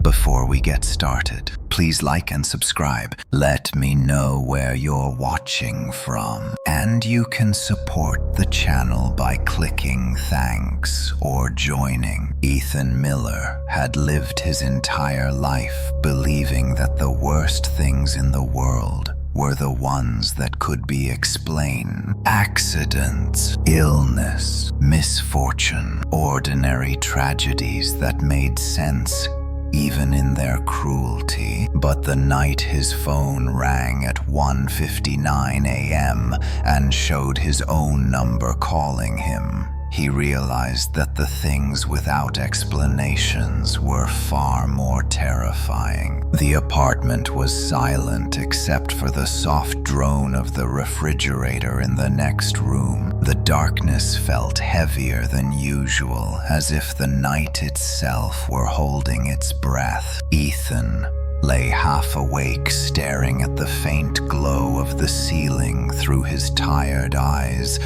Before we get started, please like and subscribe. Let me know where you're watching from. And you can support the channel by clicking thanks or joining. Ethan Miller had lived his entire life believing that the worst things in the world were the ones that could be explained. Accidents, illness, misfortune, ordinary tragedies that made sense even in their cruelty. But the night his phone rang at 1:59 a.m. and showed his own number calling him, he realized that the things without explanations were far more terrifying. The apartment was silent except for the soft drone of the refrigerator in the next room. The darkness felt heavier than usual, as if the night itself were holding its breath. Ethan lay half awake, staring at the faint glow of the ceiling through his tired eyes,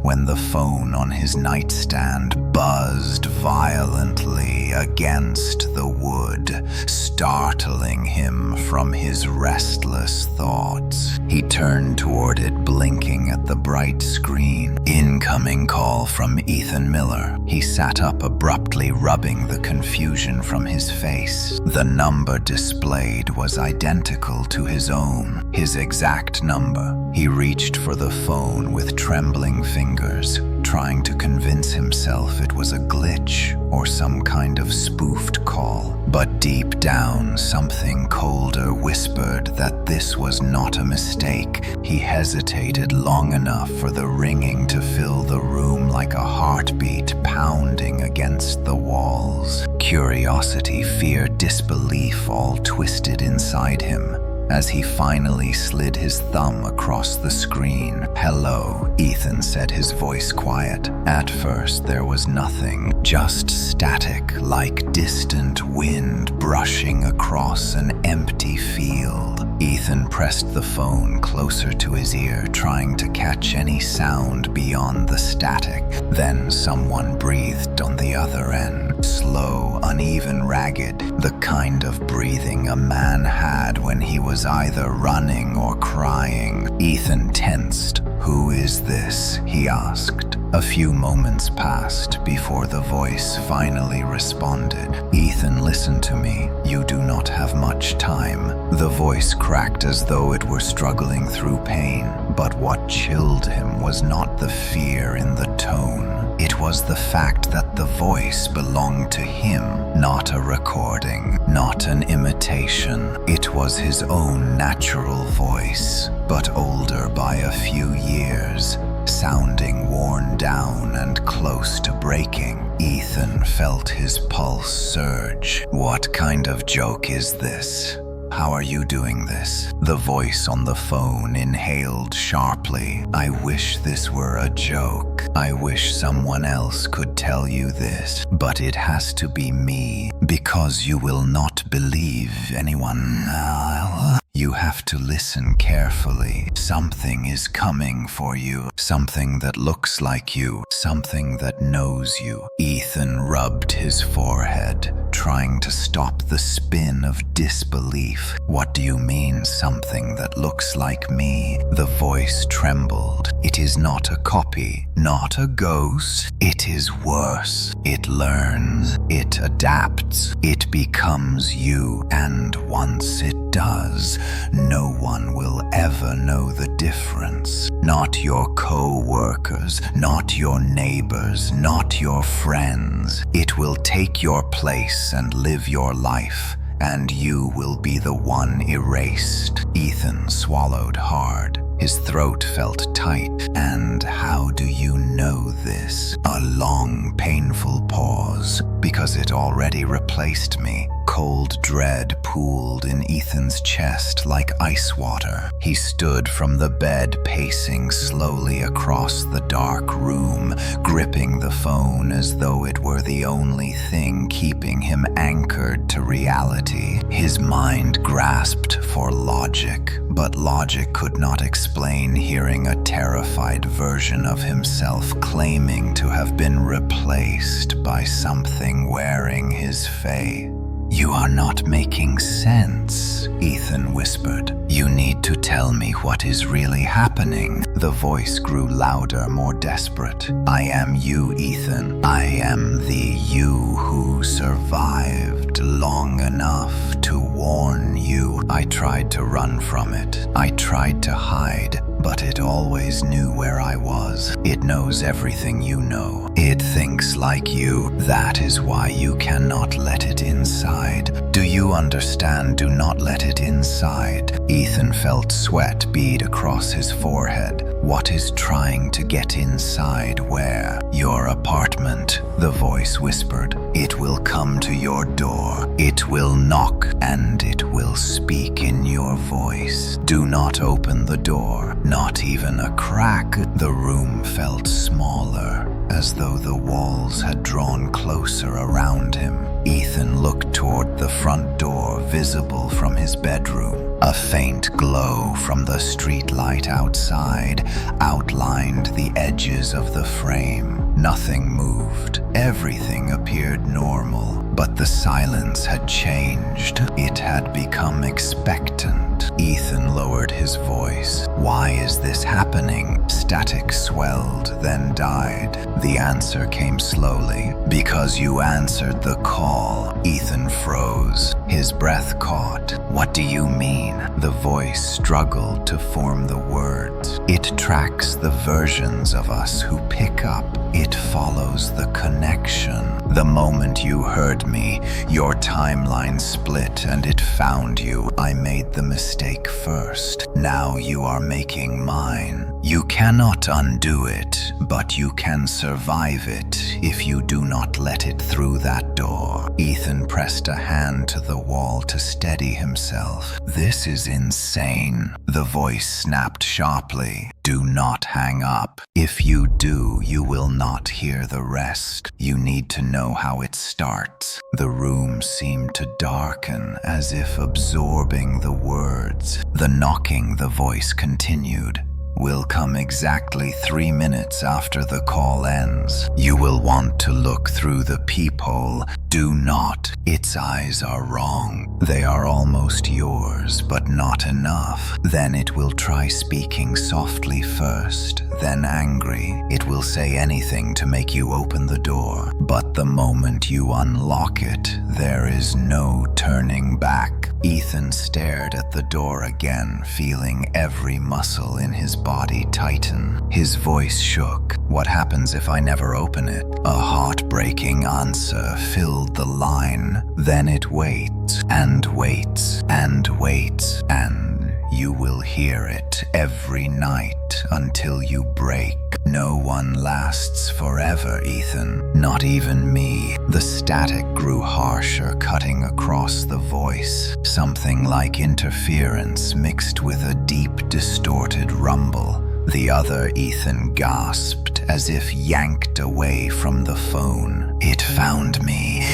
when the phone on his nightstand buzzed violently against the wood, startling him from his restless thoughts. He turned toward it, blinking at the bright screen. Incoming call from Ethan Miller. He sat up abruptly, rubbing the confusion from his face. The number displayed was identical to his own, his exact number. He reached for the phone with trembling fingers, trying to convince himself it was a glitch or some kind of spoofed call. But deep down, something colder whispered that this was not a mistake. He hesitated long enough for the ringing to fill the room like a heartbeat pounding against the walls. Curiosity, fear, disbelief all twisted inside him as he finally slid his thumb across the screen. "Hello," Ethan said, his voice quiet. At first there was nothing, just static, like distant wind brushing across an empty field. Ethan pressed the phone closer to his ear, trying to catch any sound beyond the static. Then someone breathed on the other end, slow, uneven, ragged, the kind of breathing a man had when he was either running or crying. Ethan tensed. "Who is this?" he asked. A few moments passed before the voice finally responded. "Ethan, listen to me. You do not have much time." The voice cracked as though it were struggling through pain, but what chilled him was not the fear in the tone. It was the fact that the voice belonged to him, not a recording, not an imitation. It was his own natural voice, but older by a few years, sounding worn down and close to breaking. Ethan felt his pulse surge. "What kind of joke is this? How are you doing this?" The voice on the phone inhaled sharply. "I wish this were a joke. I wish someone else could tell you this. But it has to be me, because you will not believe anyone else. You have to listen carefully. Something is coming for you. Something that looks like you. Something that knows you." Ethan rubbed his forehead, trying to stop the spin of disbelief. "What do you mean, something that looks like me?" The voice trembled. "It is not a copy, not a ghost. It is worse. It learns, it adapts, it becomes you, and once it does, no one will ever know the difference. Not your co-workers, not your neighbors, not your friends. It will take your place and live your life, and you will be the one erased." Ethan swallowed hard. His throat felt tight. "And how do you know this?" A long, painful pause. "Because it already replaced me." Cold dread pooled in Ethan's chest like ice water. He stood from the bed, pacing slowly across the dark room, gripping the phone as though it were the only thing keeping him anchored to reality. His mind grasped for logic, but logic could not explain hearing a terrified version of himself claiming to have been replaced by something wearing his face. "You are not making sense," Ethan whispered. "You need to tell me what is really happening." The voice grew louder, more desperate. "I am you, Ethan. I am the you who survived long enough to warn you." I tried to run from it. I tried to hide, but it always knew where I was. It knows everything you know. It thinks like you. That is why you cannot let it inside. Do you understand? Do not let it inside. Ethan felt sweat bead across his forehead. What is trying to get inside? Where? Your apartment, the voice whispered. It will come to your door. It will knock, and it will speak in your voice. Do not open the door, not even a crack. The room felt smaller, as though the walls had drawn closer around him. Ethan looked toward the front door, visible from his bedroom. A faint glow from the street light outside outlined the edges of the frame. Nothing moved. Everything appeared normal, but the silence had changed. It had become expectant. Ethan lowered his voice. "Why is this happening?" Static swelled, then died. The answer came slowly. "Because you answered the call." Ethan froze. His breath caught. "What do you mean?" The voice struggled to form the words. "It tracks the versions of us who pick up. It follows the connection. The moment you heard me, your timeline split and it found you. I made the mistake first. Now you are making mine. You cannot undo it, but you can survive it if you do not let it through that door." Ethan pressed a hand to the wall to steady himself. "This is insane." The voice snapped sharply. "Do not hang up. If you do, you will not hear the rest. You need to know how it starts." The room seemed to darken, as if absorbing the words. The knocking, the voice continued, "will come exactly 3 minutes after the call ends. You will want to look through the peephole. Do not. Its eyes are wrong. They are almost yours, but not enough. Then it will try speaking softly first, then angry. It will say anything to make you open the door. But the moment you unlock it, there is no turning back." Ethan stared at the door again, feeling every muscle in his body tighten. His voice shook. "What happens if I never open it?" A heartbreaking answer filled the line. "Then it waits and waits and waits, and you will hear it every night until you break. No one lasts forever, Ethan. Not even me." The static grew harsher, cutting across the voice. Something like interference mixed with a deep, distorted rumble. The other Ethan gasped, as if yanked away from the phone. "It found me."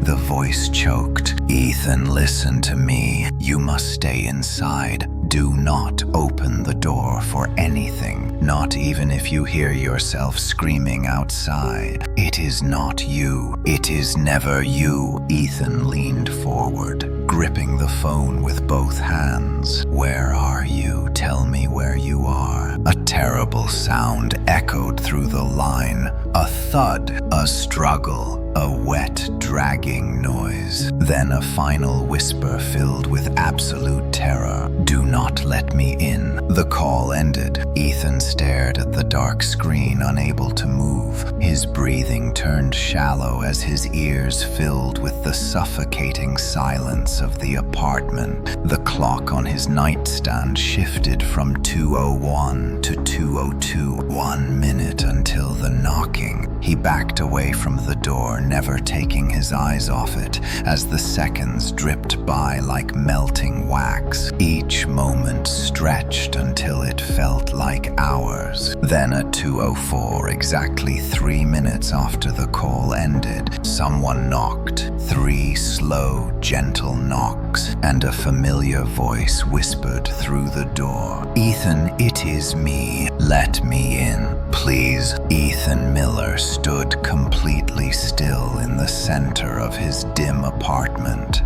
The voice choked. "Ethan, listen to me. You must stay inside. Do not open the door for anything, not even if you hear yourself screaming outside. It is not you. It is never you." Ethan leaned forward, gripping the phone with both hands. "Where are you? Tell me where you are." A terrible sound echoed through the line. A thud, a struggle, a wet, dragging noise. Then a final whisper filled with absolute terror. "Do not let me in." The call ended. Ethan stared at the dark screen, unable to move. His breathing turned shallow as his ears filled with the suffocating silence of the apartment. The clock on his nightstand shifted from 2:01 to 2:02, 1 minute until the knocking. He backed away from the door, never taking his eyes off it, as the seconds dripped by like melting wax. Each moment stretched until it felt like hours. Then at 2:04, exactly 3 minutes after the call ended, someone knocked. 3 slow, gentle knocks. knocks, and a familiar voice whispered through the door. "Ethan, it is me. Let me in, please." Ethan Miller stood completely still in the center of his dim apartment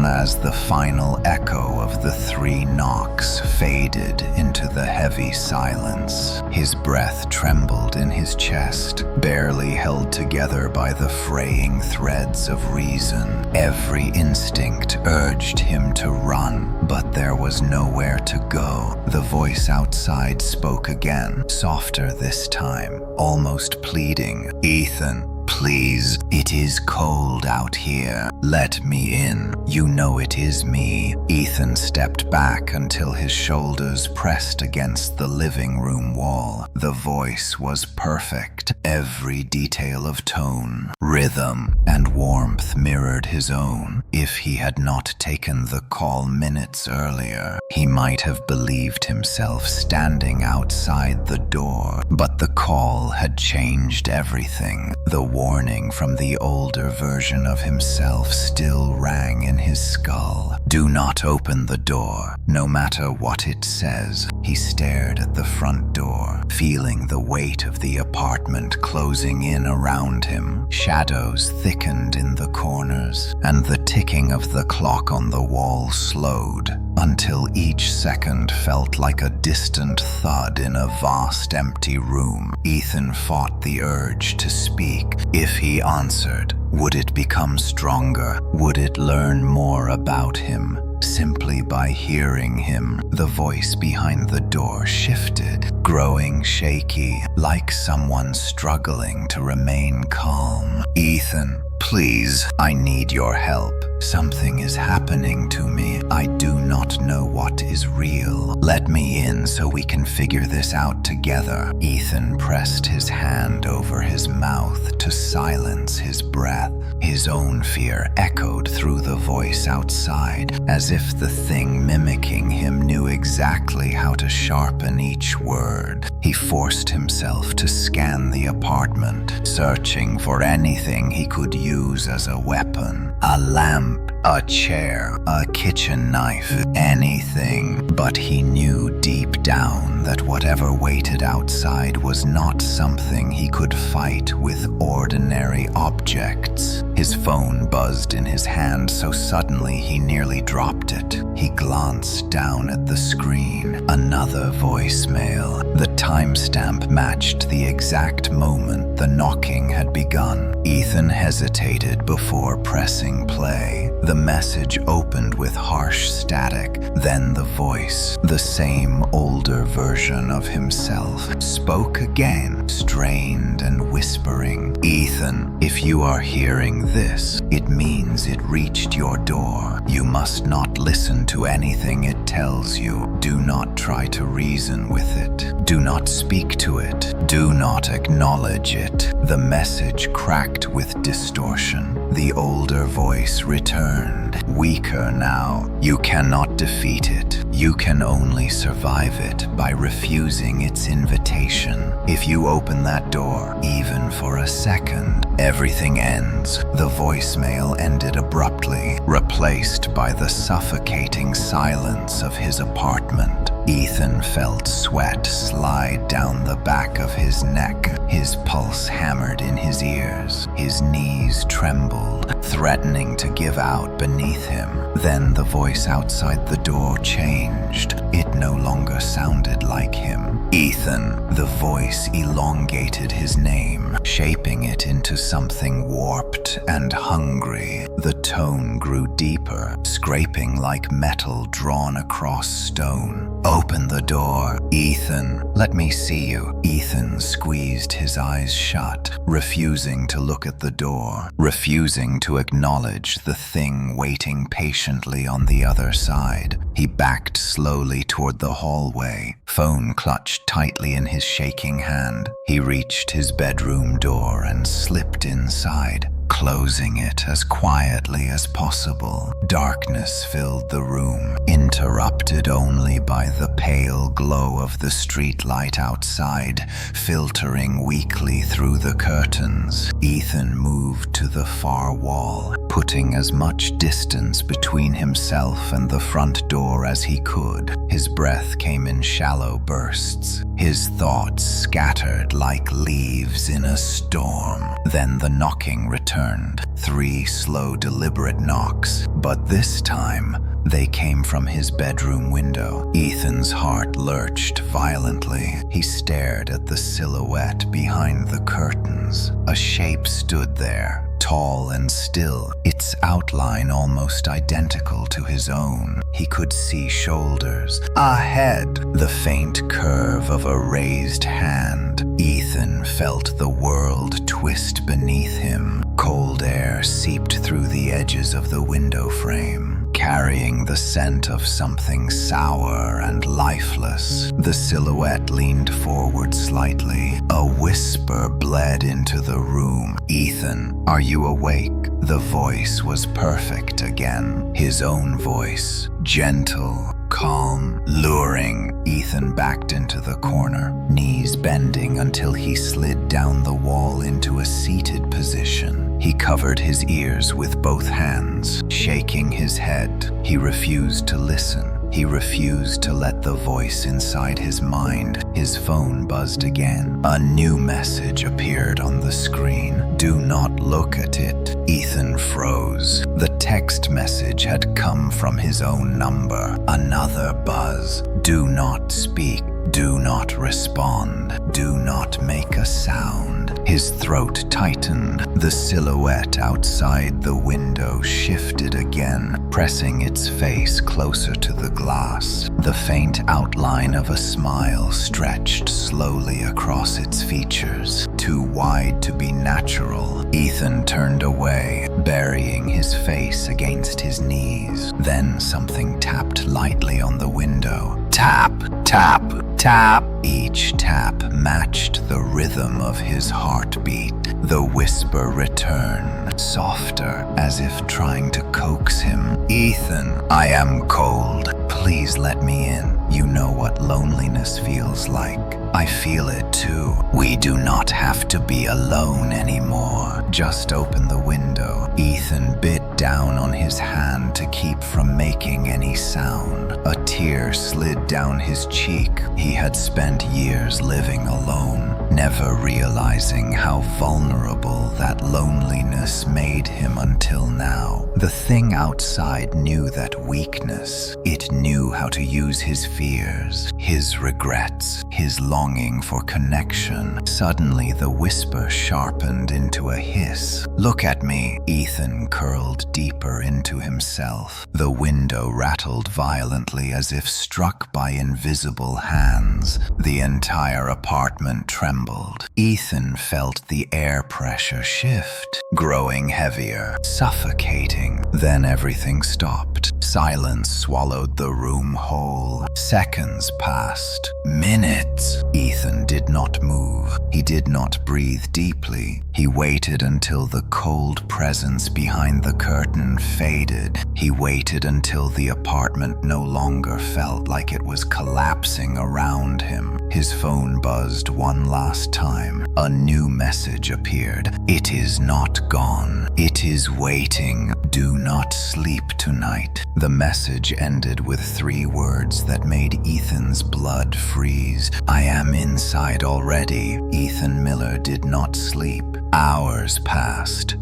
as the final echo of the 3 knocks faded into the heavy silence. His breath trembled in his chest, barely held together by the fraying threads of reason. Every instinct urged him to run, but there was nowhere to go. The voice outside spoke again, softer this time, almost pleading. "Ethan, please, it is cold out here. Let me in. You know it is me." Ethan stepped back until his shoulders pressed against the living room wall. The voice was perfect. Every detail of tone, rhythm, and warmth mirrored his own. If he had not taken the call minutes earlier, he might have believed himself standing outside the door. But the call had changed everything. The warning from the older version of himself still rang in his skull. "Do not open the door, no matter what it says." He stared at the front door, feeling the weight of the apartment closing in around him. Shadows thickened in the corners, and the ticking of the clock on the wall slowed until each second felt like a distant thud in a vast empty room. Ethan fought the urge to speak. If he answered, would it become stronger? Would it learn more about him? Simply by hearing him, the voice behind the door shifted, growing shaky, like someone struggling to remain calm. "Ethan, please, I need your help. Something is happening to me. I do not know what is real. Let me in so we can figure this out together." Ethan pressed his hand over his mouth to silence his breath. His own fear echoed through the voice outside, as if the thing mimicking him knew exactly how to sharpen each word. He forced himself to scan the apartment, searching for anything he could use as a weapon. A lamp, a chair, a kitchen knife, anything. But he knew deep down that whatever waited outside was not something he could fight with ordinary objects. His phone buzzed in his hand so suddenly he nearly dropped it. He glanced down at the screen. Another voicemail. The timestamp matched the exact moment the knocking had begun. Ethan hesitated before pressing play. The message opened with harsh static. Then the voice, the same older version of himself, spoke again, strained and whispering. "Ethan, if you are hearing this, it means it reached your door. You must not listen to anything it tells you. Do not try to reason with it. Do not speak to it. Do not acknowledge it." The message cracked with distortion. The older voice returned, weaker now. "You cannot defeat it. You can only survive it by refusing its invitation. If you open that door, even for a second, everything ends." The voicemail ended abruptly, replaced by the suffocating silence of his apartment. Ethan felt sweat slide down the back of his neck. His pulse hammered in his ears. His knees trembled, threatening to give out beneath him. Then the voice outside the door changed. It no longer sounded like him. "Ethan." The voice elongated his name, shaping it into something warped and hungry. The tone grew deeper, scraping like metal drawn across stone. "Open the door, Ethan. Let me see you." Ethan squeezed his eyes shut, refusing to look at the door, refusing to acknowledge the thing waiting patiently on the other side. He backed slowly toward the hallway, phone clutched tightly in his shaking hand. He reached his bedroom door and slipped inside, closing it as quietly as possible. Darkness filled the room, interrupted only by the pale glow of the streetlight outside, filtering weakly through the curtains. Ethan moved to the far wall, putting as much distance between himself and the front door as he could. His breath came in shallow bursts, his thoughts scattered like leaves in a storm. Then the knocking returned, 3 slow, deliberate knocks, but this time they came from his bedroom window. Ethan's heart lurched violently. He stared at the silhouette behind the curtains. A shape stood there, tall and still, its outline almost identical to his own. He could see shoulders, a head, the faint curve of a raised hand. Ethan felt the world twist beneath him. Cold air seeped through the edges of the window frame, carrying the scent of something sour and lifeless. The silhouette leaned forward slightly. A whisper bled into the room. "Ethan, are you awake?" The voice was perfect again. His own voice, gentle, calm, luring. Ethan backed into the corner, knees bending until he slid down the wall into a seated position. He covered his ears with both hands, shaking his head. He refused to listen. He refused to let the voice inside his mind. His phone buzzed again. A new message appeared on the screen. "Do not look at it." Ethan froze. The text message had come from his own number. Another buzz. "Do not speak. Do not respond. Do not make a sound." His throat tightened. The silhouette outside the window shifted again, pressing its face closer to the glass. The faint outline of a smile stretched slowly across its features, too wide to be natural. Ethan turned away, burying his face against his knees. Then something tapped lightly on the window. Tap, tap, tap. Each tap matched the rhythm of his heartbeat. The whisper returned, softer, as if trying to coax him. "Ethan, I am cold. Please let me in. You know what loneliness feels like. I feel it too. We do not have to be alone anymore. Just open the window." Ethan bit down on his hand to keep from making any sound. A tear slid down his cheek. He had spent years living alone, never realizing how vulnerable that loneliness made him until now. The thing outside knew that weakness. It knew how to use his fears, his regrets, his longing for connection. Suddenly, the whisper sharpened into a hiss. "Look at me." Ethan curled deeper into himself. The window rattled violently as if struck by invisible hands. The entire apartment trembled. Ethan felt the air pressure shift, growing heavier, suffocating. Then everything stopped. Silence swallowed the room whole. Seconds passed. Minutes. Ethan did not move. He did not breathe deeply. He waited until the cold presence behind the curtain faded. He waited until the apartment no longer felt like it was collapsing around him. His phone buzzed one last time. A new message appeared. "It is not gone. It is waiting. Do not sleep tonight." The message ended with 3 words that made Ethan's blood freeze. "I am inside already." Ethan Miller did not sleep. Hours passed,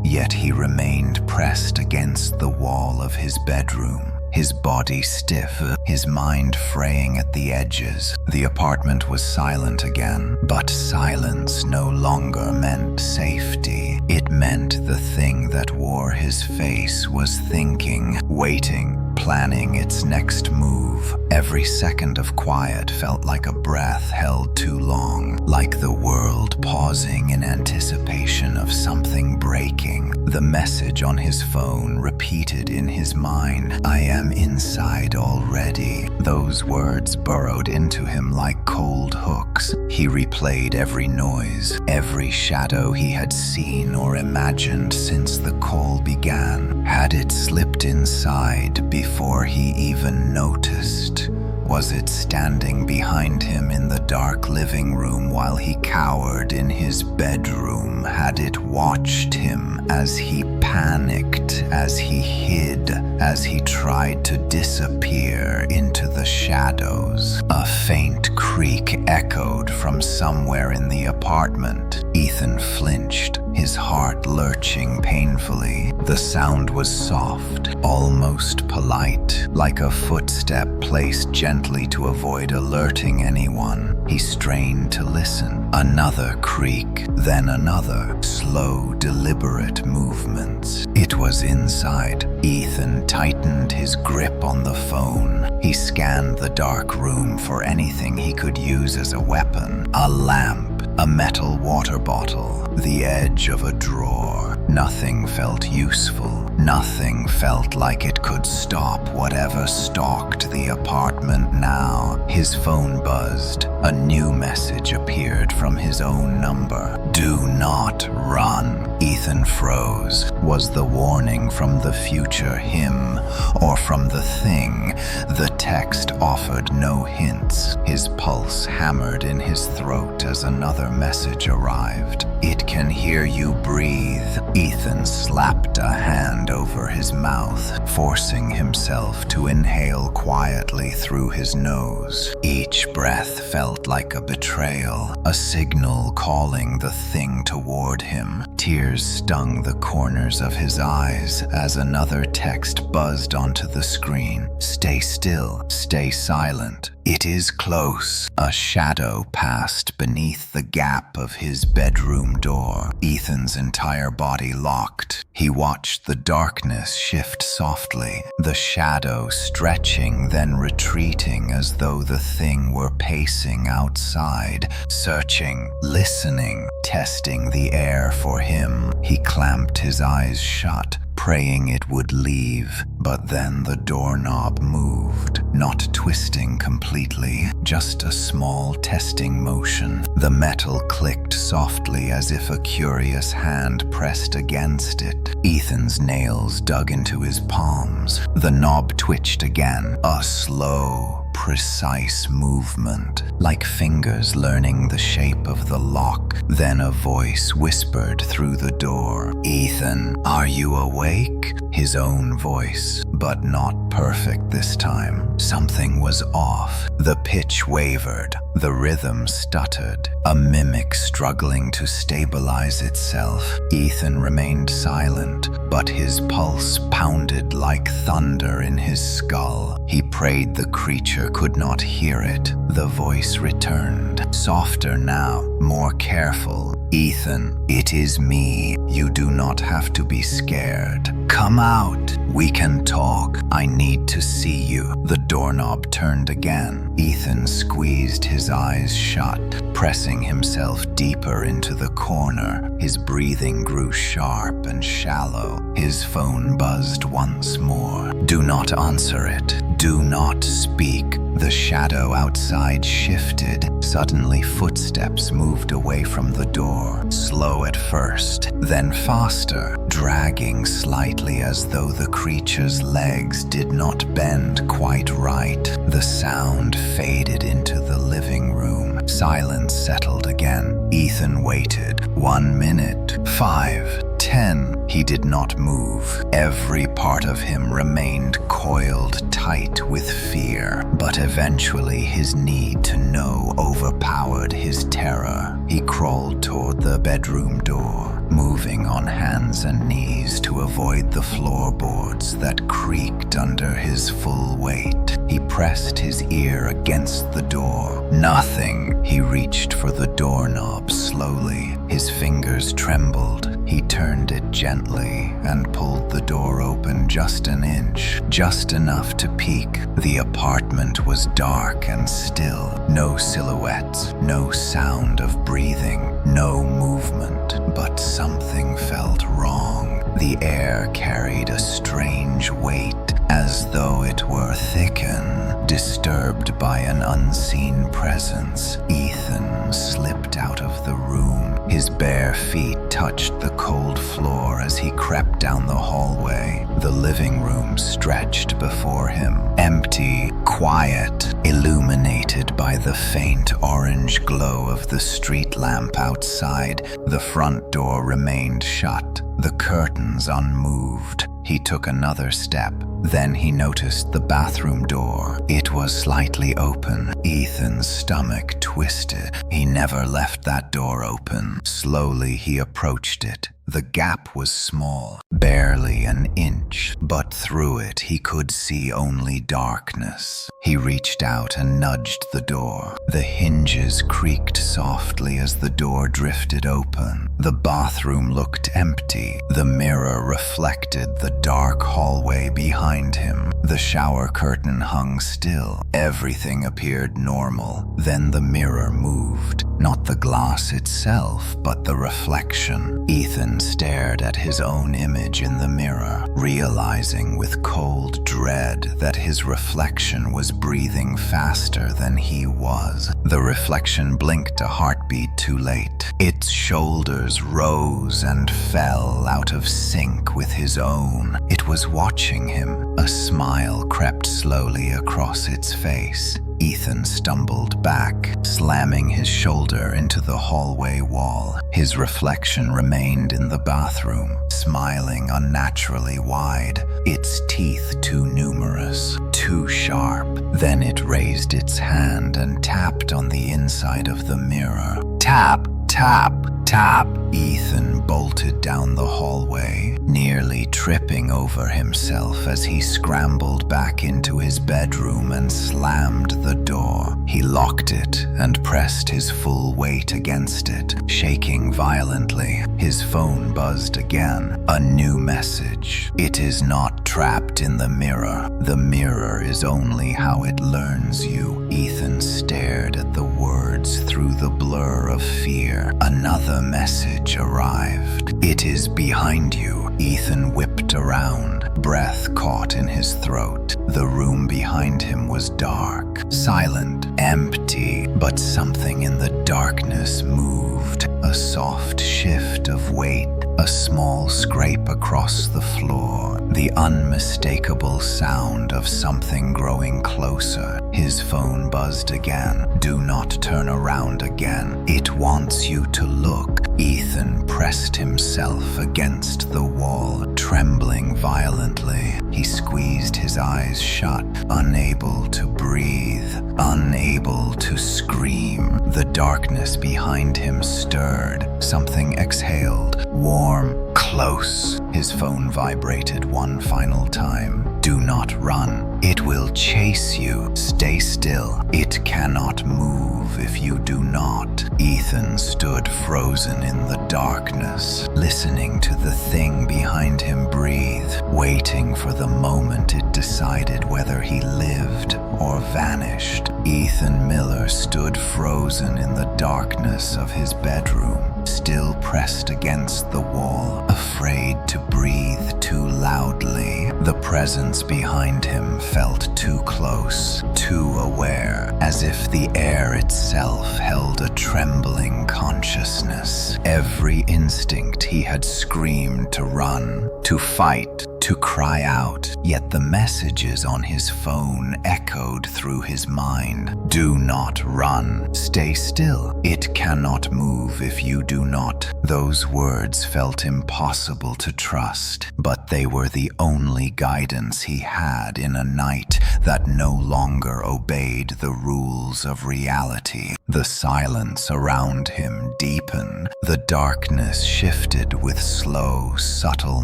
yet he remained pressed against the wall of his bedroom. His body stiff, his mind fraying at the edges. The apartment was silent again, but silence no longer meant safety. It meant the thing that wore his face was thinking, waiting, planning its next move. Every second of quiet felt like a breath held too long, like the world pausing in anticipation of something breaking. The message on his phone repeated in his mind, "I am inside already." Those words burrowed into him like cold hooks. He replayed every noise, every shadow he had seen or imagined since the call began. Had it slipped inside before he even noticed? Was it standing behind him in the dark living room while he cowered in his bedroom? Had it watched him as he panicked But as he hid, as he tried to disappear into the shadows, a faint creak echoed from somewhere in the apartment. Ethan flinched, his heart lurching painfully. The sound was soft, almost polite, like a footstep placed gently to avoid alerting anyone. He strained to listen. Another creak, then another, slow, deliberate movements. It was inside. Ethan tightened his grip on the phone. He scanned the dark room for anything he could use as a weapon. A lamp, a metal water bottle, the edge of a drawer. Nothing felt useful. Nothing felt like it could stop whatever stalked the apartment now. His phone buzzed. A new message appeared from his own number. "Do not run." Ethan froze. Was the warning from the future him, or from the thing? The text offered no hints. His pulse hammered in his throat as another message arrived. "It can hear you breathe." Ethan slapped a hand over his mouth, forcing himself to inhale quietly through his nose. Each breath felt like a betrayal, a signal calling the thing toward him. Tears stung the corners of his eyes as another text buzzed onto the screen. "Stay still, stay silent. It is close." A shadow passed beneath the gap of his bedroom door. Ethan's entire body locked. He watched the darkness shift softly, the shadow stretching then retreating as though the thing were pacing outside, searching, listening, testing the air for him. He clamped his eyes shut, praying it would leave, but then the doorknob moved, not twisting completely, just a small testing motion. The metal clicked softly as if a curious hand pressed against it. Ethan's nails dug into his palms. The knob twitched again, a slow, precise movement, like fingers learning the shape of the lock. Then a voice whispered through the door, "Ethan, are you awake?" His own voice, but not perfect this time. Something was off. The pitch wavered, the rhythm stuttered, a mimic struggling to stabilize itself. Ethan remained silent, but his pulse pounded like thunder in his skull. He prayed the creature could not hear it. The voice returned, softer now, more careful. "Ethan, it is me. You do not have to be scared. Come out. We can talk. I need to see you." The doorknob turned again. Ethan squeezed his eyes shut, pressing himself deeper into the corner. His breathing grew sharp and shallow. His phone buzzed once more. "Do not answer it. Do not speak." The shadow outside shifted. Suddenly footsteps moved away from the door, slow at first, then faster, dragging slightly as though the creature's legs did not bend quite right. The sound faded into the living room. Silence settled again. Ethan waited. 1 minute, 5, 10. He did not move. Every part of him remained coiled tight with fear, but eventually his need to know overpowered his terror. He crawled toward the bedroom door, moving on hands and knees to avoid the floorboards that creaked under his full weight. He pressed his ear against the door. Nothing. He reached for the doorknob slowly. His fingers trembled. He turned it gently and pulled the door open just an inch, just enough to peek. The apartment was dark and still. No silhouettes, no sound of breathing, no movement, but something felt wrong. The air carried a strange weight, as though it were thickened, disturbed by an unseen presence. Ethan slipped out of the room. His bare feet touched the cold floor as he crept down the hallway. The living room stretched before him, empty, quiet, illuminated by the faint orange glow of the street lamp outside. The front door remained shut, the curtains unmoved. He took another step. Then he noticed the bathroom door. It was slightly open. Ethan's stomach twisted. He never left that door open. Slowly he approached it. The gap was small, barely an inch, but through it he could see only darkness. He reached out and nudged the door. The hinges creaked softly as the door drifted open. The bathroom looked empty. The mirror reflected the dark hallway behind him. The shower curtain hung still. Everything appeared normal. Then the mirror moved. Not the glass itself, but the reflection. Ethan stared at his own image in the mirror, realizing with cold dread that his reflection was breathing faster than he was. The reflection blinked a heartbeat too late. Its shoulders rose and fell out of sync with his own. It was watching him. A smile crept slowly across its face. Ethan stumbled back, slamming his shoulder into the hallway wall. His reflection remained in the bathroom, smiling unnaturally wide, its teeth too numerous, too sharp. Then it raised its hand and tapped on the inside of the mirror. Tap, tap, tap. Ethan bolted down the hallway, nearly tripping over himself as he scrambled back into his bedroom and slammed the door. He locked it and pressed his full weight against it, shaking violently. His phone buzzed again. A new message. It is not trapped in the mirror. The mirror is only how it learns you. Ethan stared at the words through the blur of fear. Another message arrived. It is behind you. Ethan whipped around, breath caught in his throat. The room behind him was dark, silent, empty, but something in the darkness moved. A soft shift of weight, a small scrape across the floor, the unmistakable sound of something growing closer. His phone buzzed again. Do not turn around again. It wants you to look. Ethan pressed himself against the wall, trembling violently. He squeezed his eyes shut, unable to breathe, unable to scream. The darkness behind him stirred. Something exhaled, warm, close. His phone vibrated one final time. Do not run. It will chase you. Stay still. It cannot move if you do not. Ethan stood frozen in the darkness, listening to the thing behind him breathe, waiting for the moment it decided whether he lived or vanished. Ethan Miller stood frozen in the darkness of his bedroom, still pressed against the wall, afraid to breathe too loudly. The presence behind him felt too close, too aware, as if the air itself held a trembling consciousness. Every instinct he had screamed to run, to fight, to cry out, yet the messages on his phone echoed through his mind. Do not run. Stay still. It cannot move if you do not. Those words felt impossible to trust, but they were the only guidance he had in a night that no longer obeyed the rules of reality. The silence around him deepened. The darkness shifted with slow, subtle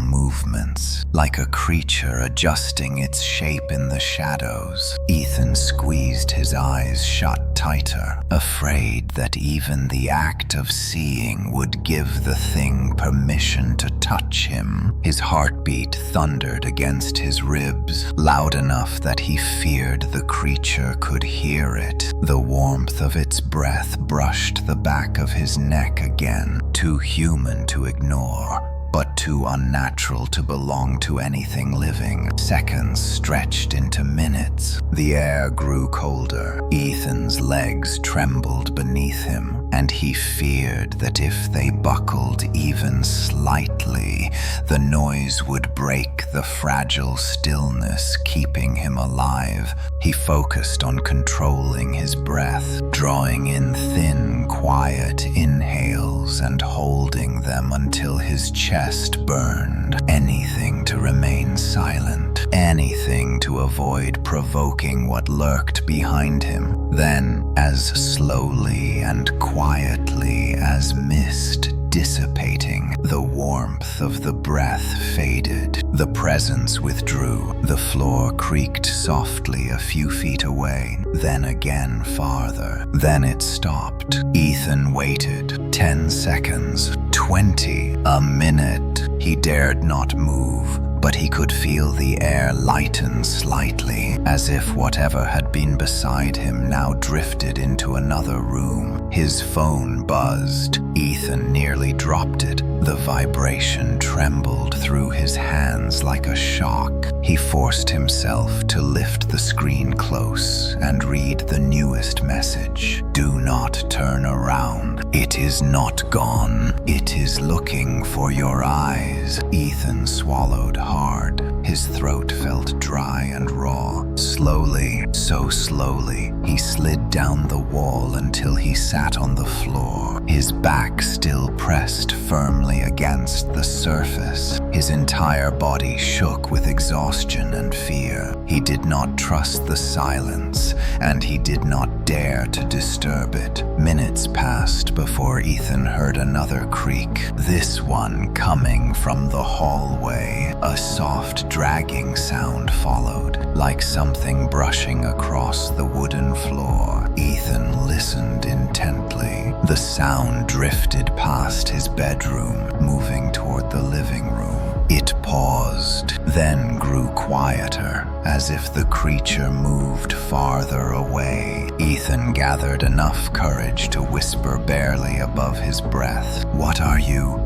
movements, like a creature adjusting its shape in the shadows. Ethan squeezed his eyes shut tighter, afraid that even the act of seeing would give the thing permission to touch him. His heartbeat thundered against his ribs, loud enough that he feared the creature could hear it. The warmth of its breath brushed the back of his neck again, too human to ignore, but too unnatural to belong to anything living. Seconds stretched into into minutes. The air grew colder. Ethan's legs trembled beneath him, and he feared that if they buckled even slightly, the noise would break the fragile stillness keeping him alive. He focused on controlling his breath, drawing in thin, quiet inhales and holding them until his chest burned. Anything to remain silent, anything to avoid provoking what lurked behind him. Then, as slowly and quietly as mist dissipating, the warmth of the breath faded. The presence withdrew. The floor creaked softly a few feet away, then again farther. Then it stopped. Ethan waited. 10 seconds, 20, a minute. He dared not move, but he could feel the air lighten slightly, as if whatever had been beside him now drifted into another room. His phone buzzed. Ethan nearly dropped it. The vibration trembled through his hands like a shock. He forced himself to lift the screen close and read the newest message. Do not turn around. It is not gone. It is looking for your eyes. Ethan swallowed hard. His throat felt dry and raw. Slowly, so slowly, he slid down the wall until he sat on the floor, his back still pressed firmly against the surface. His entire body shook with exhaustion and fear. He did not trust the silence, and he did not dare to disturb it. Minutes passed before Ethan heard another creak, this one coming from the hallway. A soft dragging sound followed, like something brushing across the wooden floor. Ethan listened intently. The sound drifted past his bedroom, moving toward the living room. It paused, then grew quieter, as if the creature moved farther away. Ethan gathered enough courage to whisper barely above his breath, "What are you?"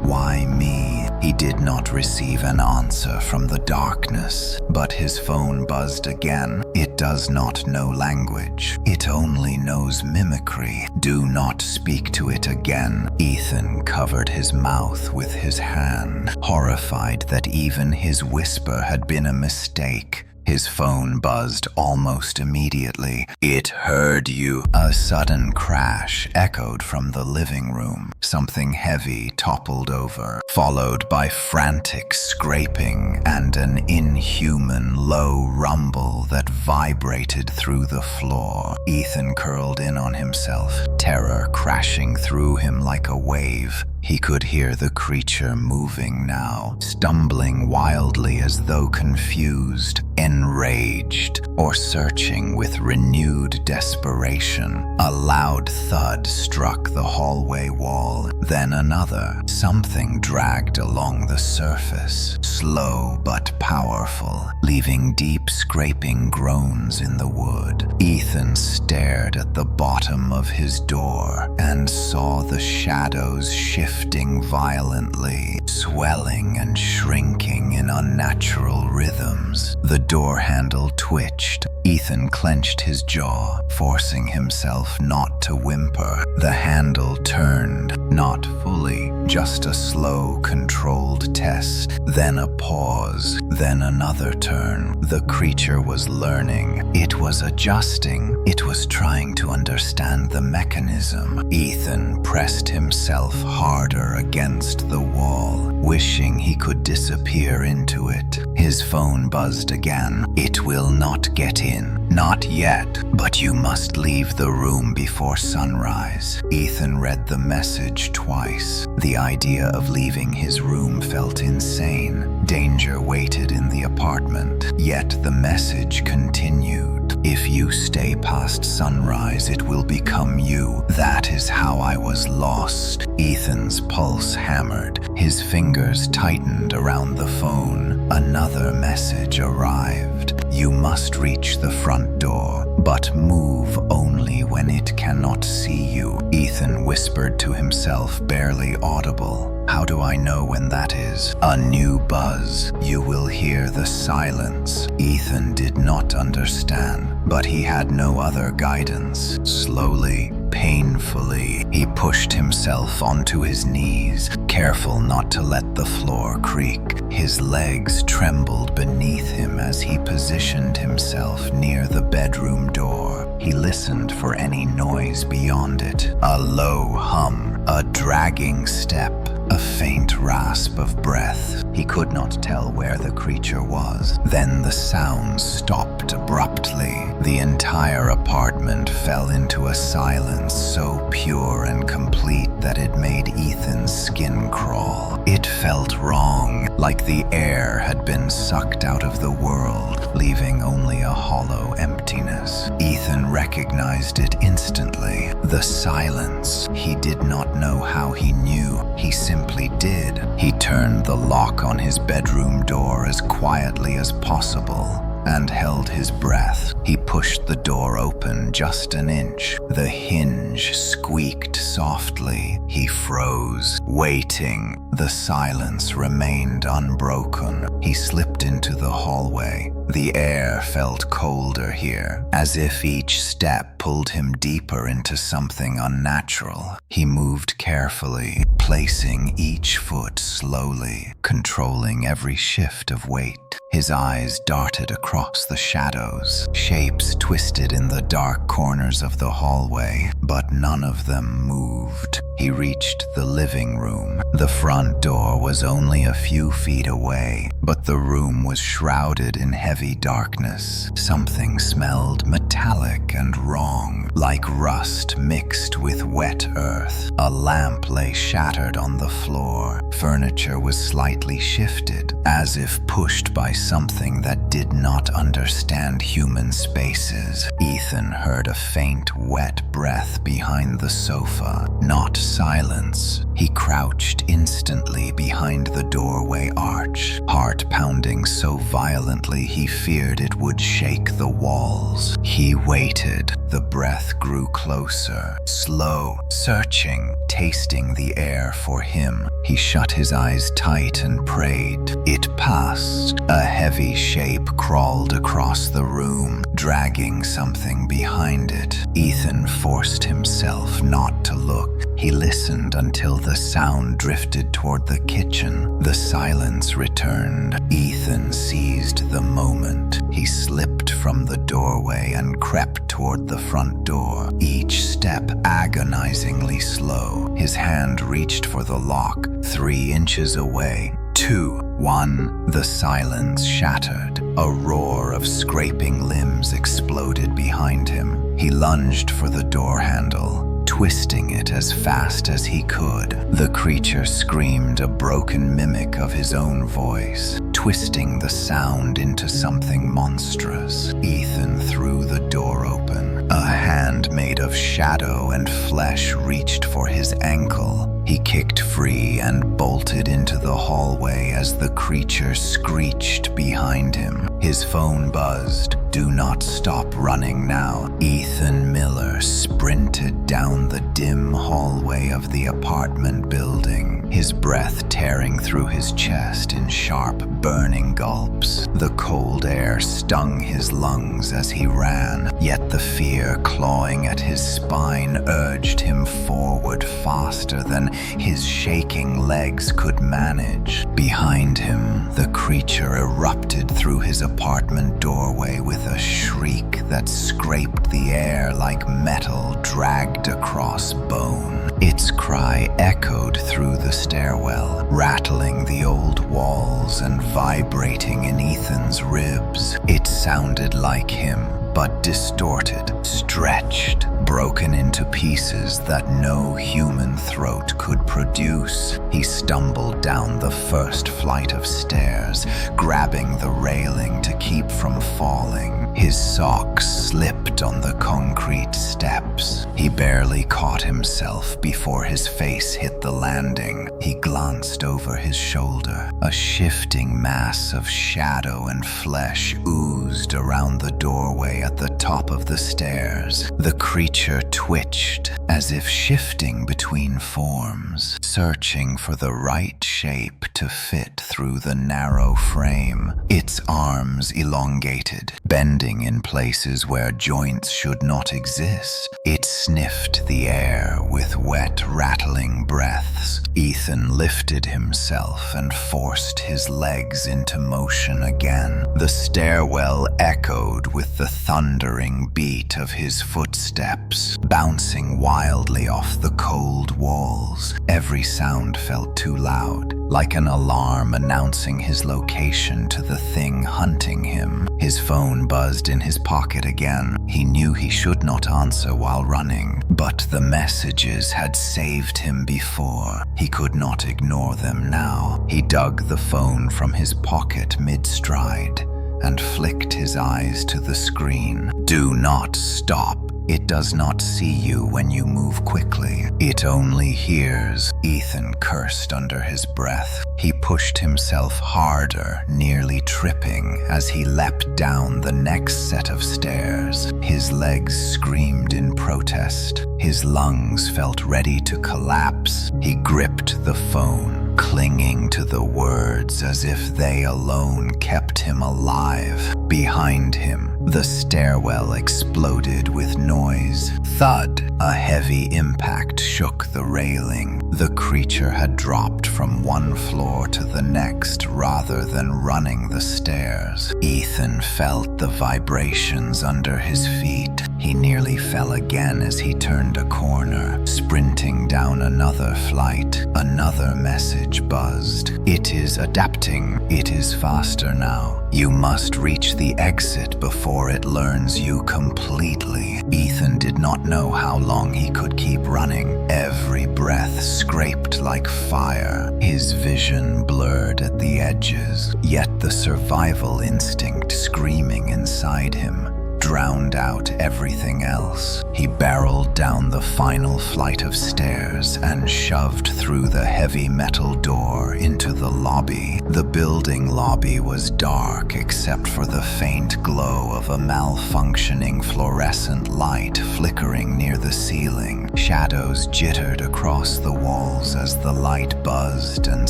"Why me?" He did not receive an answer from the darkness, but his phone buzzed again. It does not know language. It only knows mimicry. Do not speak to it again. Ethan covered his mouth with his hand, horrified that even his whisper had been a mistake. His phone buzzed almost immediately. "It heard you." A sudden crash echoed from the living room. Something heavy toppled over, followed by frantic scraping and an inhuman low rumble that vibrated through the floor. Ethan curled in on himself, terror crashing through him like a wave. He could hear the creature moving now, stumbling wildly as though confused, enraged, or searching with renewed desperation. A loud thud struck the hallway wall, then another. Something dragged along the surface, slow but powerful, leaving deep scraping groans in the wood. Ethan stared at the bottom of his door and saw the shadows shifting violently, swelling and shrinking in unnatural rhythms. The door handle twitched. Ethan clenched his jaw, forcing himself not to whimper. The handle turned, not fully, just a slow, controlled test, then a pause, then another turn. The creature was learning. It was adjusting. It was trying to understand the mechanism. Ethan pressed himself harder against the wall, wishing he could disappear into it. His phone buzzed again. "It will not get in. Not yet, but you must leave the room before sunrise." Ethan read the message twice. The idea of leaving his room felt insane. Danger waited in the apartment, yet the message continued. "If you stay past sunrise, it will become you. That is how I was lost." Ethan's pulse hammered. His fingers tightened around the phone. Another message arrived. You must reach the front door, but move only when it cannot see you," Ethan whispered to himself, barely audible. "How do I know when that is?" A new buzz. You will hear the silence. Ethan did not understand, but he had no other guidance. Slowly, painfully, he pushed himself onto his knees, careful not to let the floor creak. His legs trembled beneath him as he positioned himself near the bedroom door. He listened for any noise beyond it. A low hum, a dragging step, a faint rasp of breath. He could not tell where the creature was. Then the sound stopped abruptly. The entire apartment fell into a silence so pure and complete that it made Ethan's skin crawl. It felt wrong, like the air had been sucked out of the world, leaving only a hollow emptiness. Ethan recognized it instantly. The silence. He did not know how he knew. He simply did. He turned the lock on his bedroom door as quietly as possible and held his breath. He pushed the door open just an inch. The hinge squeaked softly. He froze, waiting. The silence remained unbroken. He slipped into the hallway. The air felt colder here, as if each step pulled him deeper into something unnatural. He moved carefully, placing each foot slowly, controlling every shift of weight. His eyes darted across the shadows, shapes twisted in the dark corners of the hallway, but none of them moved. He reached the living room. The front door was only a few feet away, but the room was shrouded in heavy darkness. Something smelled metallic and wrong, like rust mixed with wet earth. A lamp lay shattered on the floor. Furniture was slightly shifted, as if pushed by something that did not understand human spaces. Ethan heard a faint, wet breath behind the sofa, not silence. He crouched instantly behind the doorway arch, heart pounding so violently he feared it would shake the walls. He waited. The breath grew closer, slow, searching, tasting the air for him. He shut his eyes tight and prayed. It passed. A heavy shape crawled across the room, dragging something behind it. Ethan forced himself not to look. He listened until the sound drifted toward the kitchen. The silence returned. Ethan seized the moment. He slipped from the doorway and crept toward the front door, each step agonizingly slow. His hand reached for the lock, 3 inches away. 2, 1. The silence shattered. A roar of scraping limbs exploded behind him. He lunged for the door handle, twisting it as fast as he could. The creature screamed, a broken mimic of his own voice, twisting the sound into something monstrous. Ethan threw the door open. A hand made of shadow and flesh reached for his ankle. He kicked free and bolted into the hallway as the creature screeched behind him. His phone buzzed. "Do not stop running now." Ethan Miller sprinted down the dim hallway of the apartment building, his breath tearing through his chest in sharp, burning gulps. The cold air stung his lungs as he ran, yet the fear clawing at his spine urged him forward faster than his shaking legs could manage. Behind him, the creature erupted through his apartment doorway with a shriek that scraped the air like metal dragged across bone. Its cry echoed through the stairwell, rattling the old walls and vibrating in Ethan's ribs. It sounded like him, but distorted, stretched, broken into pieces that no human throat could produce. He stumbled down the first flight of stairs, grabbing the railing to keep from falling. His socks slipped on the concrete steps. He barely caught himself before his face hit the landing. He glanced over his shoulder. A shifting mass of shadow and flesh oozed around the doorway at the top of the stairs. The creature twitched, as if shifting between forms, searching for the right shape to fit through the narrow frame. Its arms elongated, bending in places where joints should not exist. It sniffed the air with wet, rattling breaths. Ethan lifted himself and forced his legs into motion again. The stairwell echoed with the thundering beat of his footsteps, bouncing wildly off the cold walls. Every sound felt too loud, like an alarm announcing his location to the thing hunting him. His phone buzzed in his pocket again. He knew he should not answer while running, but the messages had saved him before. He could not ignore them now. He dug the phone from his pocket mid-stride and flicked his eyes to the screen. Do not stop. It does not see you when you move quickly. It only hears. Ethan cursed under his breath. He pushed himself harder, nearly tripping, as he leapt down the next set of stairs. His legs screamed in protest. His lungs felt ready to collapse. He gripped the phone, clinging to the words as if they alone kept him alive. Behind him, the stairwell exploded with noise. Thud! A heavy impact shook the railing. The creature had dropped from one floor to the next rather than running the stairs. Ethan felt the vibrations under his feet. He nearly fell again as he turned a corner, sprinting down another flight. Another message buzzed. It is adapting. It is faster now. You must reach the exit before it learns you completely. Ethan did not know how long he could keep running. Every breath scraped like fire. His vision blurred at the edges, yet the survival instinct screaming inside him drowned out everything else. He barreled down the final flight of stairs and shoved through the heavy metal door into the lobby. The building lobby was dark except for the faint glow of a malfunctioning fluorescent light flickering near the ceiling. Shadows jittered across the walls as the light buzzed and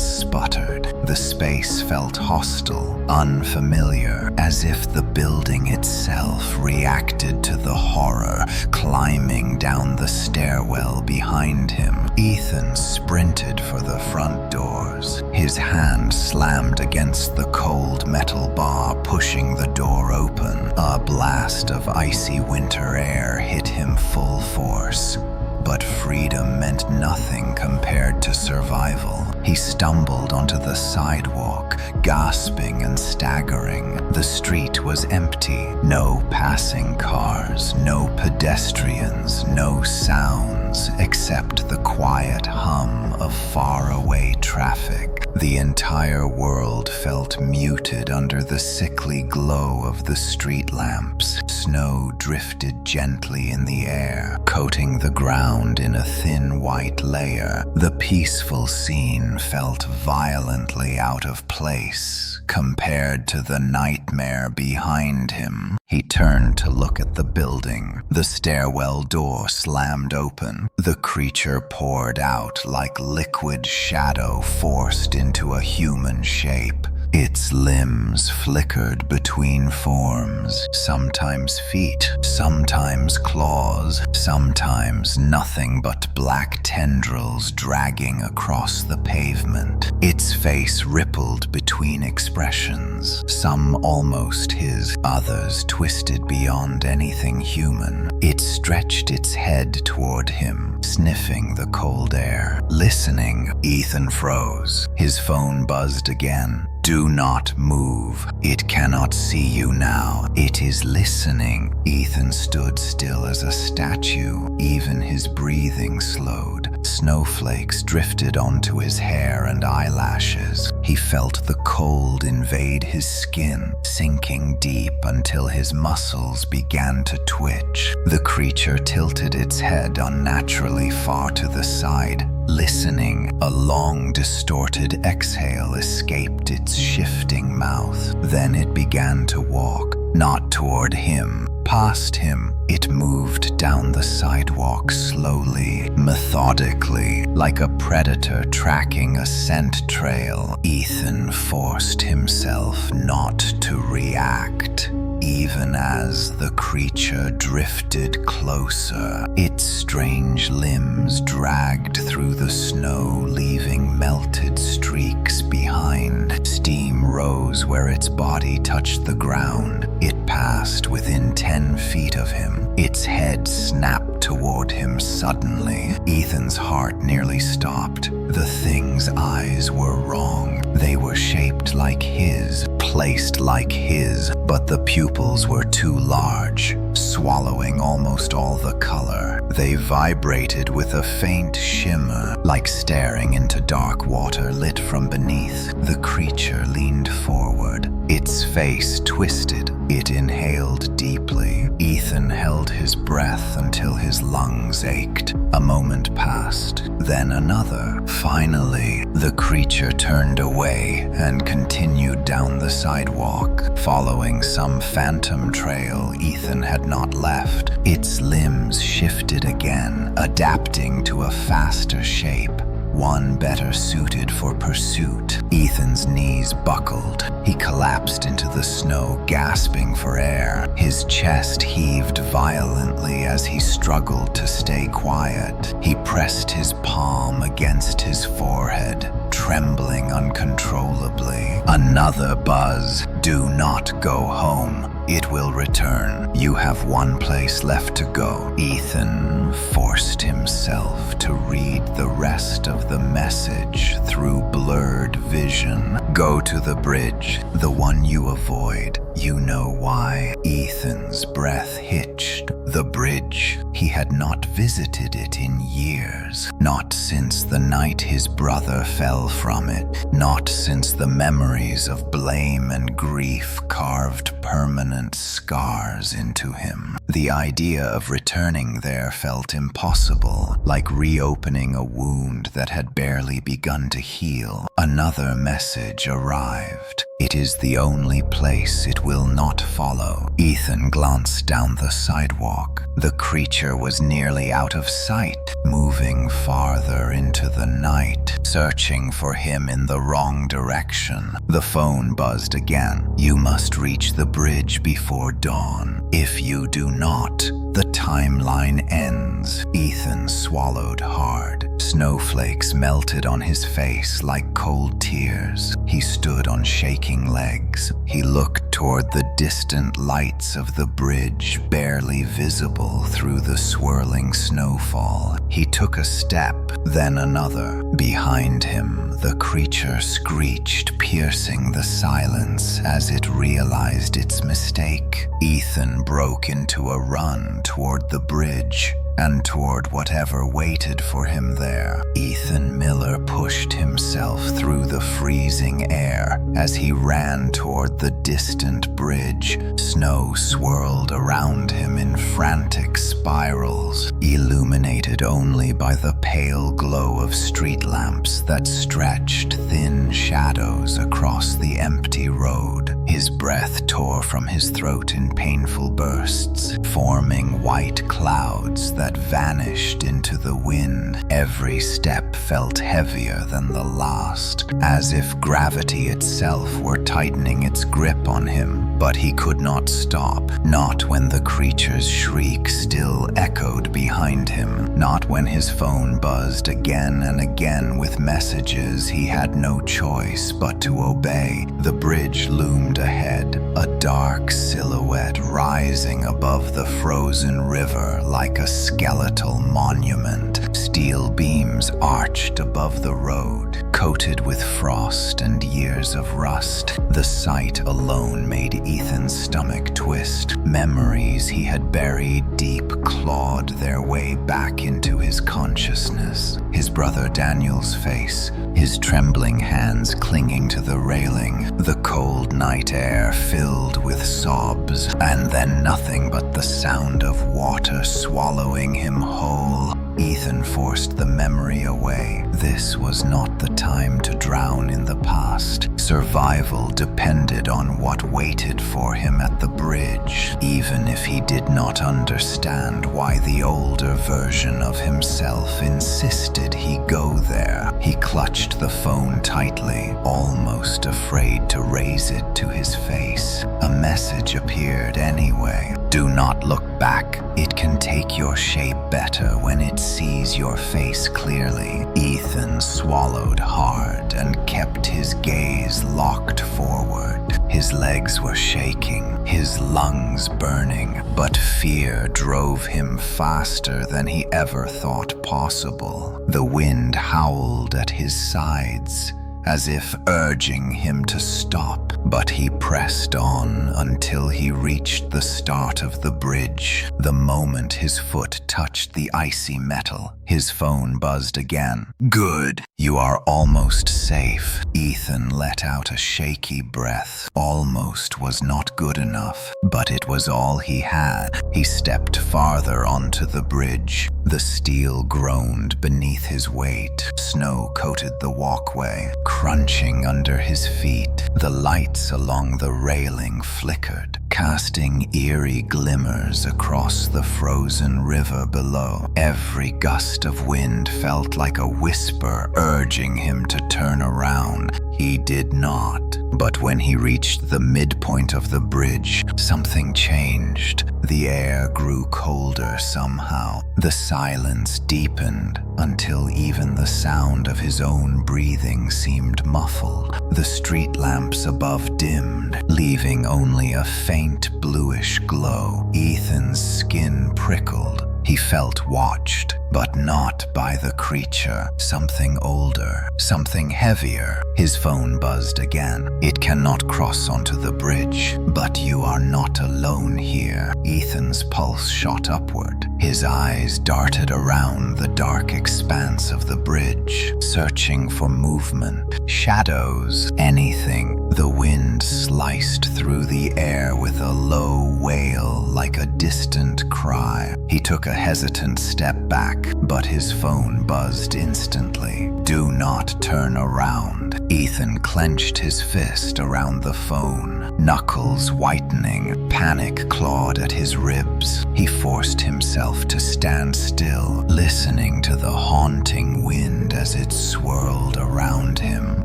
sputtered. The space felt hostile, unfamiliar, as if the building itself reacted to the horror climbing down the stairwell behind him. Ethan sprinted for the front doors. His hand slammed against the cold metal bar, pushing the door open. A blast of icy winter air hit him full force. But freedom meant nothing compared to survival. He stumbled onto the sidewalk, gasping and staggering. The street was empty. No passing cars, no pedestrians, no sounds except the quiet hum of faraway traffic. The entire world felt muted under the sickly glow of the street lamps. Snow drifted gently in the air, coating the ground in a thin white layer. The peaceful scene felt violently out of place compared to the nightmare behind him. He turned to look at the building. The stairwell door slammed open. The creature poured out like liquid shadow forced into a human shape. Its limbs flickered between forms, sometimes feet, sometimes claws, sometimes nothing but black tendrils dragging across the pavement. Its face rippled between expressions, some almost his, others twisted beyond anything human. It stretched its head toward him, sniffing the cold air. Listening, Ethan froze. His phone buzzed again. Do not move. It cannot see you now. It is listening. Ethan stood still as a statue. Even his breathing slowed. snowflakes drifted onto his hair and eyelashes. He felt the cold invade his skin, sinking deep until his muscles began to twitch. The creature tilted its head unnaturally far to the side. Listening, a long, distorted exhale escaped its shifting mouth. Then it began to walk, not toward him, past him. It moved down the sidewalk slowly, methodically, like a predator tracking a scent trail. Ethan forced himself not to react. Even as the creature drifted closer, its strange limbs dragged through the snow, leaving melted streaks behind. Steam rose where its body touched the ground. It passed within 10 feet of him. Its head snapped toward him suddenly. Ethan's heart nearly stopped. The thing's eyes were wrong. They were shaped like his, placed like his, but the pupils were too large, swallowing almost all the color. They vibrated with a faint shimmer, like staring into dark water lit from beneath. The creature leaned forward. Its face twisted. It inhaled deeply. Ethan held his breath until his lungs ached. A moment passed, then another. Finally, the creature turned away and continued down the sidewalk, following some phantom trail Ethan had not left. Its limbs shifted again, adapting to a faster shape, one better suited for pursuit. Ethan's knees buckled. He collapsed into the snow, gasping for air. His chest heaved violently as he struggled to stay quiet. He pressed his palm against his forehead, trembling uncontrollably. Another buzz. Do not go home. It will return. You have one place left to go. Ethan forced himself to read the rest of the message through blurred vision. Go to the bridge, the one you avoid. You know why. Ethan's breath hitched. The bridge. He had not visited it in years. Not since the night his brother fell from it. Not since the memories of blame and grief carved permanent scars into him. The idea of returning there felt impossible, like reopening a wound that had barely begun to heal. Another message arrived. It is the only place it will not follow. Ethan glanced down the sidewalk. The creature was nearly out of sight, moving farther into the night, searching for him in the wrong direction. The phone buzzed again. You must reach the bridge before dawn. If you do not, the timeline ends. Ethan swallowed hard. Snowflakes melted on his face like cold tears. He stood on shaking legs. He looked toward the distant lights of the bridge, barely visible through the swirling snowfall. He took a step, then another. Behind him, the creature screeched, piercing the silence as it realized its mistake. Ethan broke into a run toward the bridge and toward whatever waited for him there. Ethan Miller pushed himself through the freezing air as he ran toward the distant bridge. Snow swirled around him in frantic spirals, illuminated only by the pale glow of street lamps that stretched thin shadows across the empty road. His breath tore from his throat in painful bursts, forming white clouds that vanished into the wind. Every step felt heavier than the last, as if gravity itself were tightening its grip on him. But he could not stop, not when the creature's shriek still echoed behind him, not when his phone buzzed again and again with messages he had no choice but to obey. The bridge loomed ahead, a dark silhouette rising above the frozen river like a skeletal monument. Steel beams arched above the road, coated with frost and years of rust. The sight alone made Ethan's stomach twist. Memories he had buried deep clawed their way back into his consciousness. His brother Daniel's face, his trembling hands clinging to the railing, the cold night air filled with sobs, and then nothing but the sound of water swallowing him whole. Ethan forced the memory away. This was not the time to drown in the past. Survival depended on what waited for him at the bridge, even if he did not understand why the older version of himself insisted he go there. He clutched the phone tightly, almost afraid to raise it to his face. A message appeared anyway. Do not look back. It can take your shape better when it sees your face clearly. Ethan swallowed hard and kept his gaze locked forward. His legs were shaking, his lungs burning, but fear drove him faster than he ever thought possible. The wind howled at his sides, as if urging him to stop, but he pressed on until he reached the start of the bridge. The moment his foot touched the icy metal, his phone buzzed again. Good, you are almost safe. Ethan let out a shaky breath. Almost was not good enough, but it was all he had. He stepped farther onto the bridge. The steel groaned beneath his weight. Snow coated the walkway, crunching under his feet. The lights along the railing flickered, casting eerie glimmers across the frozen river below. Every gust of wind felt like a whisper urging him to turn around. He did not. But when he reached the midpoint of the bridge, something changed. The air grew colder somehow. The silence deepened until even the sound of his own breathing seemed muffled. The street lamps above dimmed, leaving only a faint bluish glow. Ethan's skin prickled. He felt watched, but not by the creature. Something older, something heavier. His phone buzzed again. It cannot cross onto the bridge, but you are not alone here. Ethan's pulse shot upward. His eyes darted around the dark expanse of the bridge, searching for movement, shadows, anything. The wind sliced through the air with a low wail like a distant cry. He took a hesitant step back, but his phone buzzed instantly. Do not turn around. Ethan clenched his fist around the phone, knuckles whitening. Panic clawed at his ribs. He forced himself to stand still, listening to the haunting wind as it swirled around him.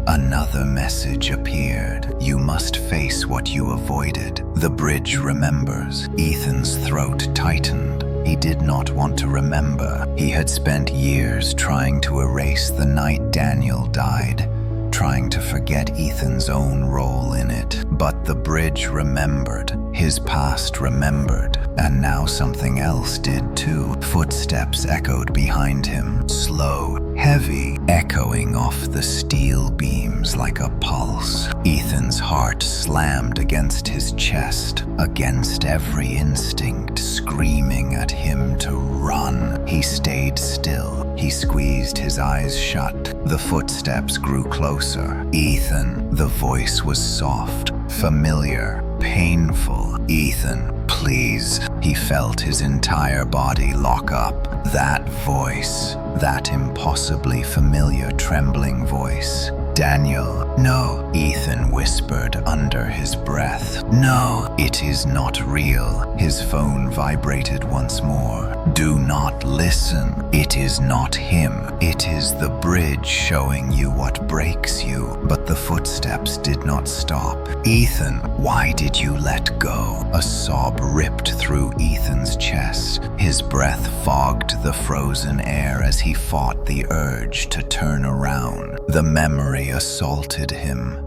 Another message appeared. You must face what you avoided. The bridge remembers. Ethan's throat tightened. He did not want to remember. He had spent years trying to erase the night Daniel died, trying to forget Ethan's own role in it. But the bridge remembered. His past remembered. And now something else did too. Footsteps echoed behind him, slow, heavy, echoing off the steel beams like a pulse. Ethan's heart slammed against his chest, against every instinct, screaming at him to run. He stayed still. He squeezed his eyes shut. The footsteps grew closer. Ethan, the voice was soft, familiar, painful. Ethan, please. He felt his entire body lock up. That voice, that impossibly familiar trembling voice. Daniel, no, Ethan whispered under his breath. No, it is not real. His phone vibrated once more. Do not listen. It is not him. It is the bridge showing you what breaks you. But the footsteps did not stop. Ethan, why did you let go? A sob ripped through Ethan's chest. His breath fogged the frozen air as he fought the urge to turn around. The memory assaulted him,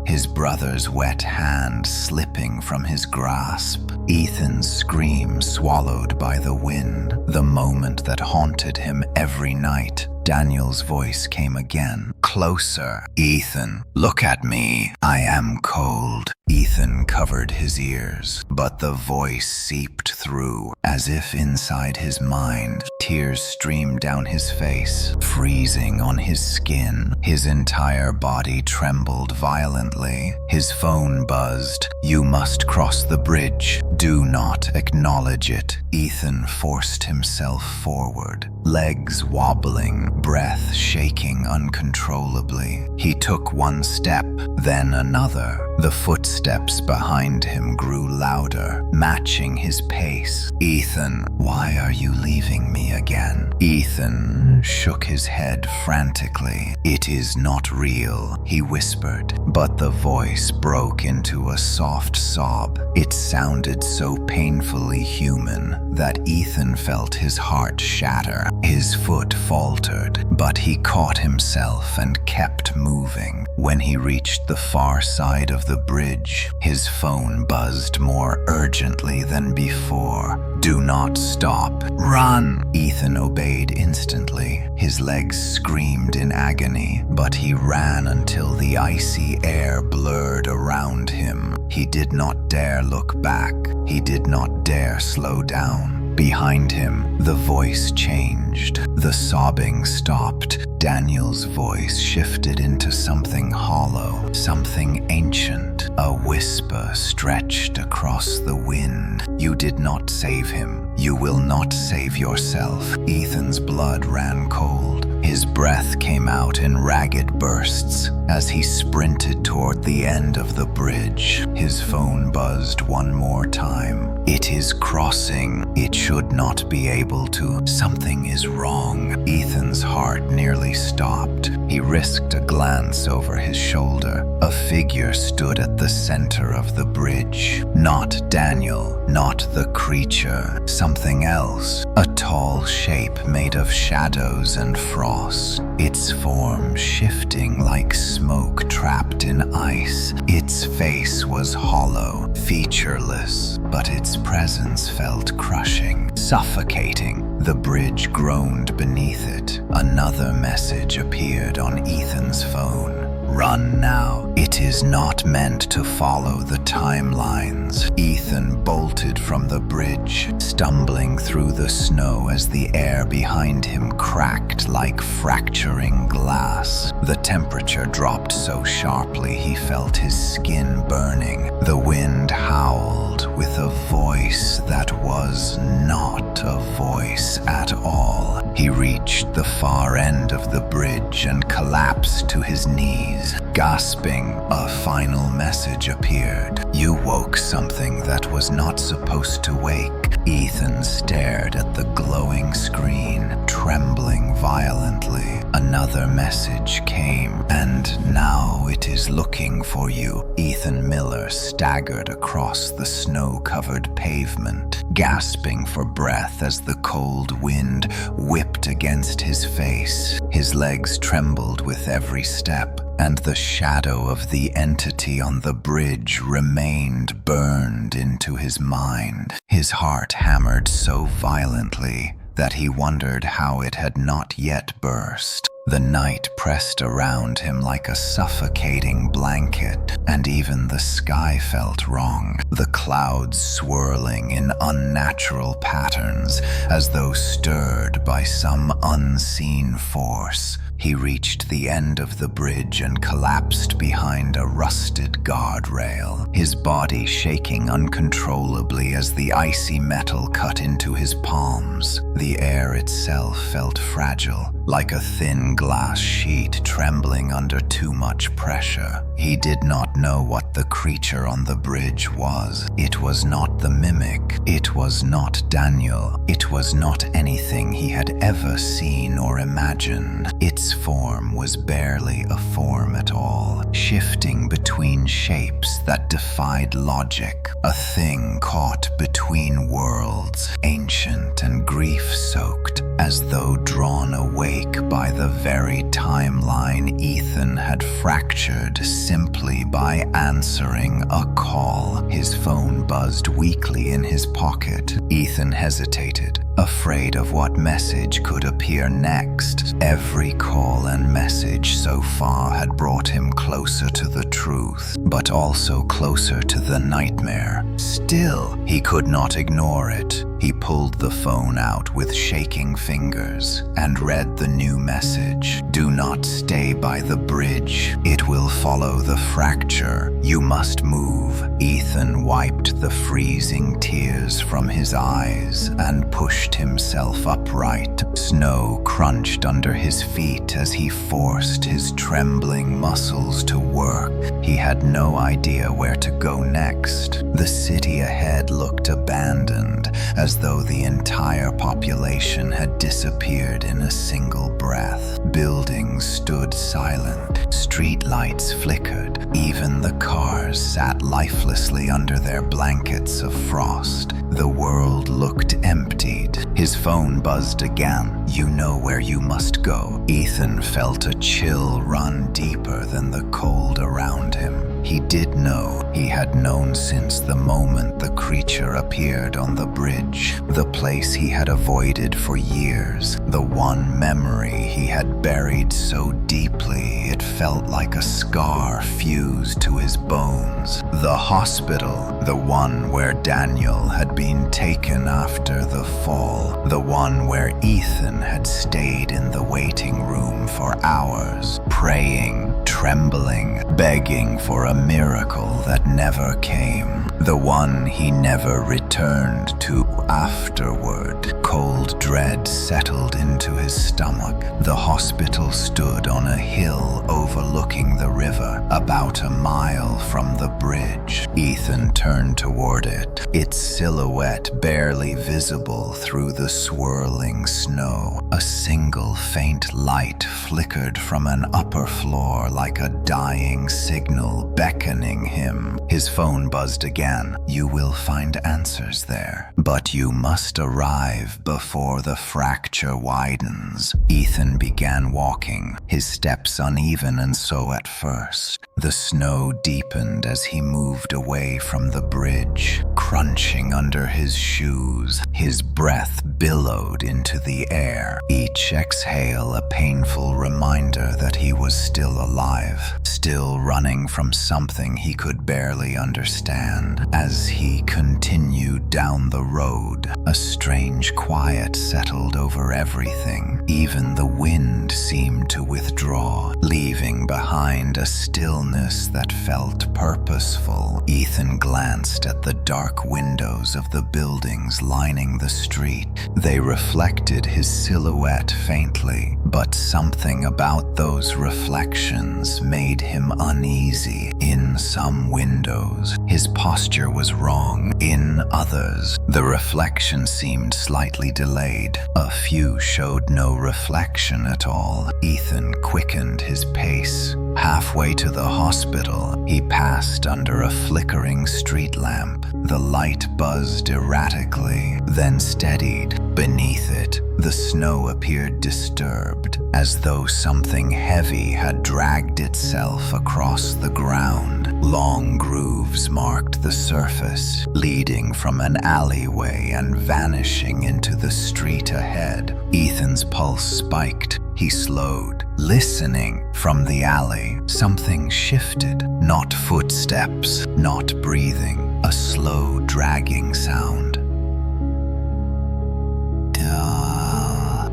his brother's wet hand slipping from his grasp. Ethan's scream swallowed by the wind, the moment that haunted him every night. Daniel's voice came again, closer. "Ethan, look at me. I am cold." Ethan covered his ears, but the voice seeped through, as if inside his mind. Tears streamed down his face, freezing on his skin. His entire body trembled violently. His phone buzzed. "You must cross the bridge. Do not acknowledge it." Ethan forced himself forward, legs wobbling, breath shaking uncontrollably. He took one step, then another. The footsteps behind him grew louder, matching his pace. "Ethan, why are you leaving me again?" Ethan shook his head frantically. "It is not real," he whispered, but the voice broke into a soft sob. It sounded so painfully human that Ethan felt his heart shatter. His foot faltered, but he caught himself and kept moving. When he reached the far side of the bridge, his phone buzzed more urgently than before. "Do not stop. Run!" Ethan obeyed instantly. His legs screamed in agony, but he ran until the icy air blurred around him. He did not dare look back. He did not dare slow down. Behind him, the voice changed. The sobbing stopped. Daniel's voice shifted into something hollow, something ancient. A whisper stretched across the wind. "You did not save him. You will not save yourself." Ethan's blood ran cold. His breath came out in ragged bursts as he sprinted toward the end of the bridge. His phone buzzed one more time. "It is crossing. It should not be able to. Something is wrong." Ethan's heart nearly stopped. He risked a glance over his shoulder. A figure stood at the center of the bridge. Not Daniel, not the creature, something else. A tall shape made of shadows and frost. Its form shifting like smoke trapped in ice. Its face was hollow, featureless, but its presence felt crushing, suffocating. The bridge groaned beneath it. Another message appeared on Ethan's phone. "Run now. It is not meant to follow the timelines." Ethan bolted from the bridge, stumbling through the snow as the air behind him cracked like fracturing glass. The temperature dropped so sharply he felt his skin burning. The wind howled with a voice that was not a voice at all. He reached the far end of the bridge and collapsed to his knees. Gasping, a final message appeared. "You woke something that was not supposed to wake." Ethan stared at the glowing screen, trembling violently. Another message came, "And now it is looking for you." Ethan Miller staggered across the snow-covered pavement, gasping for breath as the cold wind whipped against his face. His legs trembled with every step, and the shadow of the entity on the bridge remained burned into his mind. His heart hammered so violently that he wondered how it had not yet burst. The night pressed around him like a suffocating blanket, and even the sky felt wrong, the clouds swirling in unnatural patterns as though stirred by some unseen force. He reached the end of the bridge and collapsed behind a rusted guardrail, his body shaking uncontrollably as the icy metal cut into his palms. The air itself felt fragile, like a thin glass sheet trembling under too much pressure. He did not know what the creature on the bridge was. It was not the mimic. It was not Daniel. It was not anything he had ever seen or imagined. Its form was barely a form at all, shifting between shapes that defied logic. A thing caught between worlds, ancient and grief-soaked, as though drawn awake by the very timeline Ethan had fractured simply by answering a call. His phone buzzed weakly in his pocket. Ethan hesitated, afraid of what message could appear next. Every call and message so far had brought him closer to the truth, but also closer to the nightmare. Still, he could not ignore it. He pulled the phone out with shaking fingers and read the new message. "Do not stay by the bridge. It will follow the fracture. You must move." Ethan wiped the freezing tears from his eyes and pushed himself upright. Snow crunched under his feet as he forced his trembling muscles to work. He had no idea where to go next. The city ahead looked abandoned, as though the entire population had disappeared in a single breath. Buildings stood silent, street lights flickered, even the cars sat lifelessly under their blankets of frost. The world looked emptied. His phone buzzed again. "You know where you must go." Ethan felt a chill run deeper than the cold around him. He did know. He had known since the moment the creature appeared on the bridge, the place he had avoided for years, the one memory he had buried so deeply it felt like a scar fused to his bones. The hospital, the one where Daniel had been taken after the fall, the one where Ethan had stayed in the waiting room for hours, praying, trembling, begging for a miracle that never came, the one he never returned to afterward. Cold dread settled into his stomach. The hospital stood on a hill overlooking the river, about a mile from the bridge. Ethan turned toward it, its silhouette barely visible through the swirling snow. A single faint light flickered from an upper floor like a dying signal beckoning him. His phone buzzed again. "You will find answers there, but you must arrive before the fracture widens." Ethan began walking, his steps uneven and so at first. The snow deepened as he moved away from the bridge, crunching under his shoes. His breath billowed into the air, each exhale a painful reminder that he was still alive, still running from something he could barely understand. As he continued down the road, a strange quiet settled over everything. Even the wind seemed to withdraw, leaving behind a stillness that felt purposeful. Ethan glanced at the dark windows of the buildings lining the street. They reflected his silhouette faintly, but something about those reflections made him uneasy. In some windows, his posture was wrong. In others, the reflection seemed slightly delayed. A few showed no reflection at all. Ethan quickened his pace. Halfway to the hospital, he passed under a flickering street lamp. The light buzzed erratically, then steadied. Beneath it, the snow appeared disturbed, as though something heavy had dragged itself across the ground. Long grooves marked the surface, leading from an alleyway and vanishing into the street ahead. Ethan's pulse spiked. He slowed, listening. From the alley, something shifted. Not footsteps, not breathing, a slow dragging sound.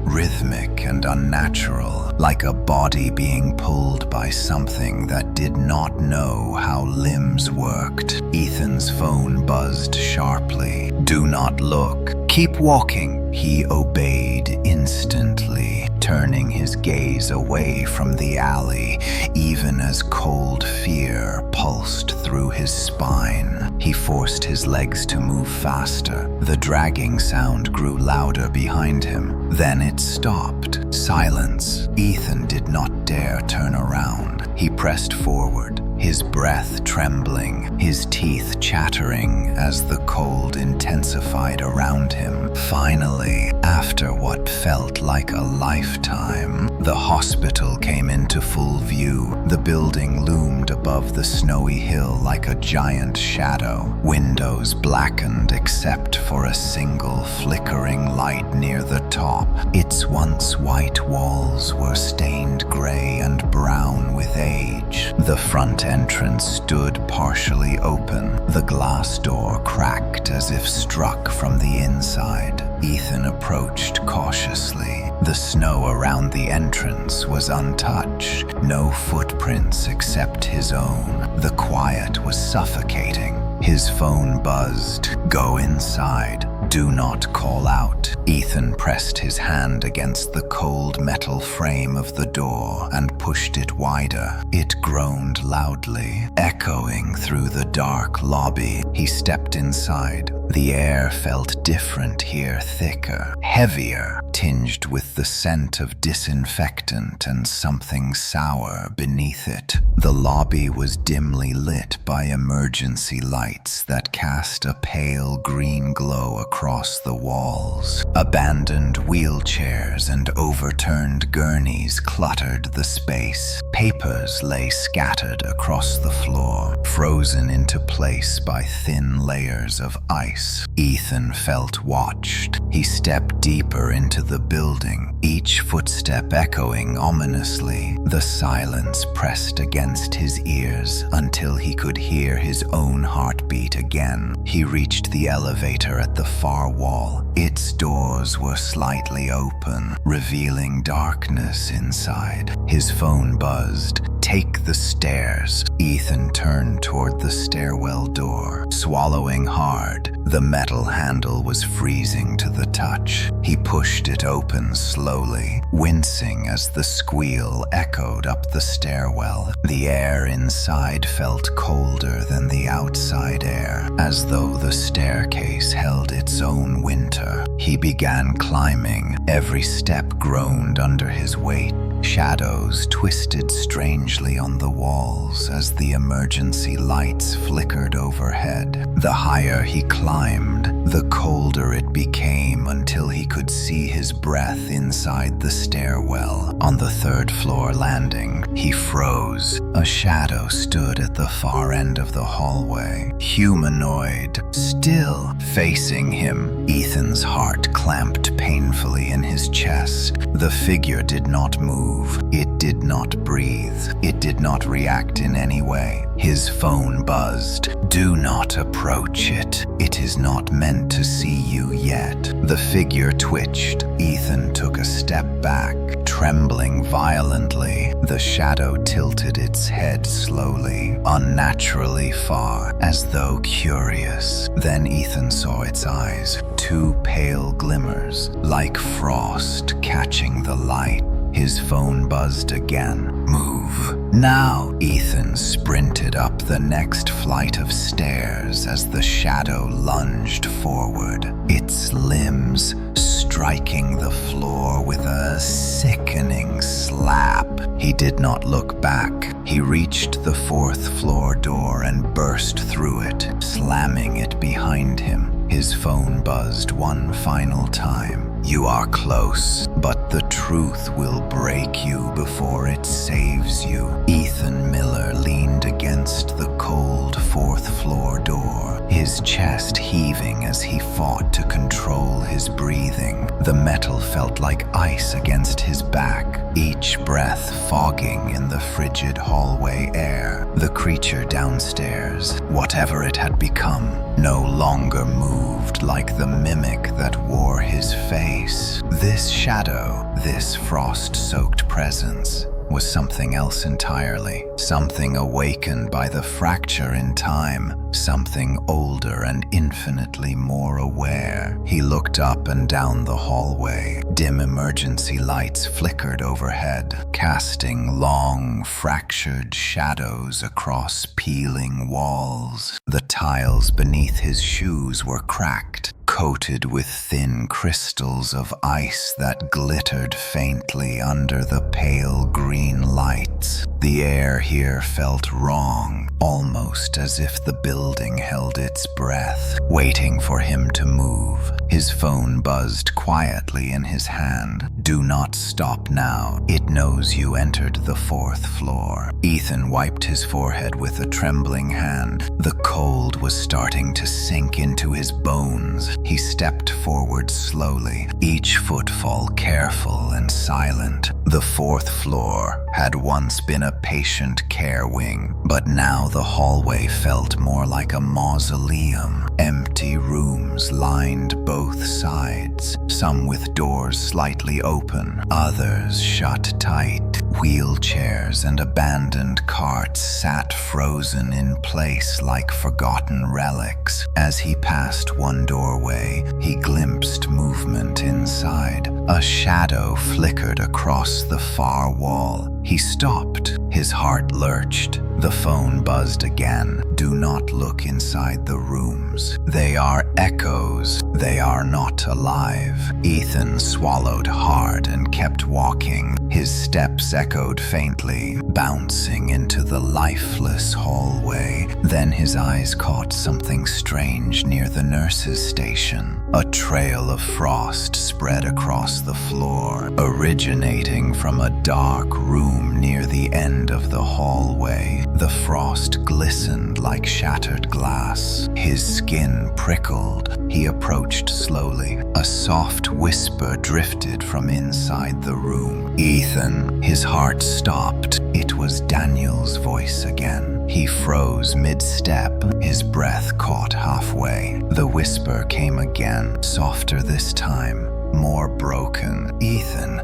Rhythmic and unnatural, like a body being pulled by something that did not know how limbs worked. Ethan's phone buzzed sharply. "Do not look. Keep walking." He obeyed instantly, turning his gaze away from the alley, even as cold fear pulsed through his spine. He forced his legs to move faster. The dragging sound grew louder behind him. Then it stopped. Silence. Ethan did not dare turn around. He pressed forward, his breath trembling, his teeth chattering as the cold intensified around him. Finally, after what felt like a lifetime, the hospital came into full view. The building loomed above the snowy hill like a giant shadow, windows blackened except for a single flickering light near the top. Its once white walls were stained gray and brown with age. The front entrance stood partially open, the glass door cracked as if struck from the inside. Ethan approached cautiously. The snow around the entrance was untouched, no footprints except his own. The quiet was suffocating. His phone buzzed. "Go inside. Do not call out." Ethan pressed his hand against the cold metal frame of the door and pushed it wider. It groaned loudly, echoing through the dark lobby. He stepped inside. The air felt different here, thicker, heavier, tinged with the scent of disinfectant and something sour beneath it. The lobby was dimly lit by emergency lights that cast a pale green glow across the walls. Abandoned wheelchairs and overturned gurneys cluttered the space. Papers lay scattered across the floor, frozen into place by thin layers of ice. Ethan felt watched. He stepped deeper into the building, each footstep echoing ominously. The silence pressed against his ears until he could hear his own heartbeat again. He reached the elevator at the far wall. Its doors were slightly open, revealing darkness inside. His phone buzzed. "Take the stairs." Ethan turned toward the stairwell door, swallowing hard. The metal handle was freezing to the touch. He pushed it open slowly, wincing as the squeal echoed up the stairwell. The air inside felt colder than the outside air, as though the staircase held its own winter. He began climbing. Every step groaned under his weight. Shadows twisted strangely on the walls as the emergency lights flickered overhead. The higher he climbed, the colder it became until he could see his breath inside the stairwell. On the third floor landing, he froze. A shadow stood at the far end of the hallway, humanoid, still facing him. Ethan's heart clamped painfully in his chest. The figure did not move. It did not breathe. It did not react in any way. His phone buzzed. "Do not approach it. It is not meant to see you yet." The figure twitched. Ethan took a step back, trembling violently. The shadow tilted its head slowly, unnaturally far, as though curious. Then Ethan saw its eyes, two pale glimmers, like frost catching the light. His phone buzzed again. "Move. Now!" Ethan sprinted up the next flight of stairs as the shadow lunged forward, its limbs striking the floor with a sickening slap. He did not look back. He reached the fourth floor door and burst through it, slamming it behind him. His phone buzzed one final time. "You are close, but the truth will break you before it saves you." Ethan Miller leaned against the cold fourth floor door, his chest heaving as he fought to control his breathing. The metal felt like ice against his back, each breath fogging in the frigid hallway air. The creature downstairs, whatever it had become, no longer moved like the mimic that wore his face. This shadow, this frost-soaked presence, was something else entirely. Something awakened by the fracture in time. Something older and infinitely more aware. He looked up and down the hallway. Dim emergency lights flickered overhead, casting long, fractured shadows across peeling walls. The tiles beneath his shoes were cracked, coated with thin crystals of ice that glittered faintly under the pale green lights. The air here felt wrong, almost as if the building held its breath, waiting for him to move. His phone buzzed quietly in his hand. Do not stop now. It knows you entered the 4th floor. Ethan wiped his forehead with a trembling hand. The cold was starting to sink into his bones. He stepped forward slowly, each footfall careful and silent. The 4th floor had once been a patient care wing, but now the hallway felt more like a mausoleum. Empty rooms lined both sides, some with doors slightly open, others shut tight. Wheelchairs and abandoned carts sat frozen in place like forgotten relics. As he passed one doorway, he glimpsed movement inside. A shadow flickered across the far wall. He stopped. His heart lurched. The phone buzzed again. Do not look inside the rooms. They are echoes. They are not alive. Ethan swallowed hard and kept walking. His steps echoed faintly, bouncing into the lifeless hallway. Then his eyes caught something strange near the nurse's station. A trail of frost spread across the floor, originating from a dark room near the end of the hallway. The frost glistened like shattered glass. His skin prickled. He approached slowly. A soft whisper drifted from inside the room. Ethan, his heart stopped. It was Daniel's voice again. He froze mid-step, his breath caught halfway. The whisper came again, softer this time, more broken. Ethan,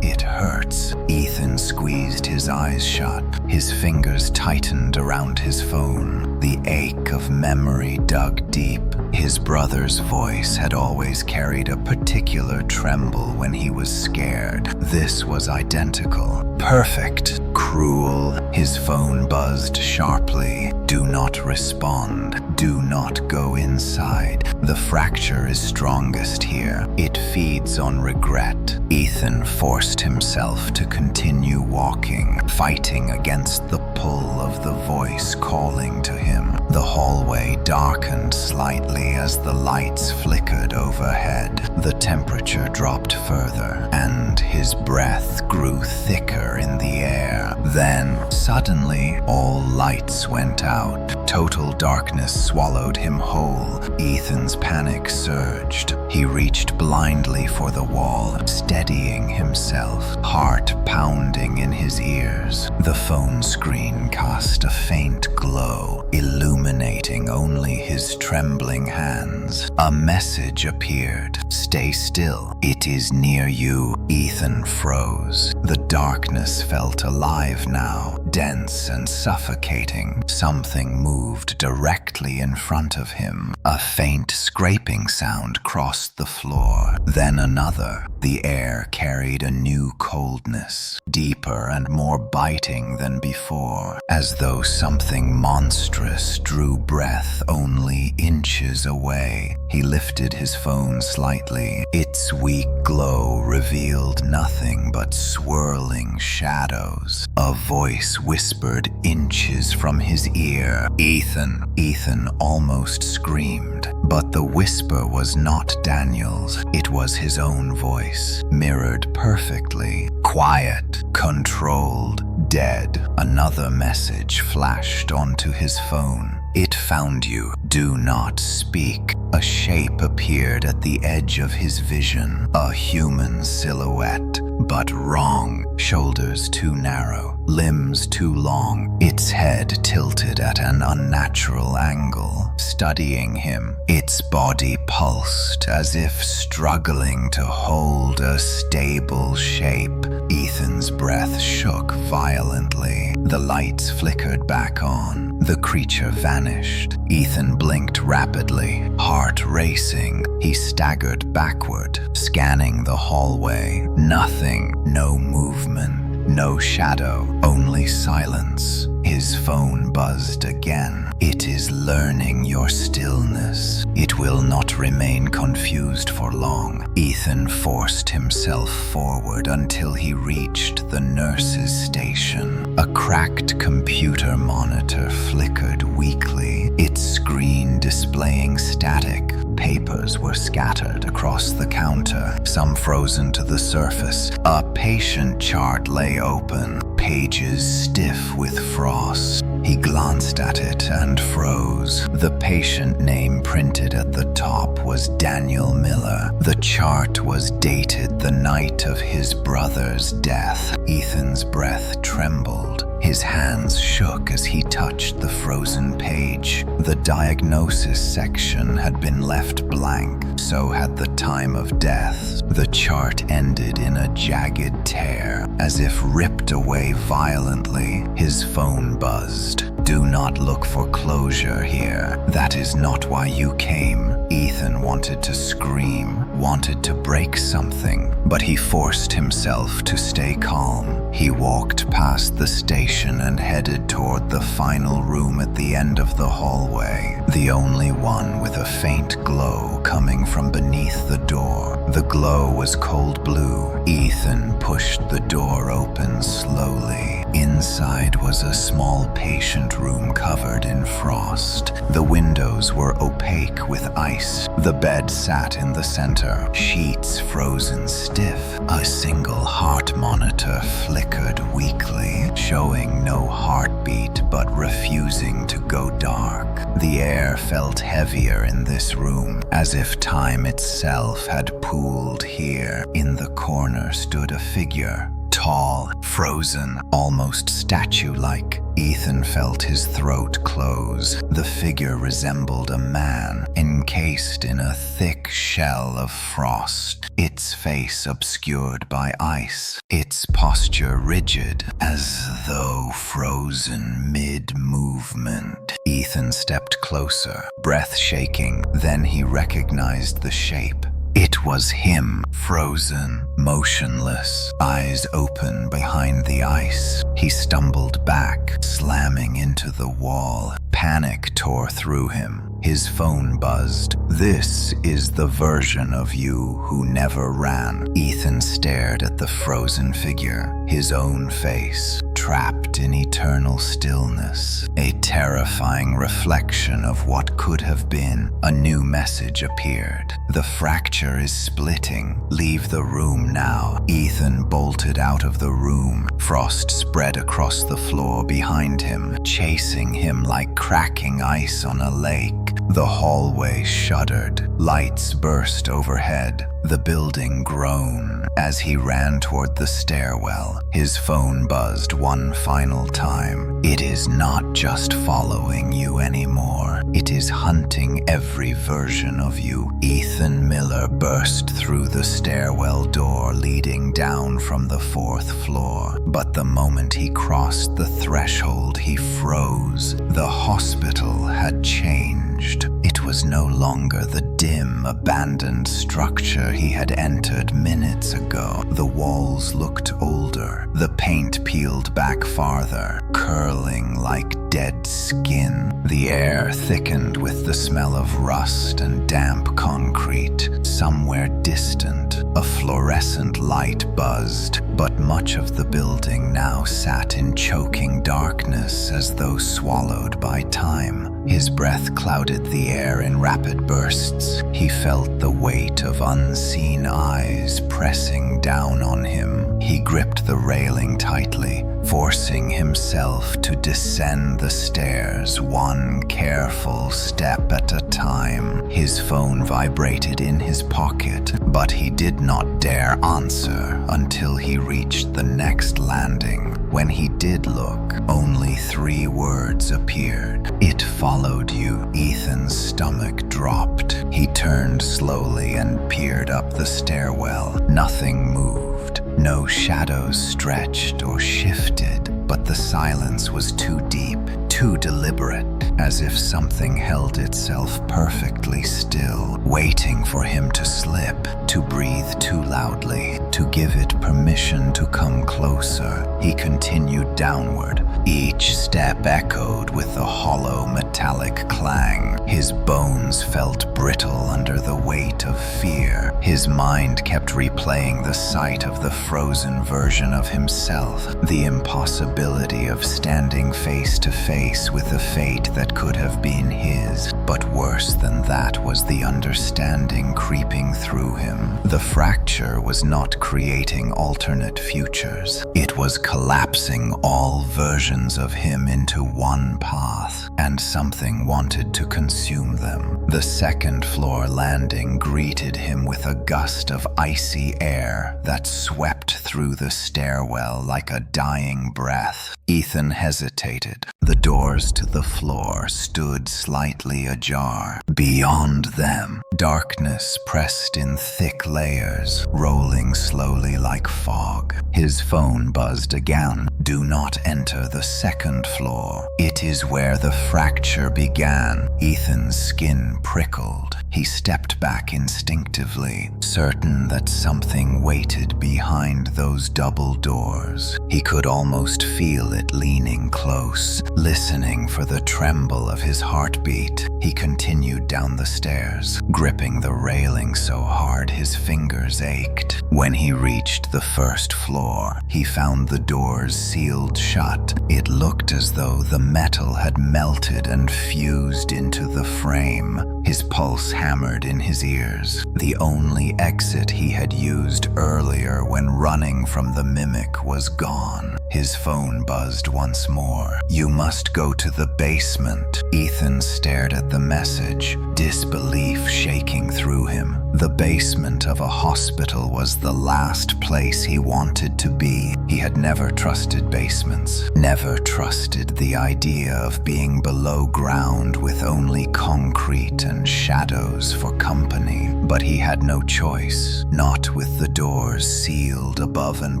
it hurts. Ethan squeezed his eyes shut. His fingers tightened around his phone. The ache of memory dug deep. His brother's voice had always carried a particular tremble when he was scared. This was identical. Perfect. Cruel. His phone buzzed sharply. Do not respond. Do not go inside. The fracture is strongest here. It feeds on regret. Ethan forced himself to continue walking, fighting against the pull of the voice calling to him. The hallway darkened slightly as the lights flickered overhead. The temperature dropped further, and his breath grew thicker in the air. Then, suddenly, all lights went out. Total darkness swallowed him whole. Ethan's panic surged. He reached blindly for the wall, steadying himself, heart pounding in his ears. The phone screen cast a faint glow, illuminating only his trembling hands. A message appeared. Stay still. It is near you. Ethan froze. The darkness felt alive now, dense and suffocating. Something moved directly in front of him. A faint scraping sound crossed the floor, then another. The air carried a new coldness, deeper and more biting than before, as though something monstrous drew breath only inches away. He lifted his phone slightly. Its weak glow revealed nothing but swirling shadows. A voice whispered inches from his ear. Ethan. Ethan almost screamed. But the whisper was not Daniel's. It was his own voice, mirrored perfectly. Quiet, controlled, dead. Another message flashed onto his phone. It found you. Do not speak. A shape appeared at the edge of his vision. A human silhouette, but wrong. Shoulders too narrow, limbs too long. Its head tilted at an unnatural angle, studying him. Its body pulsed as if struggling to hold a stable shape. Ethan's breath shook violently. The lights flickered back on. The creature vanished. Ethan blinked rapidly, heart racing. He staggered backward, scanning the hallway. Nothing, no movement, no shadow, only silence. His phone buzzed again. It is learning your stillness. It will not remain confused for long. Ethan forced himself forward until he reached the nurse's station. A cracked computer monitor flickered weakly, its screen displaying static. Papers were scattered across the counter, some frozen to the surface. A patient chart lay open, pages stiff with frost. He glanced at it and froze. The patient name printed at the top was Daniel Miller. The chart was dated the night of his brother's death. Ethan's breath trembled. His hands shook as he touched the frozen page. The diagnosis section had been left blank, so had the time of death. The chart ended in a jagged tear, as if ripped away violently. His phone buzzed. "Do not look for closure here. That is not why you came." Ethan wanted to scream, wanted to break something, but he forced himself to stay calm. He walked past the station and headed toward the final room at the end of the hallway, the only one with a faint glow coming from beneath the door. The glow was cold blue. Ethan pushed the door open slowly. Inside was a small patient room covered in frost. The windows were opaque with ice. The bed sat in the center, sheets frozen stiff. A single heart monitor flickered weakly, showing no heartbeat but refusing to go dark. The air felt heavier in this room, as if time itself had pooled here. In the corner stood a figure. Tall, frozen, almost statue-like. Ethan felt his throat close. The figure resembled a man, encased in a thick shell of frost, its face obscured by ice, its posture rigid, as though frozen mid-movement. Ethan stepped closer, breath shaking. Then he recognized the shape. It was him, frozen, motionless, eyes open behind the ice. He stumbled back, slamming into the wall. Panic tore through him. His phone buzzed. "This is the version of you who never ran." Ethan stared at the frozen figure, his own face, trapped in eternal stillness. A terrifying reflection of what could have been. A new message appeared. "The fracture is splitting. Leave the room now." Ethan bolted out of the room. Frost spread across the floor behind him, chasing him like cracking ice on a lake. The hallway shuddered. Lights burst overhead. The building groaned. As he ran toward the stairwell, his phone buzzed one final time. "It is not just following you anymore. It is hunting every version of you." Ethan Miller burst through the stairwell door leading down from the 4th floor. But the moment he crossed the threshold, he froze. The hospital had changed. It was no longer the dim, abandoned structure he had entered minutes ago. The walls looked older, the paint peeled back farther, curling like dead skin. The air thickened with the smell of rust and damp concrete. Somewhere distant, a fluorescent light buzzed, but much of the building now sat in choking darkness as though swallowed by time. His breath clouded the air in rapid bursts. He felt the weight of unseen eyes pressing down on him. He gripped the railing tightly, forcing himself to descend the stairs one careful step at a time. His phone vibrated in his pocket, but he did not dare answer until he reached the next landing. When he did look, only 3 words appeared. "It followed you." Ethan's stomach dropped. He turned slowly and peered up the stairwell. Nothing moved. No shadows stretched or shifted, but the silence was too deep, too deliberate, as if something held itself perfectly still, waiting for him to slip, to breathe. breathe too loudly to give it permission to come closer. He continued downward. Each step echoed with a hollow metallic clang. His bones felt brittle under the weight of fear. His mind kept replaying the sight of the frozen version of himself, the impossibility of standing face to face with a fate that could have been his. But worse than that was the understanding creeping through him. The fracture was not creating alternate futures. It was collapsing all versions of him into one path, and something wanted to consume them. The second floor landing greeted him with a gust of icy air that swept through the stairwell like a dying breath. Ethan hesitated. The doors to the floor stood slightly ajar. Beyond them, darkness pressed in thick layers, rolling slowly like fog. His phone buzzed again. Do not enter the second floor. It is where the fracture began. Ethan's skin prickled. He stepped back instinctively, certain that something waited behind those double doors. He could almost feel it leaning close, listening for the tremble of his heartbeat. He continued down the stairs, gripping the railing so hard his fingers ached. When he reached the first floor, he found the doors sealed shut. It looked as though the metal had melted and fused into the frame. His pulse hammered in his ears. The only exit he had used earlier when running from the mimic was gone. His phone buzzed once more. You must go to the basement. Ethan stared at the message, disbelief shaking through him. The basement of a hospital was the last place he wanted to be. He had never trusted basements, never trusted the idea of being below ground with only concrete and shadows for company. But he had no choice, not with the doors sealed above and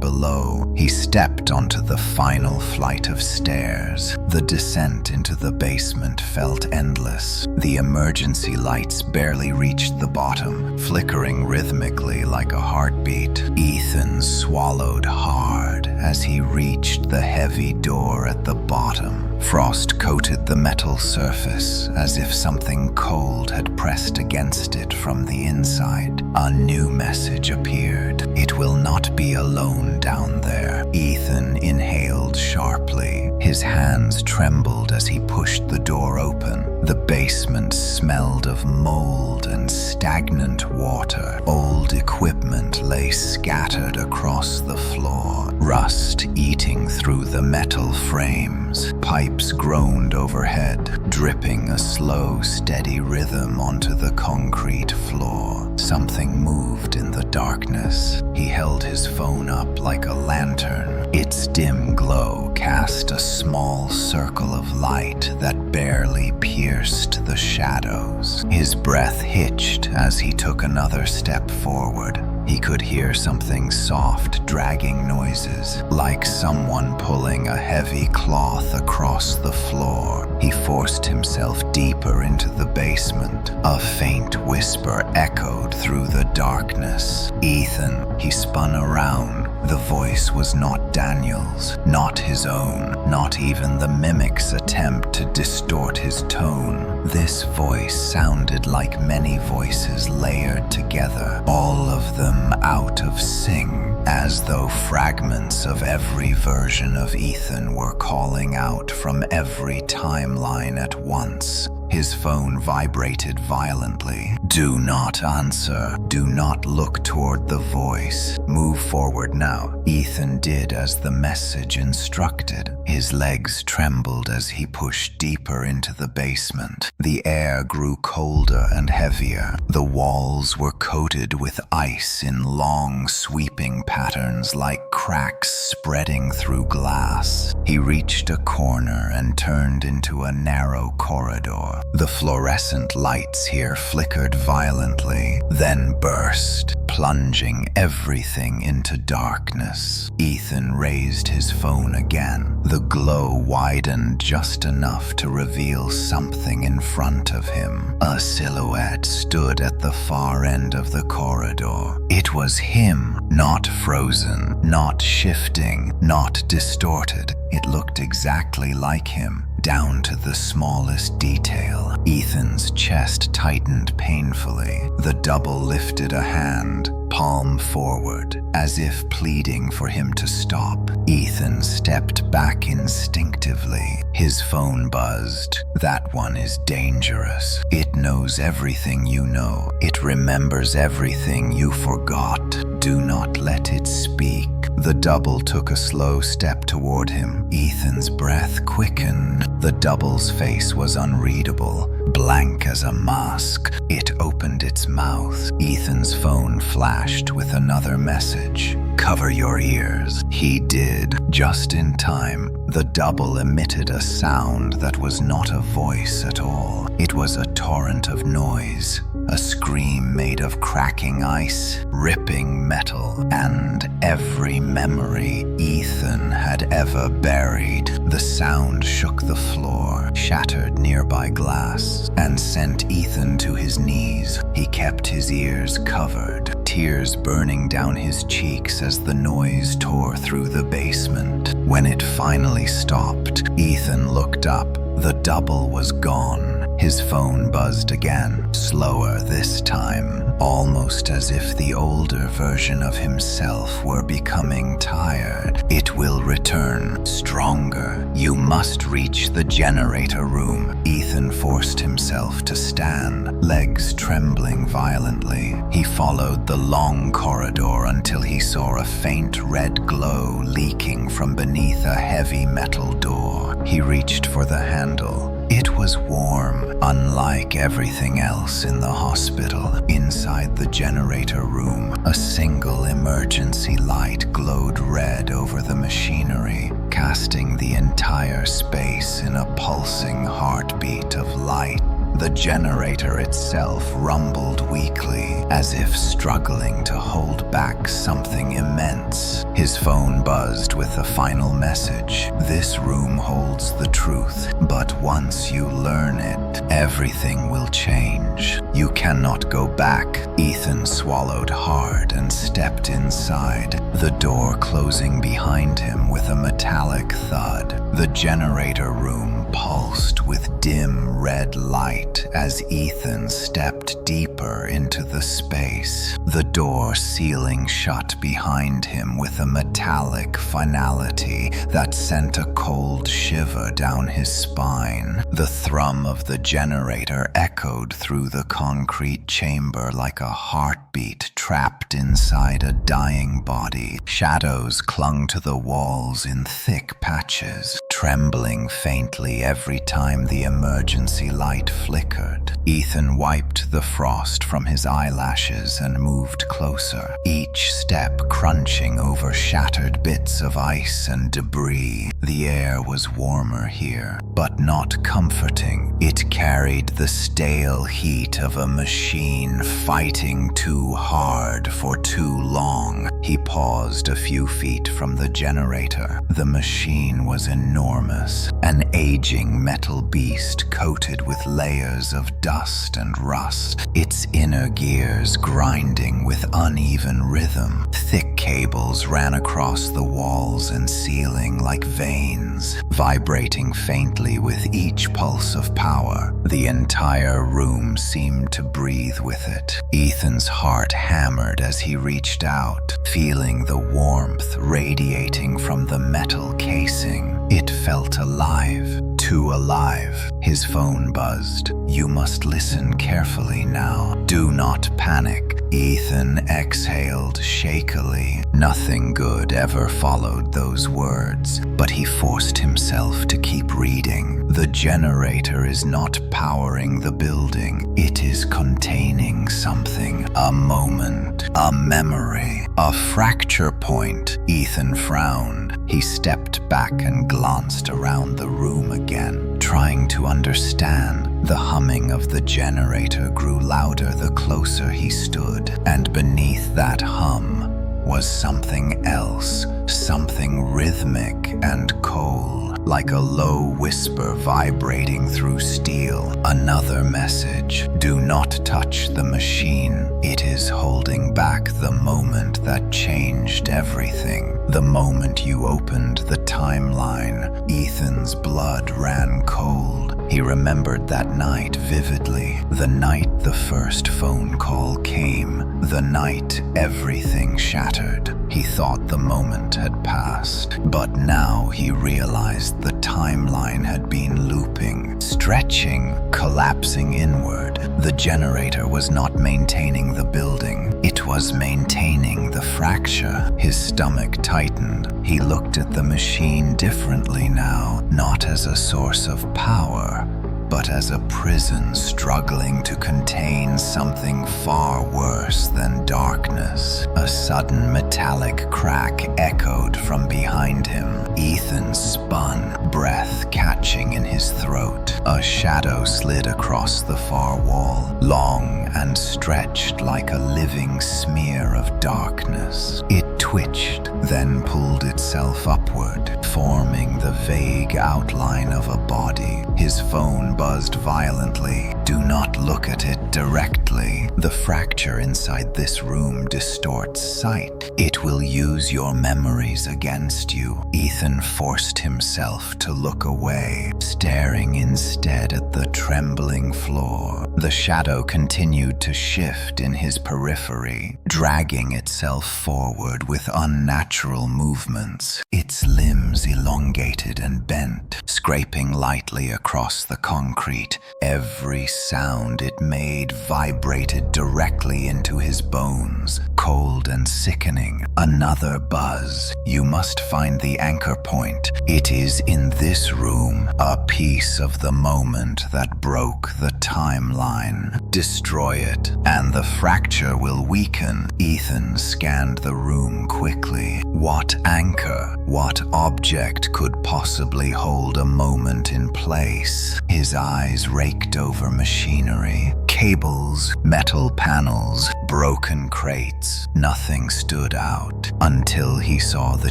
below. He stepped onto the final flight of stairs. The descent into the basement felt endless. The emergency lights barely reached the bottom, flickering rhythmically like a heartbeat. Ethan swallowed hard as he reached the heavy door at the bottom. Frost coated the metal surface as if something cold had pressed against it from the inside. A new message appeared. It will not be alone down there. Ethan inhaled sharply. His hands trembled as he pushed the door open. The basement smelled of mold and stagnant water. Old equipment lay scattered across the floor, rust eating through the metal frames. Pipes groaned overhead, dripping a slow, steady rhythm onto the concrete floor. Something moved in the darkness. He held his phone up like a lantern. Its dim glow cast a small circle of light that barely pierced the shadows. His breath hitched as he took another step forward. He could hear something soft, dragging noises, like someone pulling a heavy cloth across the floor. He forced himself deeper into the basement. A faint whisper echoed through the darkness. Ethan, he spun around. The voice was not Daniel's, not his own, not even the mimic's attempt to distort his tone. This voice sounded like many voices layered together, all of them out of sync, as though fragments of every version of Ethan were calling out from every timeline at once. His phone vibrated violently. Do not answer. Do not look toward the voice. Move forward now. Ethan did as the message instructed. His legs trembled as he pushed deeper into the basement. The air grew colder and heavier. The walls were coated with ice in long, sweeping patterns like cracks spreading through glass. He reached a corner and turned into a narrow corridor. The fluorescent lights here flickered violently, then burst, plunging everything into darkness. Ethan raised his phone again. The glow widened just enough to reveal something in front of him. A silhouette stood at the far end of the corridor. It It was him, not frozen, not shifting, not distorted. It looked exactly like him, down to the smallest detail. Ethan's chest tightened painfully. The double lifted a hand, palm forward, as if pleading for him to stop. Ethan stepped back instinctively. His phone buzzed. That one is dangerous. It knows everything you know. It remembers everything you forgot. Do not let it speak. The double took a slow step toward him. Ethan's breath quickened. The double's face was unreadable, blank as a mask. It opened its mouth. Ethan's phone flashed with another message. Cover your ears. He did, just in time. The double emitted a sound that was not a voice at all. It was a torrent of noise, a scream made of cracking ice, ripping metal, and every memory Ethan had ever buried. The sound shook the floor, shattered nearby glass, and sent Ethan to his knees. He kept his ears covered, tears burning down his cheeks as the noise tore through the basement. When it finally stopped, Ethan looked up. The double was gone. His phone buzzed again, slower this time, almost as if the older version of himself were becoming tired. It will return, stronger. You must reach the generator room. Ethan forced himself to stand, legs trembling violently. He followed the long corridor until he saw a faint red glow leaking from beneath a heavy metal door. He reached for the handle. It was warm, unlike everything else in the hospital. Inside the generator room, a single emergency light glowed red over the machinery, casting the entire space in a pulsing heartbeat of light. The generator itself rumbled weakly, as if struggling to hold back something immense. His phone buzzed with a final message. This room holds the truth, but once you learn it, everything will change. You cannot go back. Ethan swallowed hard and stepped inside, the door closing behind him with a metallic thud. The generator room pulsed with dim red light as Ethan stepped deeper into the space, the door sealing shut behind him with a metallic finality that sent a cold shiver down his spine. The thrum of the generator echoed through the concrete chamber like a heartbeat trapped inside a dying body. Shadows clung to the walls in thick patches, trembling faintly every time the emergency light flickered. Ethan wiped the frost from his eyelashes and moved closer, each step crunching over shattered bits of ice and debris. The air was warmer here, but not comforting. It carried the stale heat of a machine fighting too hard for too long. He paused a few feet from the generator. The machine was enormous, an aging metal beast coated with layers of dust and rust, its inner gears grinding with uneven rhythm. Thick cables ran across the walls and ceiling like veins, vibrating faintly with each pulse of power. The entire room seemed to breathe with it. Ethan's heart hammered as he reached out, feeling the warmth radiating from the metal casing. It felt alive, too alive. His phone buzzed. You must listen carefully now. Do not panic. Ethan exhaled shakily. Nothing good ever followed those words, but he forced himself to keep reading. The generator is not powering the building. It is containing something, a moment, a memory, a fracture point. Ethan frowned. He stepped back and glanced around the room again, trying to understand. The humming of the generator grew louder the closer he stood, and beneath that hum was something else, something rhythmic and cold, like a low whisper vibrating through steel. Another message: do not touch the machine. It is holding back the moment that changed everything. The moment you opened the timeline, Ethan's blood ran cold. He remembered that night vividly, the night the first phone call came, the night everything shattered. He thought the moment had passed, but now he realized the timeline had been looping, stretching, collapsing inward. The generator was not maintaining the building, it was maintaining the fracture. His stomach tightened. He looked at the machine differently now, not as a source of power, but as a prison struggling to contain something far worse than darkness. A sudden metallic crack echoed from behind him. Ethan spun, breath catching in his throat. A shadow slid across the far wall, long and stretched like a living smear of darkness. It twitched, then pulled itself upward, forming the vague outline of a body. His phone buzzed violently. Do not look at it directly. The fracture inside this room distorts sight. It will use your memories against you. Ethan forced himself to look away, staring instead at the trembling floor. The shadow continued to shift in his periphery, dragging itself forward with unnatural movements. Its limbs elongated and bent, scraping lightly across the concrete. Every sound it made vibrated directly into his bones, cold and sickening. Another buzz. You must find the anchor point. It is in this room, a piece of the moment that broke the timeline. Destroy it, and the fracture will weaken. Ethan scanned the room quickly. What anchor, what object could possibly hold a moment in place? His eyes raked over machinery. Cables, metal panels, broken crates. Nothing stood out until he saw the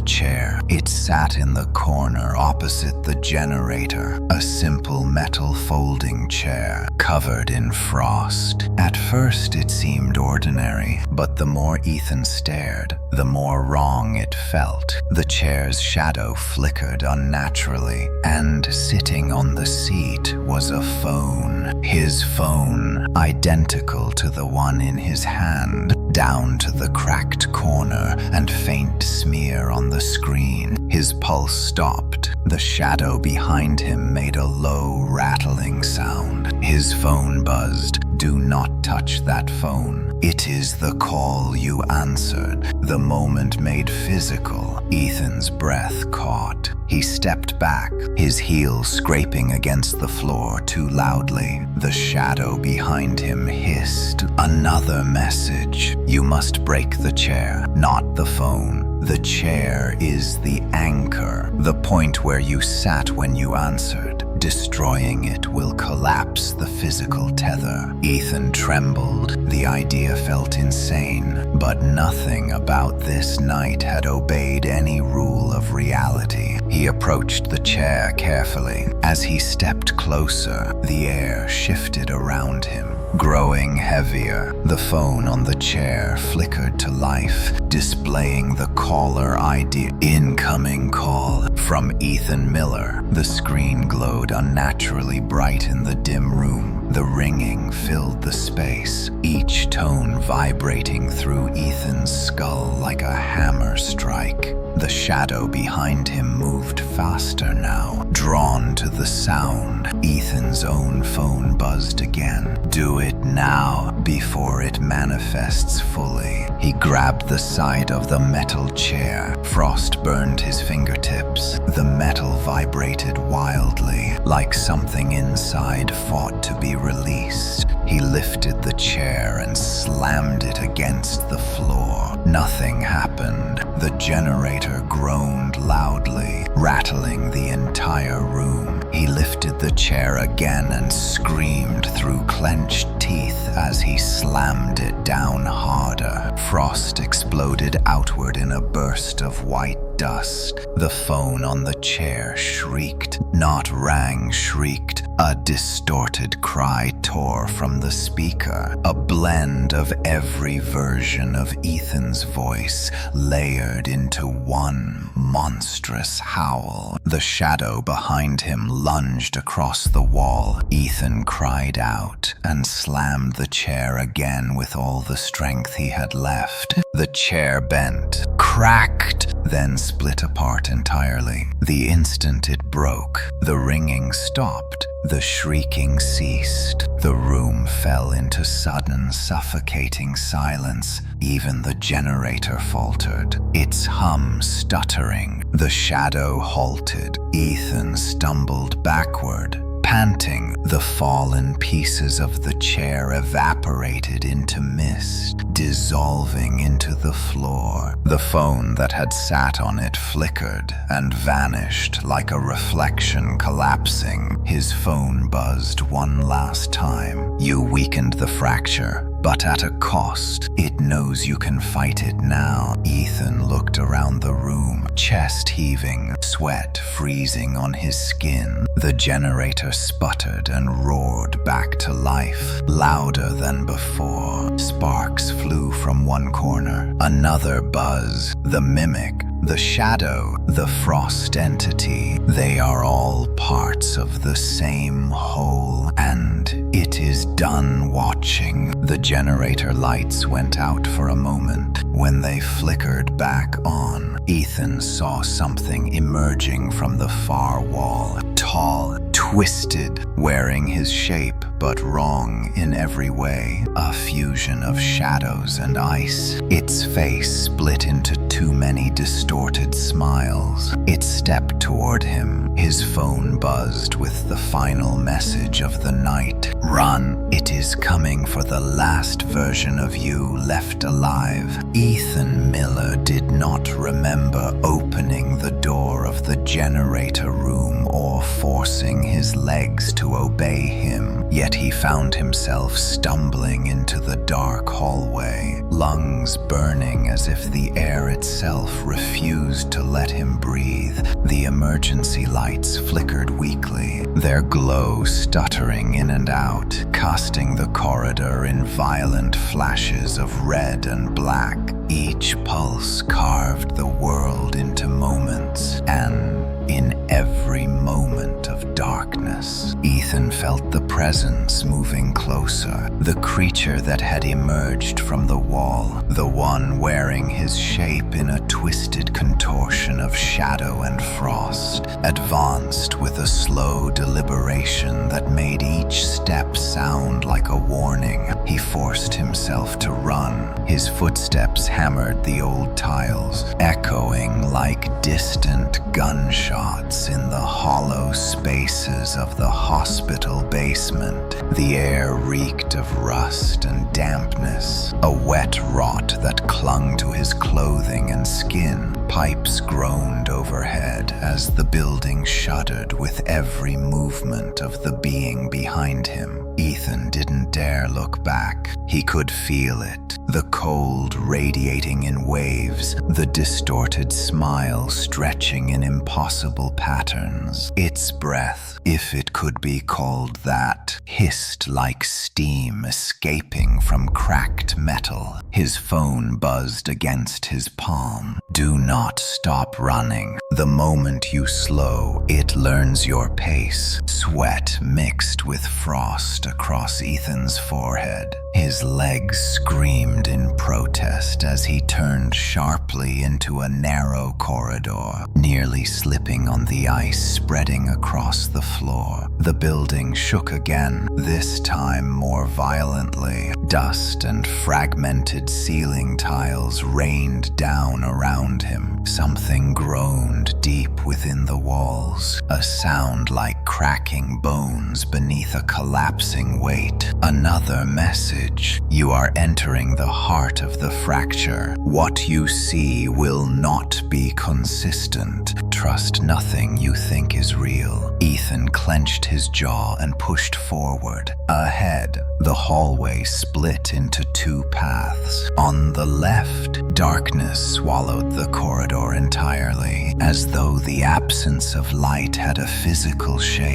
chair. It sat in the corner opposite the generator, a simple metal folding chair covered in frost. At first it seemed ordinary, but the more Ethan stared, the more wrong it felt. The chair's shadow flickered unnaturally, and sitting on the seat was a phone. His phone, identical to the one in his hand, down to the cracked corner and faint smear on the screen. His pulse stopped. The shadow behind him made a low, rattling sound. His phone buzzed. Do not touch that phone. It is the call you answered. The moment made physical. Ethan's breath caught. He stepped back, his heels scraping against the floor too loudly. The shadow behind him hissed. Another message. You must break the chair, not the phone. The chair is the anchor, the point where you sat when you answered. Destroying it will collapse the physical tether. Ethan trembled. The idea felt insane, but nothing about this night had obeyed any rule of reality. He approached the chair carefully. As he stepped closer, the air shifted around him, growing heavier. The phone on the chair flickered to life, displaying the caller ID. Incoming call from Ethan Miller. The screen glowed unnaturally bright in the dim room. The ringing filled the space, each tone vibrating through Ethan's skull like a hammer strike. The shadow behind him moved faster now, drawn to the sound. Ethan's own phone buzzed again. Do it now, before it manifests fully. He grabbed the side of the metal chair. Frost burned his fingertips. The metal vibrated wildly, like something inside fought to be released. He lifted the chair and slammed it against the floor. Nothing happened. The generator groaned loudly, rattling the entire room. He lifted the chair again and screamed through clenched teeth as he slammed it down harder. Frost exploded outward in a burst of white dust. The phone on the chair shrieked, not rang, shrieked. A distorted cry tore from the speaker, a blend of every version of Ethan's voice layered into one monstrous howl. The shadow behind him lunged across the wall. Ethan cried out and slammed the chair again with all the strength he had left. The chair bent, cracked, then split apart entirely. The instant it broke, the ringing stopped. The shrieking ceased. The room fell into sudden, suffocating silence. Even the generator faltered, its hum stuttering. The shadow halted. Ethan stumbled backward. Panting, the fallen pieces of the chair evaporated into mist, dissolving into the floor. The phone that had sat on it flickered and vanished like a reflection collapsing. His phone buzzed one last time. You weakened the fracture, but at a cost. It knows you can fight it now. Ethan looked around the room, chest heaving, sweat freezing on his skin. The generator sputtered and roared back to life, louder than before. Sparks flew from one corner. Another buzz. The mimic, the shadow, the frost entity, they are all parts of the same whole, and it is done watching. The generator lights went out for a moment. When they flickered back on, Ethan saw something emerging from the far wall. Tall, twisted, wearing his shape, but wrong in every way. A fusion of shadows and ice. Its face split into too many distorted smiles. It stepped toward him. His phone buzzed with the final message of the night. Run, it is coming for the last version of you left alive. Ethan Miller did not remember opening the door of the generator room or forcing his legs to obey him. Yet he found himself stumbling into the dark hallway, lungs burning as if the air itself refused to let him breathe. The emergency lights flickered weakly, their glow stuttering in and out, casting the corridor in violent flashes of red and black. Each pulse carved the world into moments, and in every moment of darkness, Ethan felt the presence moving closer, the creature that had emerged from the wall, the one wearing his shape in a twisted contortion of shadow and frost, advanced with a slow deliberation that made each step sound like a warning. He forced himself to run. His footsteps hammered the old tiles, echoing like distant gunshots in the hollow spaces of the hospital basement. The air reeked of rust and dampness, a wet rot that clung to his clothing and skin. Pipes groaned overhead as the building shuddered with every movement of the being behind him. Ethan didn't dare look back. He could feel it, the cold radiating in waves, the distorted smile stretching in impossible patterns. Its breath, if it could be called that, hissed like steam escaping from cracked metal. His phone buzzed against his palm. Do not stop running. The moment you slow, it learns your pace. Sweat mixed with frost across Ethan's forehead. His legs screamed in protest as he turned sharply into a narrow corridor, nearly slipping on the ice spreading across the floor. The building shook again, this time more violently. Dust and fragmented ceiling tiles rained down around him. Something groaned deep within the walls, a sound like cracking bones beneath a collapsing weight. Another message. You are entering the heart of the fracture. What you see will not be consistent. Trust nothing you think is real. Ethan clenched his jaw and pushed forward. Ahead, the hallway split into two paths. On the left, darkness swallowed the corridor entirely, as though the absence of light had a physical shape.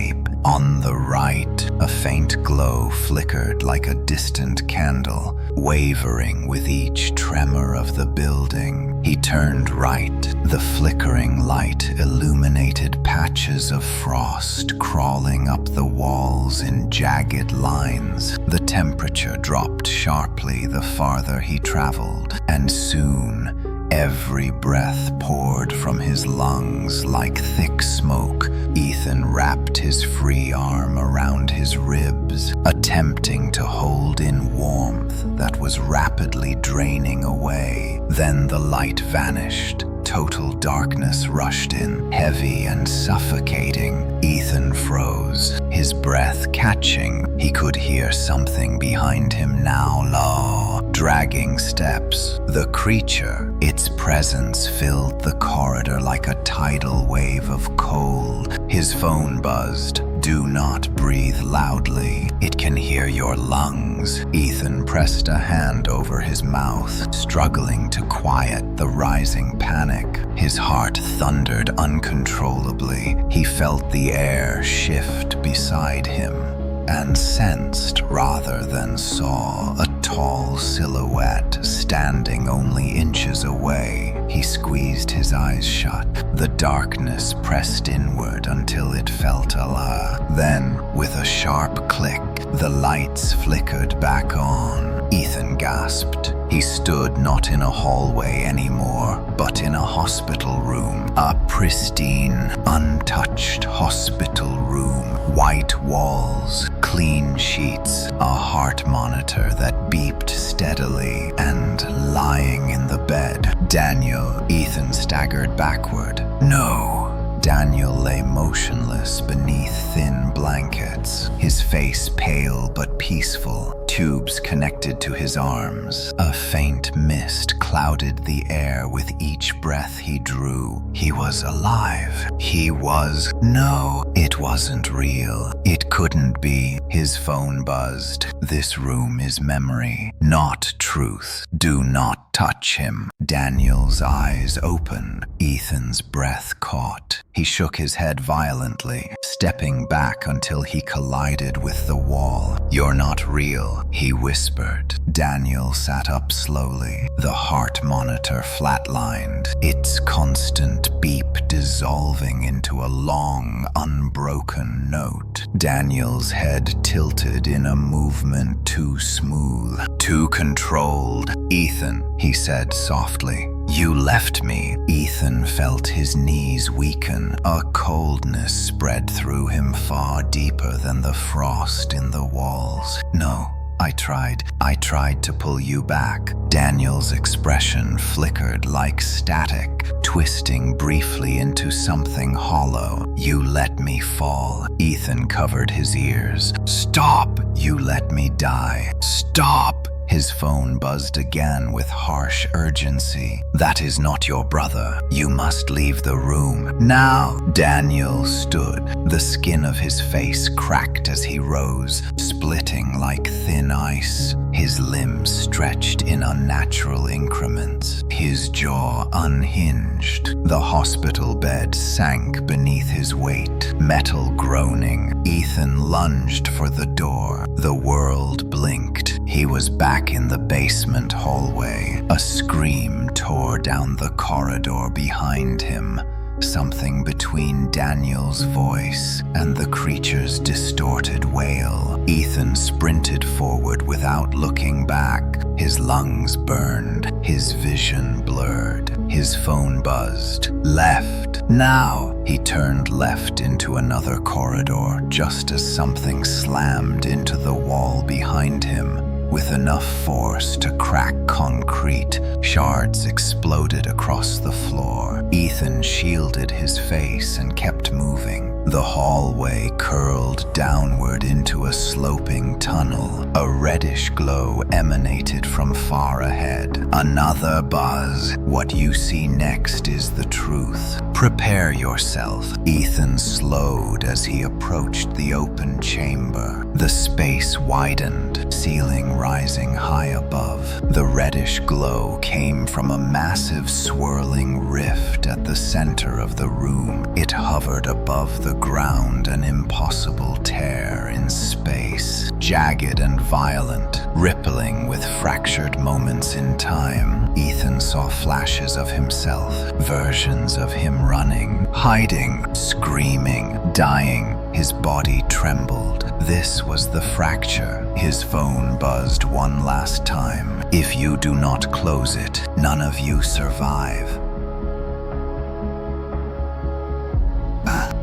On the right, a faint glow flickered like a distant candle, wavering with each tremor of the building. He turned right. The flickering light illuminated patches of frost crawling up the walls in jagged lines. The temperature dropped sharply the farther he traveled, and soon every breath poured from his lungs like thick smoke. Ethan wrapped his free arm around his ribs, attempting to hold in warmth that was rapidly draining away. Then the light vanished. Total darkness rushed in, heavy and suffocating. Ethan froze, his breath catching. He could hear something behind him now, low, dragging steps. The creature, its presence filled the corridor like a tidal wave of cold. His phone buzzed. Do not breathe loudly. It can hear your lungs. Ethan pressed a hand over his mouth, struggling to quiet the rising panic. His heart thundered uncontrollably. He felt the air shift beside him and sensed rather than saw a tall silhouette standing only inches away. He squeezed his eyes shut. The darkness pressed inward until it felt alive. Then, with a sharp click, the lights flickered back on. Ethan gasped. He stood not in a hallway anymore, but in a hospital room. A pristine, untouched hospital room. White walls, clean sheets, a heart monitor that beeped steadily, and lying in the bed, Daniel. Ethan staggered backward. No. Daniel lay motionless beneath thin blankets, his face pale but peaceful, tubes connected to his arms. A faint mist clouded the air with each breath he drew. He was alive. He was... No, it wasn't real. It couldn't be. His phone buzzed. This room is memory, not truth. Do not touch him. Daniel's eyes opened. Ethan's breath caught. He shook his head violently, stepping back until he collided with the wall. You're not real, he whispered. Daniel sat up slowly. The heart monitor flatlined, its constant beep dissolving into a long, unbroken note. Daniel's head tilted in a movement too smooth, too controlled. Ethan, he said softly. You left me. Ethan felt his knees weaken. A coldness spread through him far deeper than the frost in the walls. No, I tried to pull you back. Daniel's expression flickered like static, twisting briefly into something hollow. You let me fall. Ethan covered his ears. Stop! You let me die. Stop! His phone buzzed again with harsh urgency. That is not your brother. You must leave the room. Now! Daniel stood. The skin of his face cracked as he rose, splitting like thin ice. His limbs stretched in unnatural increments. His jaw unhinged. The hospital bed sank beneath his weight, metal groaning. Ethan lunged for the door. The world blinked. He was back in the basement hallway. A scream tore down the corridor behind him. Something between Daniel's voice and the creature's distorted wail. Ethan sprinted forward without looking back. His lungs burned, his vision blurred, his phone buzzed. Left. Now! He turned left into another corridor just as something slammed into the wall behind him. With enough force to crack concrete, shards exploded across the floor. Ethan shielded his face and kept moving. The hallway curled downward into a sloping tunnel. A reddish glow emanated from far ahead. Another buzz. What you see next is the truth. Prepare yourself. Ethan slowed as he approached the open chamber. The space widened, ceiling rising high above. The reddish glow came from a massive swirling rift at the center of the room. It hovered above the ground, an impossible tear in space, jagged and violent, rippling with fractured moments in time. Ethan saw flashes of himself, versions of him running, hiding, screaming, dying. His body trembled. This was the fracture. His phone buzzed one last time. If you do not close it, none of you survive.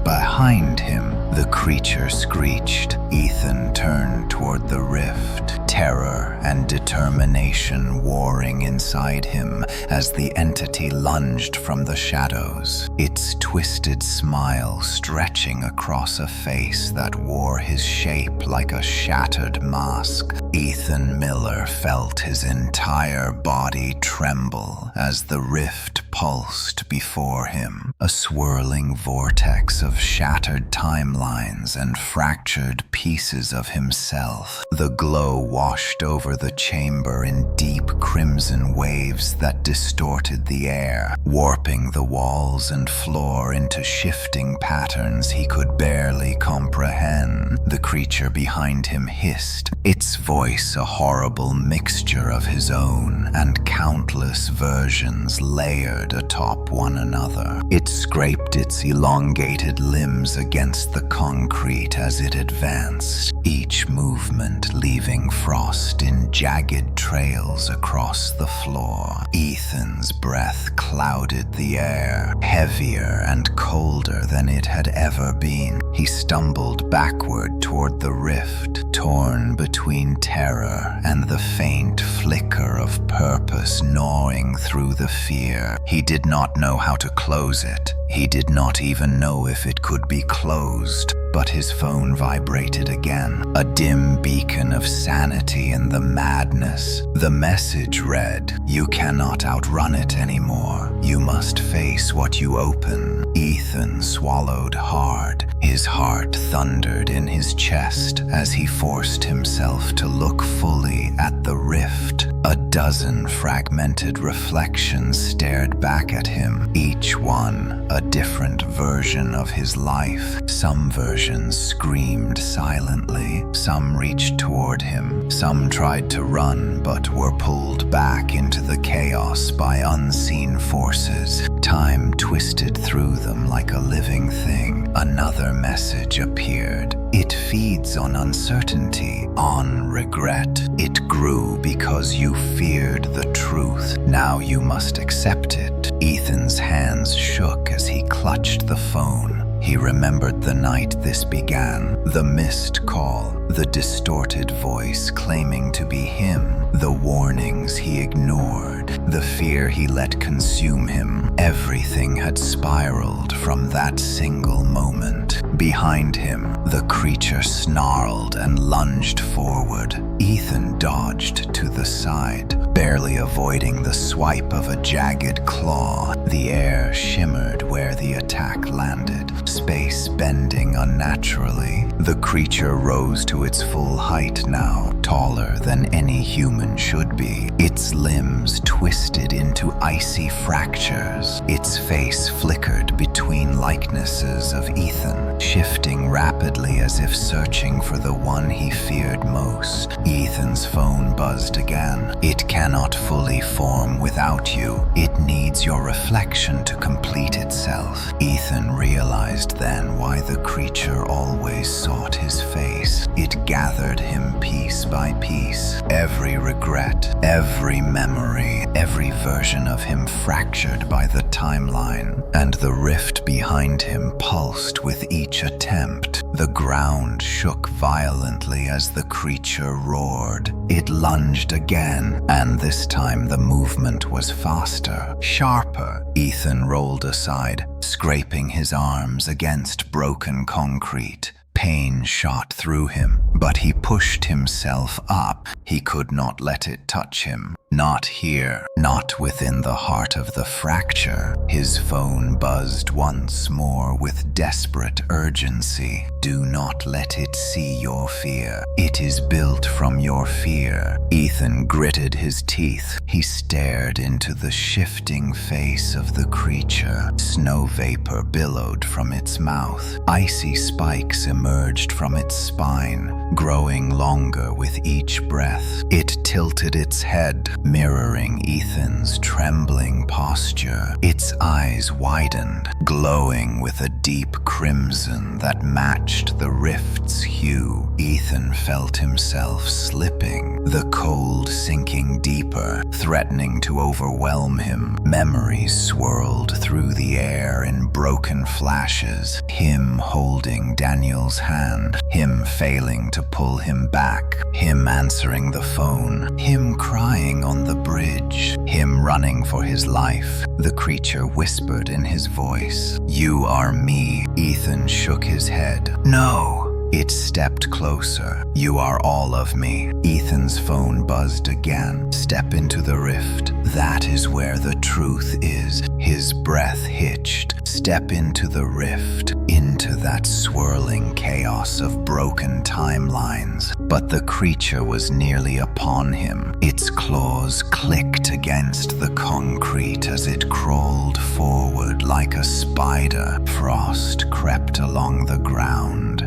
Behind him, the creature screeched. Ethan turned toward the rift, terror and determination warring inside him as the entity lunged from the shadows, its twisted smile stretching across a face that wore his shape like a shattered mask. Ethan Miller felt his entire body tremble as the rift pulsed before him, a swirling vortex of shattered timelines and fractured pieces of himself. The glow washed over the chamber in deep crimson waves that distorted the air, warping the walls and floor into shifting patterns he could barely comprehend. The creature behind him hissed, its voice a horrible mixture of his own and countless versions layered atop one another. It scraped its elongated limbs against the concrete as it advanced, each movement leaving frost in jagged trails across the floor. Ethan's breath clouded the air, heavier and colder than it had ever been. He stumbled backward toward the rift, torn between terror and the faint flicker of purpose gnawing through the fear. He did not know how to close it. He did not even know if it could be closed. But his phone vibrated again, a dim beacon of sanity in the madness. The message read, "You cannot outrun it anymore. You must face what you open." Ethan swallowed hard. His heart thundered in his chest as he forced himself to look fully at the rift. A dozen fragmented reflections stared back at him, each one a different version of his life. Some versions screamed silently, some reached toward him, some tried to run but were pulled back into the chaos by unseen forces. Time twisted through them like a living thing. Another message appeared. It feeds on uncertainty, on regret. It grew because you feared the truth. Now you must accept it. Ethan's hands shook as he clutched the phone. He remembered the night this began, the missed call, the distorted voice claiming to be him, the warnings he ignored, the fear he let consume him. Everything had spiraled from that single moment. Behind him, the creature snarled and lunged forward. Ethan dodged to the side, barely avoiding the swipe of a jagged claw. The air shimmered where the attack landed, space bending unnaturally. The creature rose to its full height now, taller than any human should be. Its limbs twisted into icy fractures. Its face flickered between likenesses of Ethan, shifting rapidly as if searching for the one he feared most. Ethan's phone buzzed again. "It cannot fully form without you. It needs your reflection to complete itself." Ethan realized then why the creature always sought his face. It gathered him piece by piece. Every regret, every memory, every version of him fractured by the timeline, and the rift behind him pulsed with each attempt. The ground shook violently as the creature roared. It lunged again, and this time the movement was faster, sharper. Ethan rolled aside, scraping his arms against broken concrete. Pain shot through him, but he pushed himself up. He could not let it touch him. Not here, not within the heart of the fracture. His phone buzzed once more with desperate urgency. Do not let it see your fear. It is built from your fear. Ethan gritted his teeth. He stared into the shifting face of the creature. Snow vapor billowed from its mouth. Icy spikes emerged from its spine, growing longer with each breath. It tilted its head, mirroring Ethan's trembling posture. Its eyes widened, glowing with a deep crimson that matched the rift's hue. Ethan felt himself slipping, the cold sinking deeper, threatening to overwhelm him. Memories swirled through the air in broken flashes. Him holding Daniel's hand, him failing to pull him back, him answering the phone, him crying on the bridge, him running for his life. The creature whispered in his voice, "You are me." Ethan shook his head. "No." It stepped closer. "You are all of me." Ethan's phone buzzed again. "Step into the rift. That is where the truth is." His breath hitched. Step into the rift, into that swirling chaos of broken timelines. But the creature was nearly upon him. Its claws clicked against the concrete as it crawled forward like a spider. Frost crept along the ground,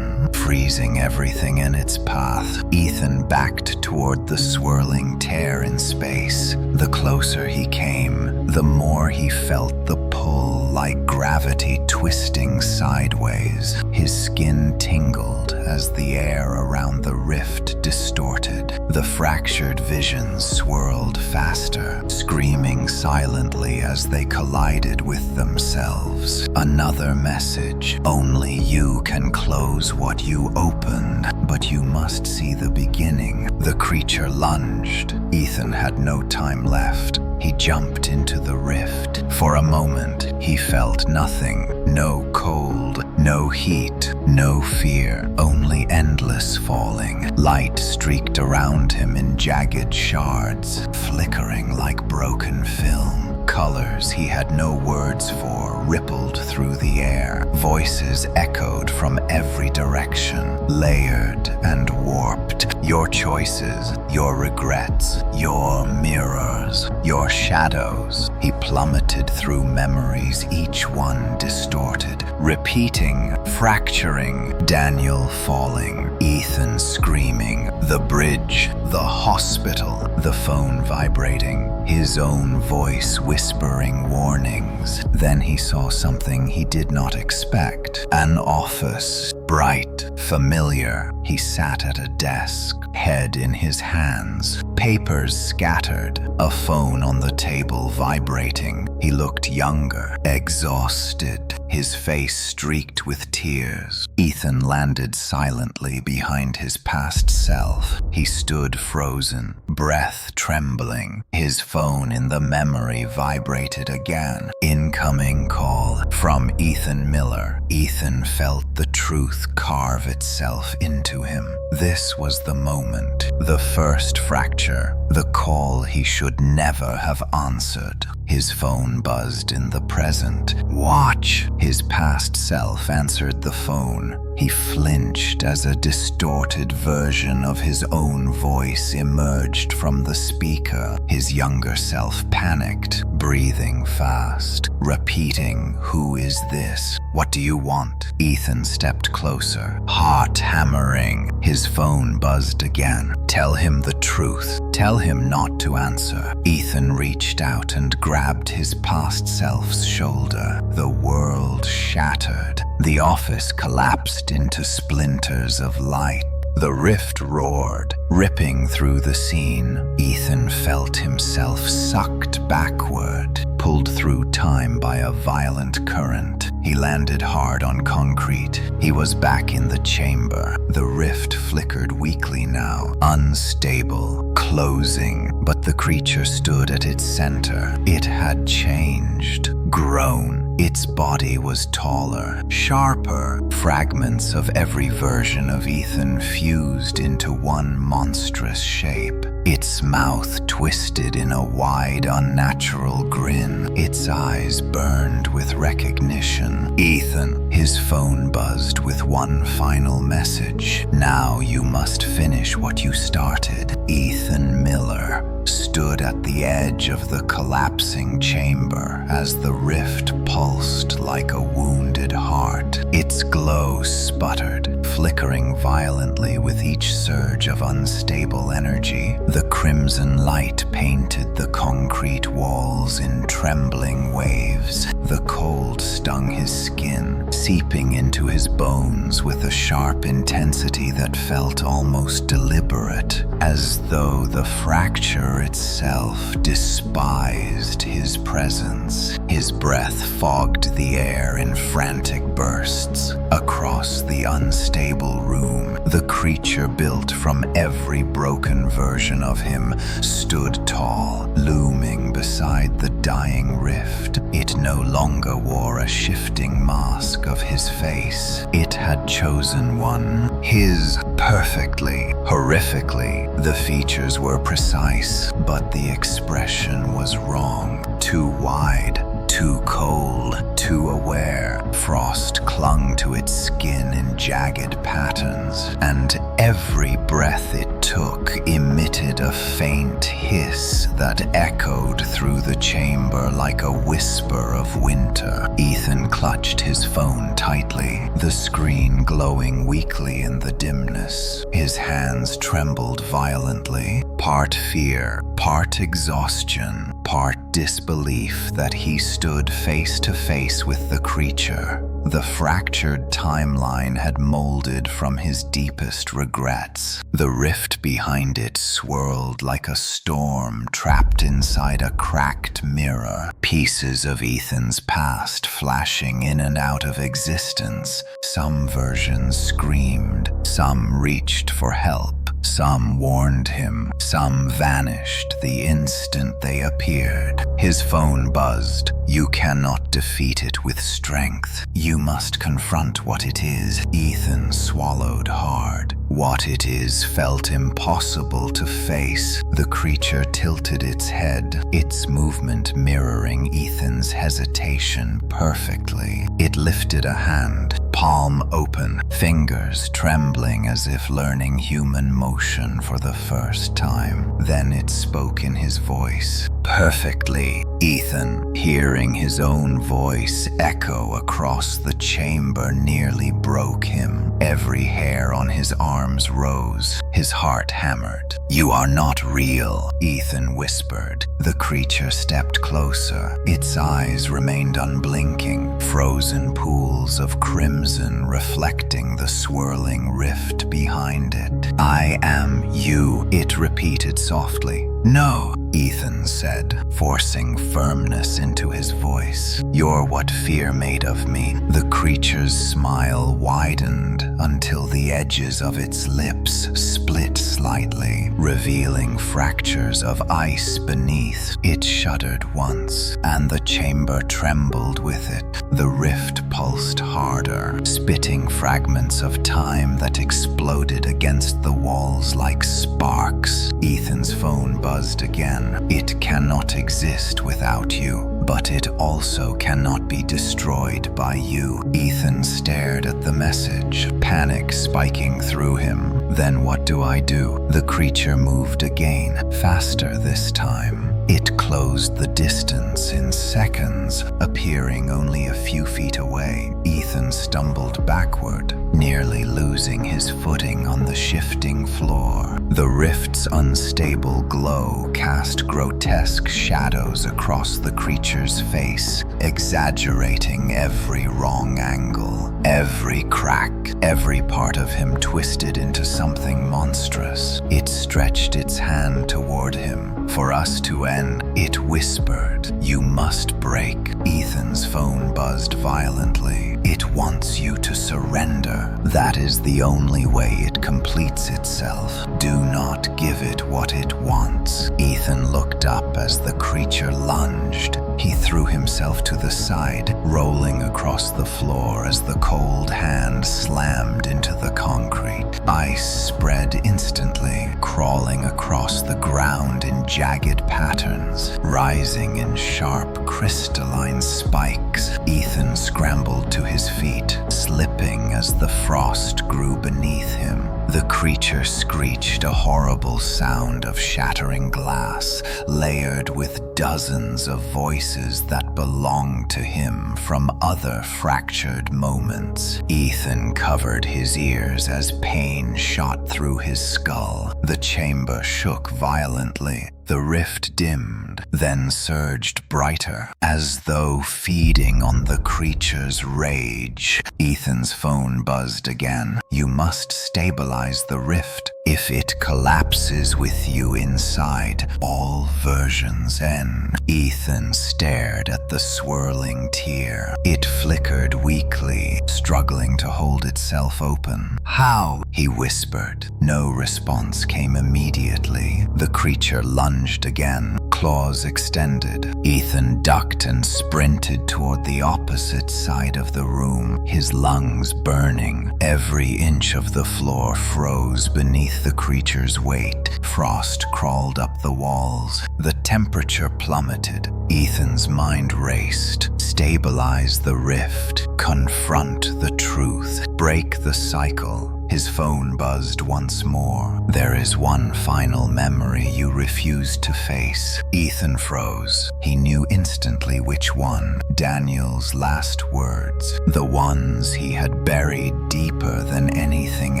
freezing everything in its path. Ethan backed toward the swirling tear in space. The closer he came, the more he felt the pull, like gravity twisting sideways. His skin tingled as the air around the rift distorted. The fractured visions swirled faster, screaming silently as they collided with themselves. Another message. Only you can close what you opened, but you must see the beginning. The creature lunged. Ethan had no time left. He jumped into the rift. For a moment, he felt nothing. No cold, no heat, no fear, only endless falling. Light streaked around him in jagged shards, flickering like broken film. Colors he had no words for rippled through the air. Voices echoed from every direction, layered and warped. Your choices, your regrets, your mirrors, your shadows. He plummeted through memories, each one distorted, repeating, fracturing. Daniel falling, Ethan screaming, the bridge, the hospital, the phone vibrating, his own voice whispering warnings. Then he saw something he did not expect. An office, bright, familiar. He sat at a desk, head in his hands, papers scattered, a phone on the table vibrating. He looked younger, exhausted, his face streaked with tears. Ethan landed silently behind his past self. He stood frozen, breath trembling. His phone in the memory vibrated again. Incoming call from Ethan Miller. Ethan felt the truth carve itself into him. This was the moment, the first fracture, the call he should never have answered. His phone buzzed in the present. "Watch!" His past self answered the phone. He flinched as a distorted version of his own voice emerged from the speaker. His younger self panicked, breathing fast, repeating, "Who is this? What do you want?" Ethan stepped closer, heart hammering. His phone buzzed again. "Tell him the truth. Tell him not to answer." Ethan reached out and grabbed his past self's shoulder. The world shattered. The office collapsed into splinters of light. The rift roared, ripping through the scene. Ethan felt himself sucked backward, pulled through time by a violent current. He landed hard on concrete. He was back in the chamber. The rift flickered weakly now, unstable, closing, but the creature stood at its center. It had changed, grown. Its body was taller, sharper. Fragments of every version of Ethan fused into one monstrous shape. Its mouth twisted in a wide, unnatural grin. Its eyes burned with recognition. Ethan, his phone buzzed with one final message. Now you must finish what you started. Ethan Miller stood at the edge of the collapsing chamber as the rift pulsed like a wounded heart. Its glow sputtered, flickering violently with each surge of unstable energy. The crimson light painted the concrete walls in trembling waves. The cold stung his skin, seeping into his bones with a sharp intensity that felt almost deliberate, as though the fracture itself despised his presence. His breath fogged the air in frantic bursts. Across the unstable room, the creature built from every broken version of him stood tall, looming beside the dying rift. It no longer wore a shifting mask of his face. It had chosen one, his, perfectly, horrifically. The features were precise, but the expression was wrong. Too wide, too cold, too aware. Frost clung to its skin in jagged patterns, and every breath it took emitted a faint hiss that echoed through the chamber like a whisper of winter. Ethan clutched his phone tightly, the screen glowing weakly in the dimness. His hands trembled violently, part fear, part exhaustion, part disbelief that he stood face to face with the creature. The fractured timeline had molded from his deepest regrets. The rift behind it swirled like a storm trapped inside a cracked mirror, pieces of Ethan's past flashing in and out of existence. Some versions screamed, some reached for help. Some warned him, some vanished the instant they appeared. His phone buzzed. You cannot defeat it with strength. You must confront what it is. Ethan swallowed hard. What it is felt impossible to face. The creature tilted its head, its movement mirroring Ethan's hesitation perfectly. It lifted a hand, palm open, fingers trembling as if learning human motion for the first time. Then it spoke in his voice. Perfectly. Ethan, hearing his own voice echo across the chamber, nearly broke him. Every hair on his arms rose. His heart hammered. You are not real, Ethan whispered. The creature stepped closer. Its eyes remained unblinking, frozen pools of crimson reflecting the swirling rift behind it. I am you, it repeated softly. No, Ethan said, forcing firmness into his voice. You're what fear made of me. The creature's smile widened until the edges of its lips split slightly, revealing fractures of ice beneath. It shuddered once, and the chamber trembled with it. The rift pulsed harder, spitting fragments of time that exploded against the walls like sparks. Ethan's phone buzzed again. It cannot exist without you, but it also cannot be destroyed by you. Ethan stared at the message, panic spiking through him. Then what do I do? The creature moved again, faster this time. It closed the distance in seconds, appearing only a few feet away. Ethan stumbled backward, nearly losing his footing on the shifting floor. The rift's unstable glow cast grotesque shadows across the creature's face, exaggerating every wrong angle. Every crack, every part of him twisted into something monstrous. It stretched its hand toward him, For us to end, it whispered. You must break. Ethan's phone buzzed violently. It wants you to surrender. That is the only way it completes itself. Do not give it what it wants. Ethan looked up as the creature lunged. He threw himself to the side, rolling across the floor as the cold hand slammed into the concrete. Ice spread instantly, crawling across the ground in jagged patterns, rising in sharp, crystalline spikes. Ethan scrambled to his feet, slipping as the frost grew beneath him. The creature screeched, a horrible sound of shattering glass, layered with dozens of voices that belonged to him from other fractured moments. Ethan covered his ears as pain shot through his skull. The chamber shook violently. The rift dimmed, then surged brighter, as though feeding on the creature's rage. Ethan's phone buzzed again. You must stabilize the rift. If it collapses with you inside, all versions end. Ethan stared at the swirling tear. It flickered weakly, struggling to hold itself open. How? He whispered. No response came immediately. The creature lunged again, claws extended. Ethan ducked and sprinted toward the opposite side of the room, his lungs burning. Every inch of the floor froze beneath the creature's weight. Frost crawled up the walls. The temperature plummeted. Ethan's mind raced. Stabilize the rift. Confront the truth. Break the cycle. His phone buzzed once more. There is one final memory you refuse to face. Ethan froze. He knew instantly which one. Daniel's last words. The ones he had buried deeper than anything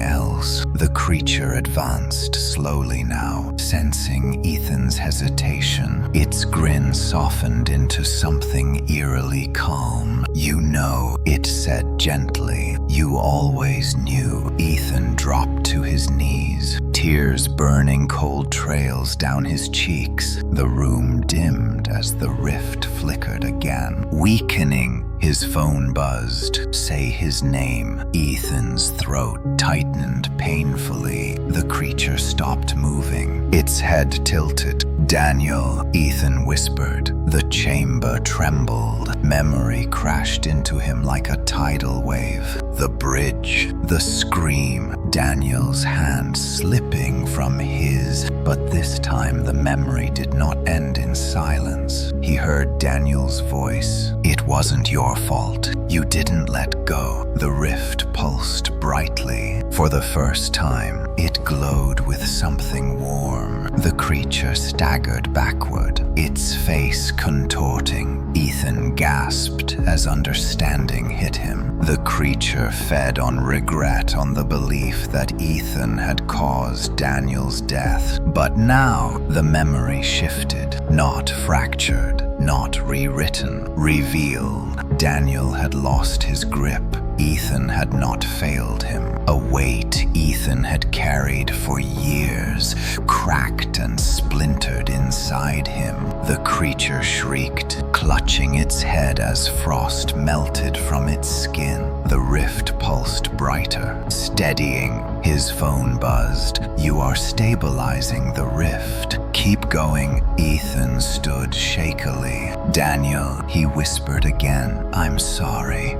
else. The creature advanced slowly now, sensing Ethan's hesitation. Its grin softened into something eerily calm. You know, it said gently. You always knew. Ethan dropped to his knees, tears burning cold trails down his cheeks. The room dimmed as the rift flickered again. Weakening, his phone buzzed. Say his name. Ethan's throat tightened painfully. The creature stopped moving. Its head tilted. Daniel, Ethan whispered. The chamber trembled. Memory crashed into him like a tidal wave. The bridge, the scream, Daniel's hand slipping from his. But this time the memory did not end in silence. He heard Daniel's voice. It wasn't your fault. You didn't let go. The rift pulsed brightly. For the first time, it glowed with something warm. The creature staggered backward, its face contorting. Ethan gasped as understanding hit him. The creature fed on regret, on the belief that Ethan had caused Daniel's death. But now the memory shifted, not fractured, not rewritten, revealed. Daniel had lost his grip. Ethan had not failed him. A weight Ethan had carried for years, cracked and splintered inside him. The creature shrieked, clutching its head as frost melted from its skin. The rift pulsed brighter, steadying. His phone buzzed. You are stabilizing the rift. Keep going. Ethan stood shakily. Daniel, he whispered again. I'm sorry.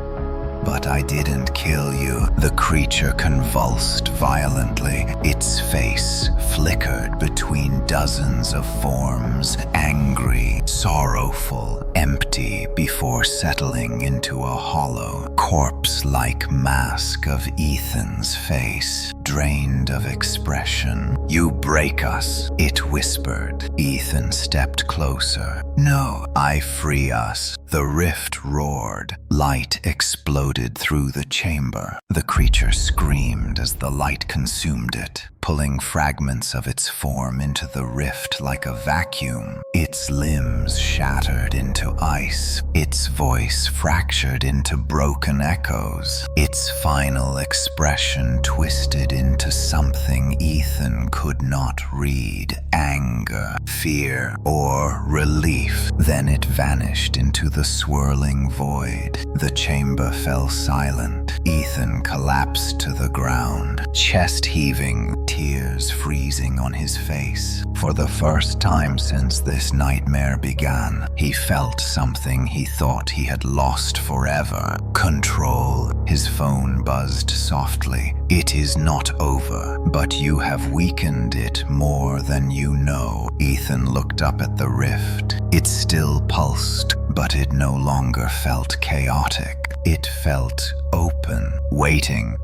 But I didn't kill you. The creature convulsed violently. Its face flickered between dozens of forms, angry, sorrowful, empty, before settling into a hollow, corpse-like mask of Ethan's face, drained of expression. You break us, it whispered. Ethan stepped closer. No, I free us. The rift roared. Light exploded through the chamber. The creature screamed as the light consumed it, pulling fragments of its form into the rift like a vacuum. Its limbs shattered into ice, its voice fractured into broken echoes, its final expression twisted faded into something Ethan could not read. Anger, fear, or relief. Then it vanished into the swirling void. The chamber fell silent. Ethan collapsed to the ground, chest heaving, tears freezing on his face. For the first time since this nightmare began, he felt something he thought he had lost forever. Control. His phone buzzed softly. It is not over, but you have weakened it more than you know. Ethan looked up at the rift. It still pulsed, but it no longer felt chaotic. It felt open, waiting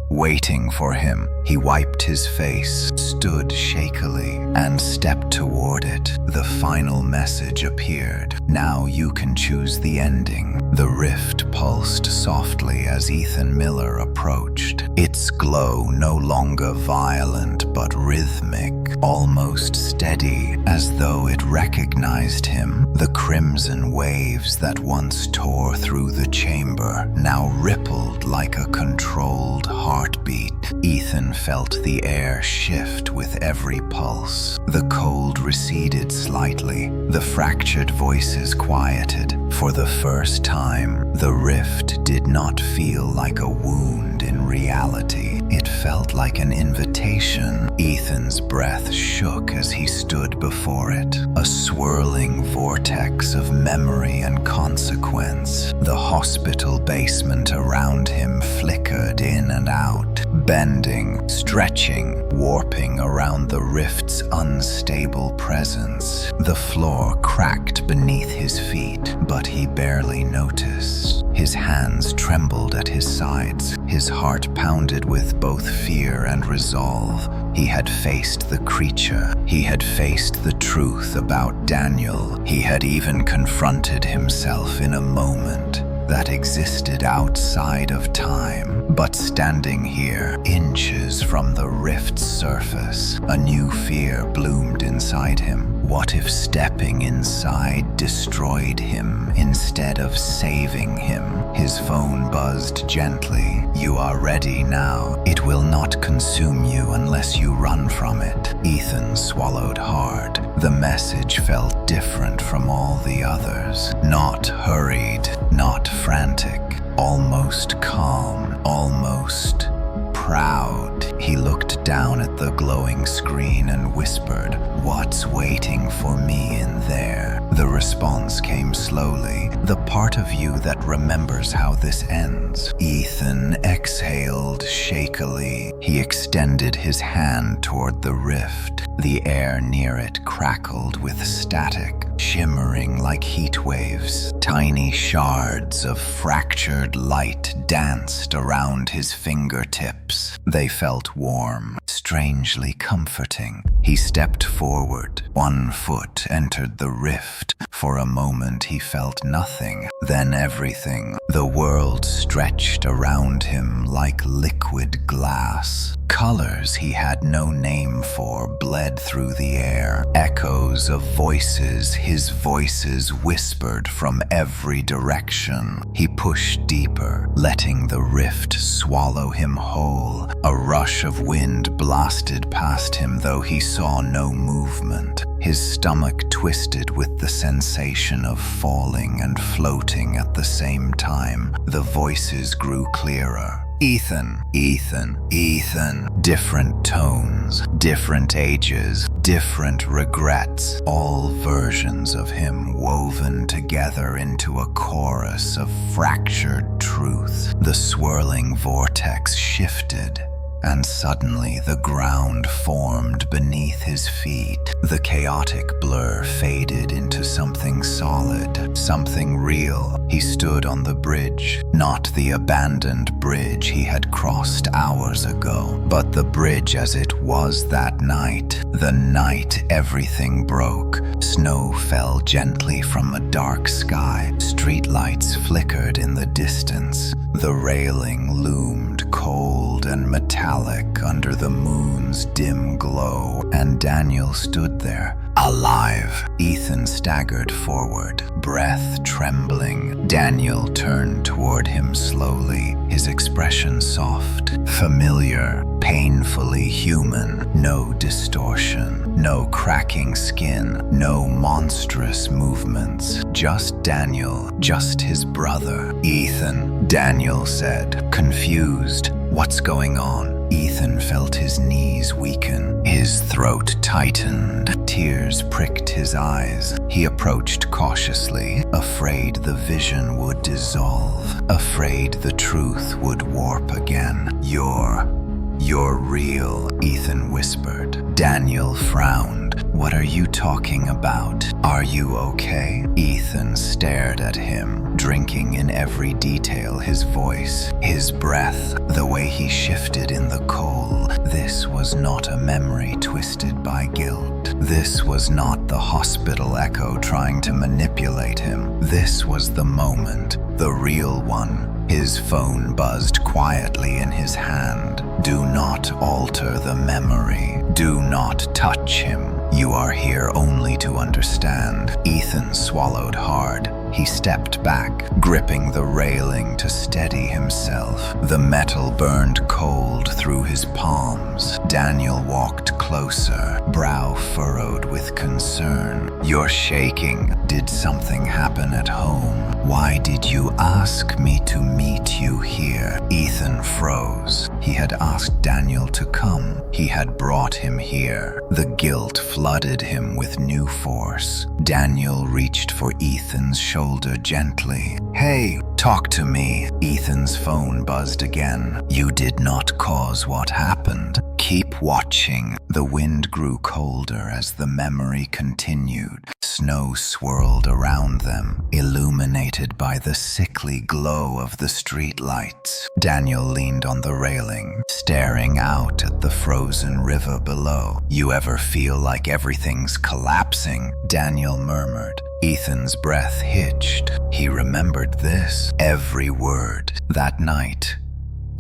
for him. He wiped his face, stood shakily, and stepped toward it. The final message appeared. Now you can choose the ending. The rift pulsed softly as Ethan Miller approached. Its glow no longer violent but rhythmic, almost steady, as though it recognized him. The crimson waves that once tore through the chamber now rippled like a controlled heartbeat. Ethan felt the air shift with every pulse. The cold receded slightly. The fractured voices quieted. For the first time, the rift did not feel like a wound in reality. It felt like an invitation. Ethan's breath shook as he stood before it, a swirling vortex of memory and consequence. The hospital basement around him flickered in and out, bending, stretching, warping around the rift's unstable presence. The floor cracked beneath his feet, but he barely noticed. His hands trembled at his sides. His heart pounded with both fear and resolve. He had faced the creature. He had faced the truth about Daniel. He had even confronted himself in a moment that existed outside of time. But standing here, inches from the rift's surface, a new fear bloomed inside him. What if stepping inside destroyed him instead of saving him? His phone buzzed gently. You are ready now. It will not consume you unless you run from it. Ethan swallowed hard. The message felt different from all the others. Not hurried, not frantic, almost calm, almost proud. He looked down at the glowing screen and whispered, "What's waiting for me in there?" The response came slowly. "The part of you that remembers how this ends." Ethan exhaled shakily. He extended his hand toward the rift. The air near it crackled with static, shimmering like heat waves. Tiny shards of fractured light danced around his fingertips. They felt warm, strangely comforting. He stepped forward. One foot entered the rift. For a moment he felt nothing, then everything. The world stretched around him like liquid glass. Colors he had no name for bled through the air. Echoes of voices, his voices whispered from every direction. He pushed deeper, letting the rift swallow him whole. A rush of wind blasted past him, though he saw no movement. His stomach twisted with the sensation of falling and floating at the same time. The voices grew clearer. Ethan, Ethan, Ethan. Different tones, different ages, different regrets. All versions of him woven together into a chorus of fractured truth. The swirling vortex shifted, and suddenly the ground formed beneath his feet. The chaotic blur faded into something solid, something real. He stood on the bridge, not the abandoned bridge he had crossed hours ago, but the bridge as it was that night. The night everything broke. Snow fell gently from a dark sky. Streetlights flickered in the distance. The railing loomed cold and metallic under the moon's dim glow, and Daniel stood there, alive. Ethan staggered forward, breath trembling. Daniel turned toward him slowly, his expression soft, familiar, painfully human. No distortion, no cracking skin, no monstrous movements. Just Daniel, just his brother. "Ethan," Daniel said, confused. "What's going on?" Ethan felt his knees weaken, his throat tightened, tears pricked his eyes. He approached cautiously, afraid the vision would dissolve, afraid the truth would warp again. You're real," Ethan whispered. Daniel frowned. "What are you talking about? Are you okay?" Ethan stared at him, drinking in every detail, his voice, his breath, the way he shifted in the coal. This was not a memory twisted by guilt. This was not the hospital echo trying to manipulate him. This was the moment, the real one. His phone buzzed quietly in his hand. "Do not alter the memory. Do not touch him. You are here only to understand." Ethan swallowed hard. He stepped back, gripping the railing to steady himself. The metal burned cold through his palms. Daniel walked closer, brow furrowed with concern. "You're shaking. Did something happen at home? Why did you ask me to meet you here?" Ethan froze. He had asked Daniel to come. He had brought him here. The guilt flooded him with new force. Daniel reached for Ethan's shoulder gently. "Hey, talk to me." Ethan's phone buzzed again. "You did not cause what happened. Keep watching." The wind grew colder as the memory continued. Snow swirled around them, illuminated by the sickly glow of the street lights. Daniel leaned on the railing, staring out at the frozen river below. "You ever feel like everything's collapsing?" Daniel murmured. Ethan's breath hitched. He remembered this, every word. "That night,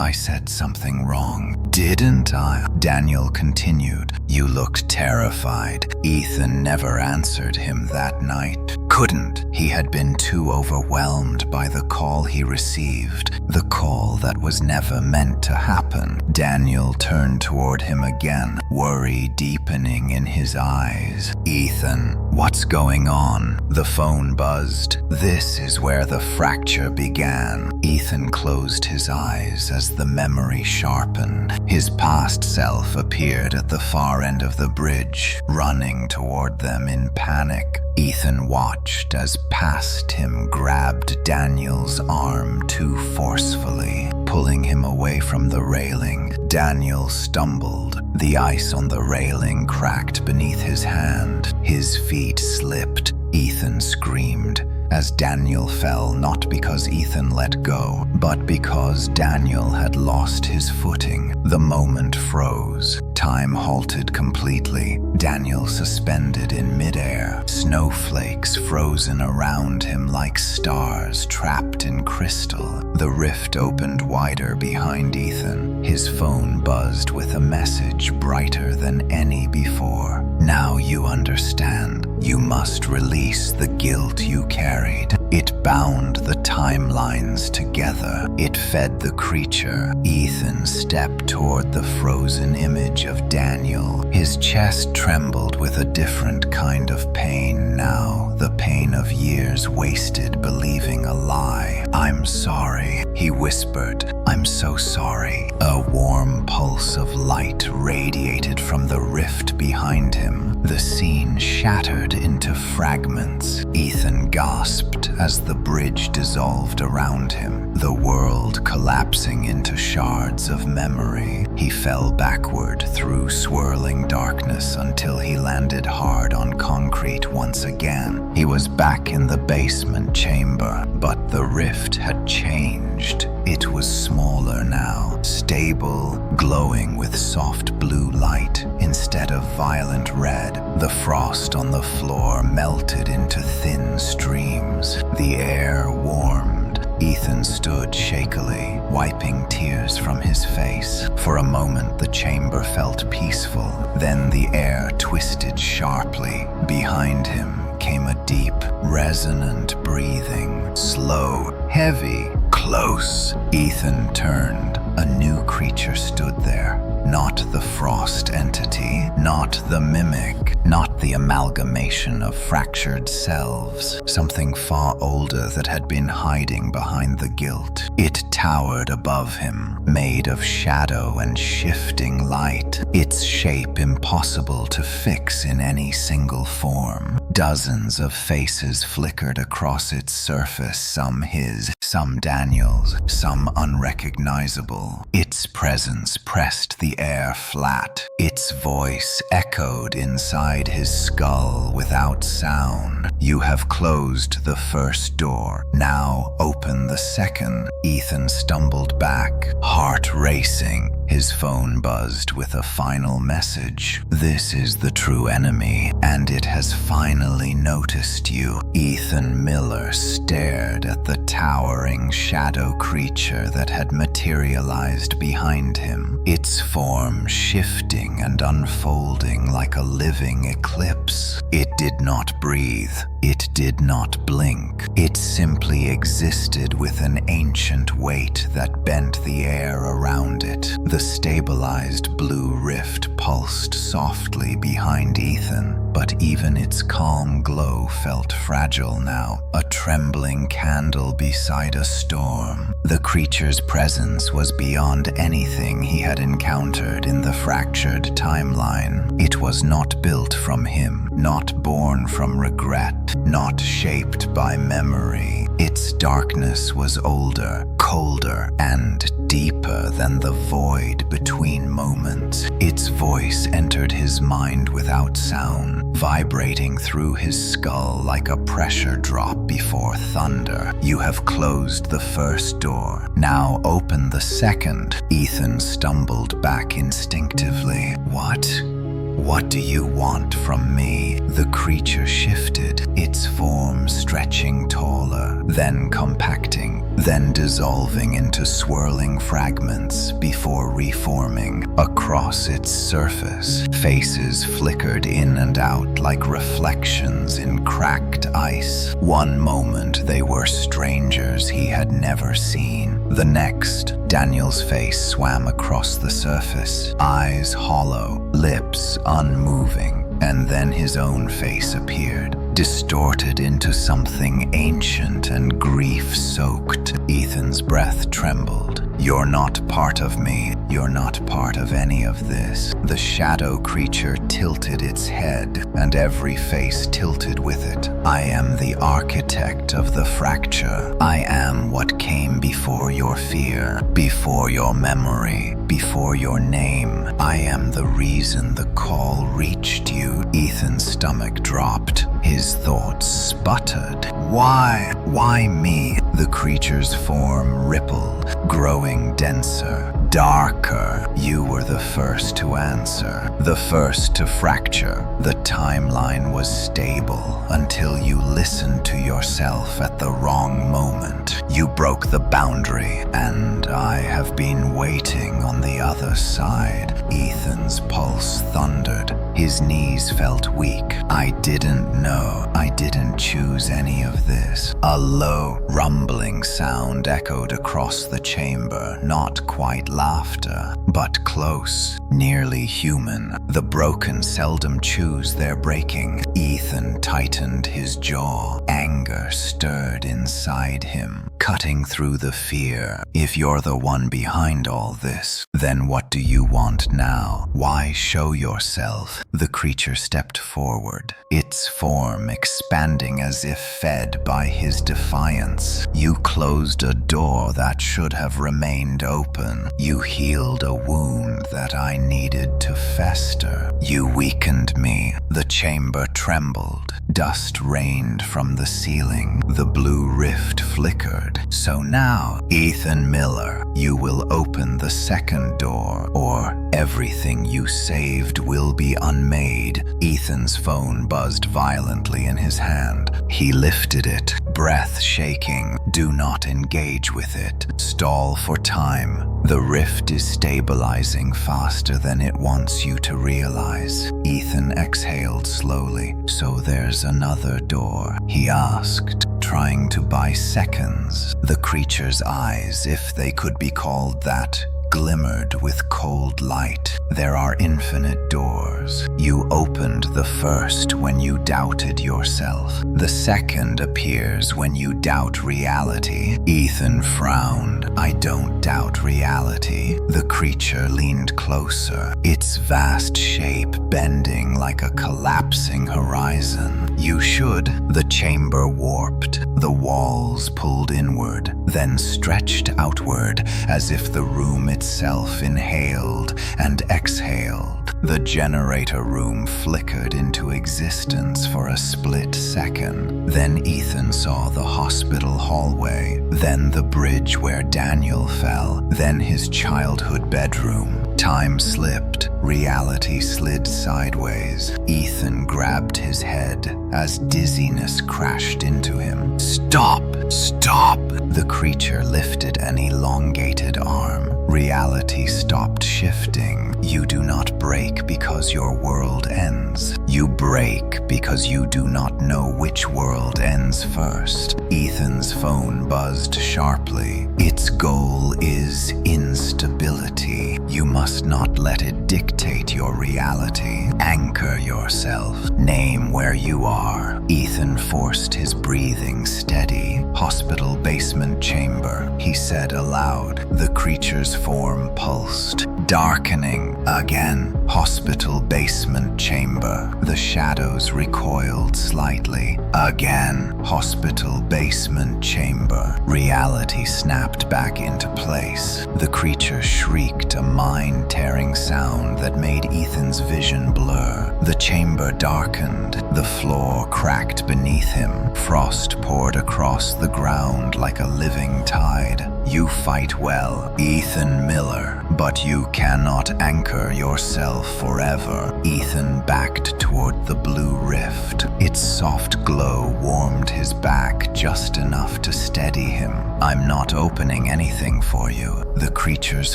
I said something wrong, didn't I?" Daniel continued. "You looked terrified." Ethan never answered him that night. Couldn't. He had been too overwhelmed by the call he received, the call that was never meant to happen. Daniel turned toward him again, worry deepening in his eyes. "Ethan, what's going on?" The phone buzzed. This is where the fracture began. Ethan closed his eyes as the memory sharpened. His past self appeared at the far end of the bridge, running toward them in panic. Ethan watched as past him grabbed Daniel's arm too forcefully, pulling him away from the railing. Daniel stumbled. The ice on the railing cracked beneath his hand. His feet slipped. Ethan screamed as Daniel fell, not because Ethan let go, but because Daniel had lost his footing. The moment froze. Time halted completely. Daniel suspended in midair, snowflakes frozen around him like stars trapped in crystal. The rift opened wider behind Ethan. His phone buzzed with a message brighter than any before. "Now you understand. You must release the guilt you carried. It bound the timelines together. It fed the creature." Ethan stepped toward the frozen image of Daniel. His chest trembled with a different kind of pain now, the pain of years wasted believing a lie. "I'm sorry," he whispered. "I'm so sorry." A warm pulse of light radiated from the rift behind him. The scene shattered into fragments. Ethan gasped as the bridge dissolved around him, the world collapsing into shards of memory. He fell backward through swirling darkness until he landed hard on concrete once again. He was back in the basement chamber, but the rift had changed. It was smaller now, stable, glowing with soft blue light instead of violent red. The frost on the floor melted into thin streams. The air warmed. Ethan Ethan stood shakily, wiping tears from his face. For a moment the chamber felt peaceful, then the air twisted sharply. Behind him came a deep, resonant breathing, slow, heavy, close. Ethan turned. A new creature stood there. Not the frost entity, not the mimic, not the amalgamation of fractured selves. Something far older that had been hiding behind the guilt. It towered above him, made of shadow and shifting light, its shape impossible to fix in any single form. Dozens of faces flickered across its surface, some his, some Daniel's, some unrecognizable. Its presence pressed the air flat. Its voice echoed inside his skull without sound. You have closed the first door. Now open the second. Ethan stumbled back, heart racing. His phone buzzed with a final message. This is the true enemy, and it has finally noticed you. Ethan Miller stared at the towering shadow creature that had materialized behind him, its form shifting and unfolding like a living eclipse. It did not breathe. It did not blink. It simply existed with an ancient weight that bent the air around it. The stabilized blue rift pulsed softly behind Ethan, but even its calm glow felt fragile now, a trembling candle beside a storm. The creature's presence was beyond anything he had encountered in the fractured timeline. It was not built from him, not born from regret, not shaped by memory. Its darkness was older, colder, and deeper than the void between moments. Its voice entered his mind without sound, vibrating through his skull like a pressure drop before thunder. You have closed the first door. Now open the second. Ethan stumbled back instinctively. What do you want from me? The creature shifted, its form stretching taller, then compacting, then dissolving into swirling fragments before reforming. Across its surface, faces flickered in and out like reflections in cracked ice. One moment they were strangers he had never seen. The next, Daniel's face swam across the surface, eyes hollow, lips unmoving, and then his own face appeared, distorted into something ancient and grief-soaked. Ethan's breath trembled. You're not part of me. You're not part of any of this. The shadow creature tilted its head, and every face tilted with it. I am the architect of the fracture. I am what came before your fear, before your memory, before your name. I am the reason the call reached you. Ethan's stomach dropped. His thoughts sputtered. Why? Why me? The creature's form rippled, growing denser, darker. You were the first to answer, the first to fracture. The timeline was stable until you listened to yourself at the wrong moment. You broke the boundary, and I have been waiting on the other side. Ethan's pulse thundered. His knees felt weak. I didn't know. I didn't choose any of this. A low, rumbling sound echoed across the chamber, not quite laughter, but close, nearly human. The broken seldom choose their breaking. Ethan tightened his jaw. Anger stirred inside him, cutting through the fear. If you're the one behind all this, then what do you want now? Why show yourself? The creature stepped forward, its form expanding as if fed by his defiance. You closed a door that should have remained open. You healed a wound that I needed to fester. You weakened me. The chamber trembled. Dust rained from the ceiling. The blue rift flickered. So now, Ethan Miller, you will open the second door, or Everything you saved will be unmade. Ethan's phone buzzed violently in his hand. He lifted it, breath shaking. Do not engage with it. Stall for time. The rift is stabilizing faster than it wants you to realize. Ethan exhaled slowly. So there's another door, he asked, trying to buy seconds. The creature's eyes, if they could be called that, glimmered with cold light. There are infinite doors. You opened the first when you doubted yourself. The second appears when you doubt reality. Ethan frowned. I don't doubt reality. The creature leaned closer, its vast shape bending like a collapsing horizon. You should. The chamber warped. The walls pulled inward, then stretched outward as if the room itself inhaled and exhaled. The generator room flickered into existence for a split second. Then Ethan saw the hospital hallway, then the bridge where Daniel fell, then his childhood bedroom. Time slipped. Reality slid sideways. Ethan grabbed his head as dizziness crashed into him. Stop! Stop! The creature lifted an elongated arm. Reality stopped shifting. You do not break because your world ends. You break because you do not know which world ends first. Ethan's phone buzzed sharply. Its goal is instability. You must not let it dictate your reality. Anchor yourself. Name where you are. Ethan forced his breathing steady. Hospital basement chamber, he said aloud. The creature's form pulsed, darkening again. Hospital basement chamber. The shadows recoiled slightly. Again. Hospital basement chamber. Reality snapped back into place. The creature shrieked a mind-tearing sound that made Ethan's vision blur. The chamber darkened. The floor cracked beneath him. Frost poured across the ground like a living tide. You fight well, Ethan Miller, but you cannot anchor yourself forever. Ethan backed toward the blue rift. Its soft glow warmed his back just enough to steady him. I'm not opening anything for you. The creature's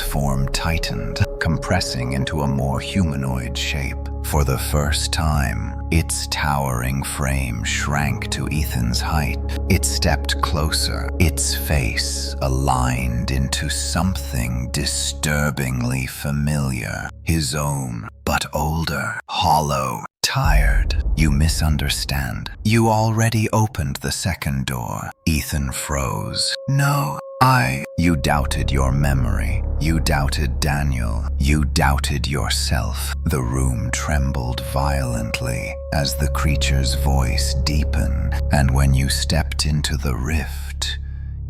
form tightened, compressing into a more humanoid shape. For the first time, its towering frame shrank to Ethan's height. It stepped closer, its face aligned into something disturbingly familiar. His own, but older, hollow, tired. You misunderstand. You already opened the second door. Ethan froze. No. You doubted your memory. You doubted Daniel. You doubted yourself. The room trembled violently as the creature's voice deepened, and when you stepped into the rift,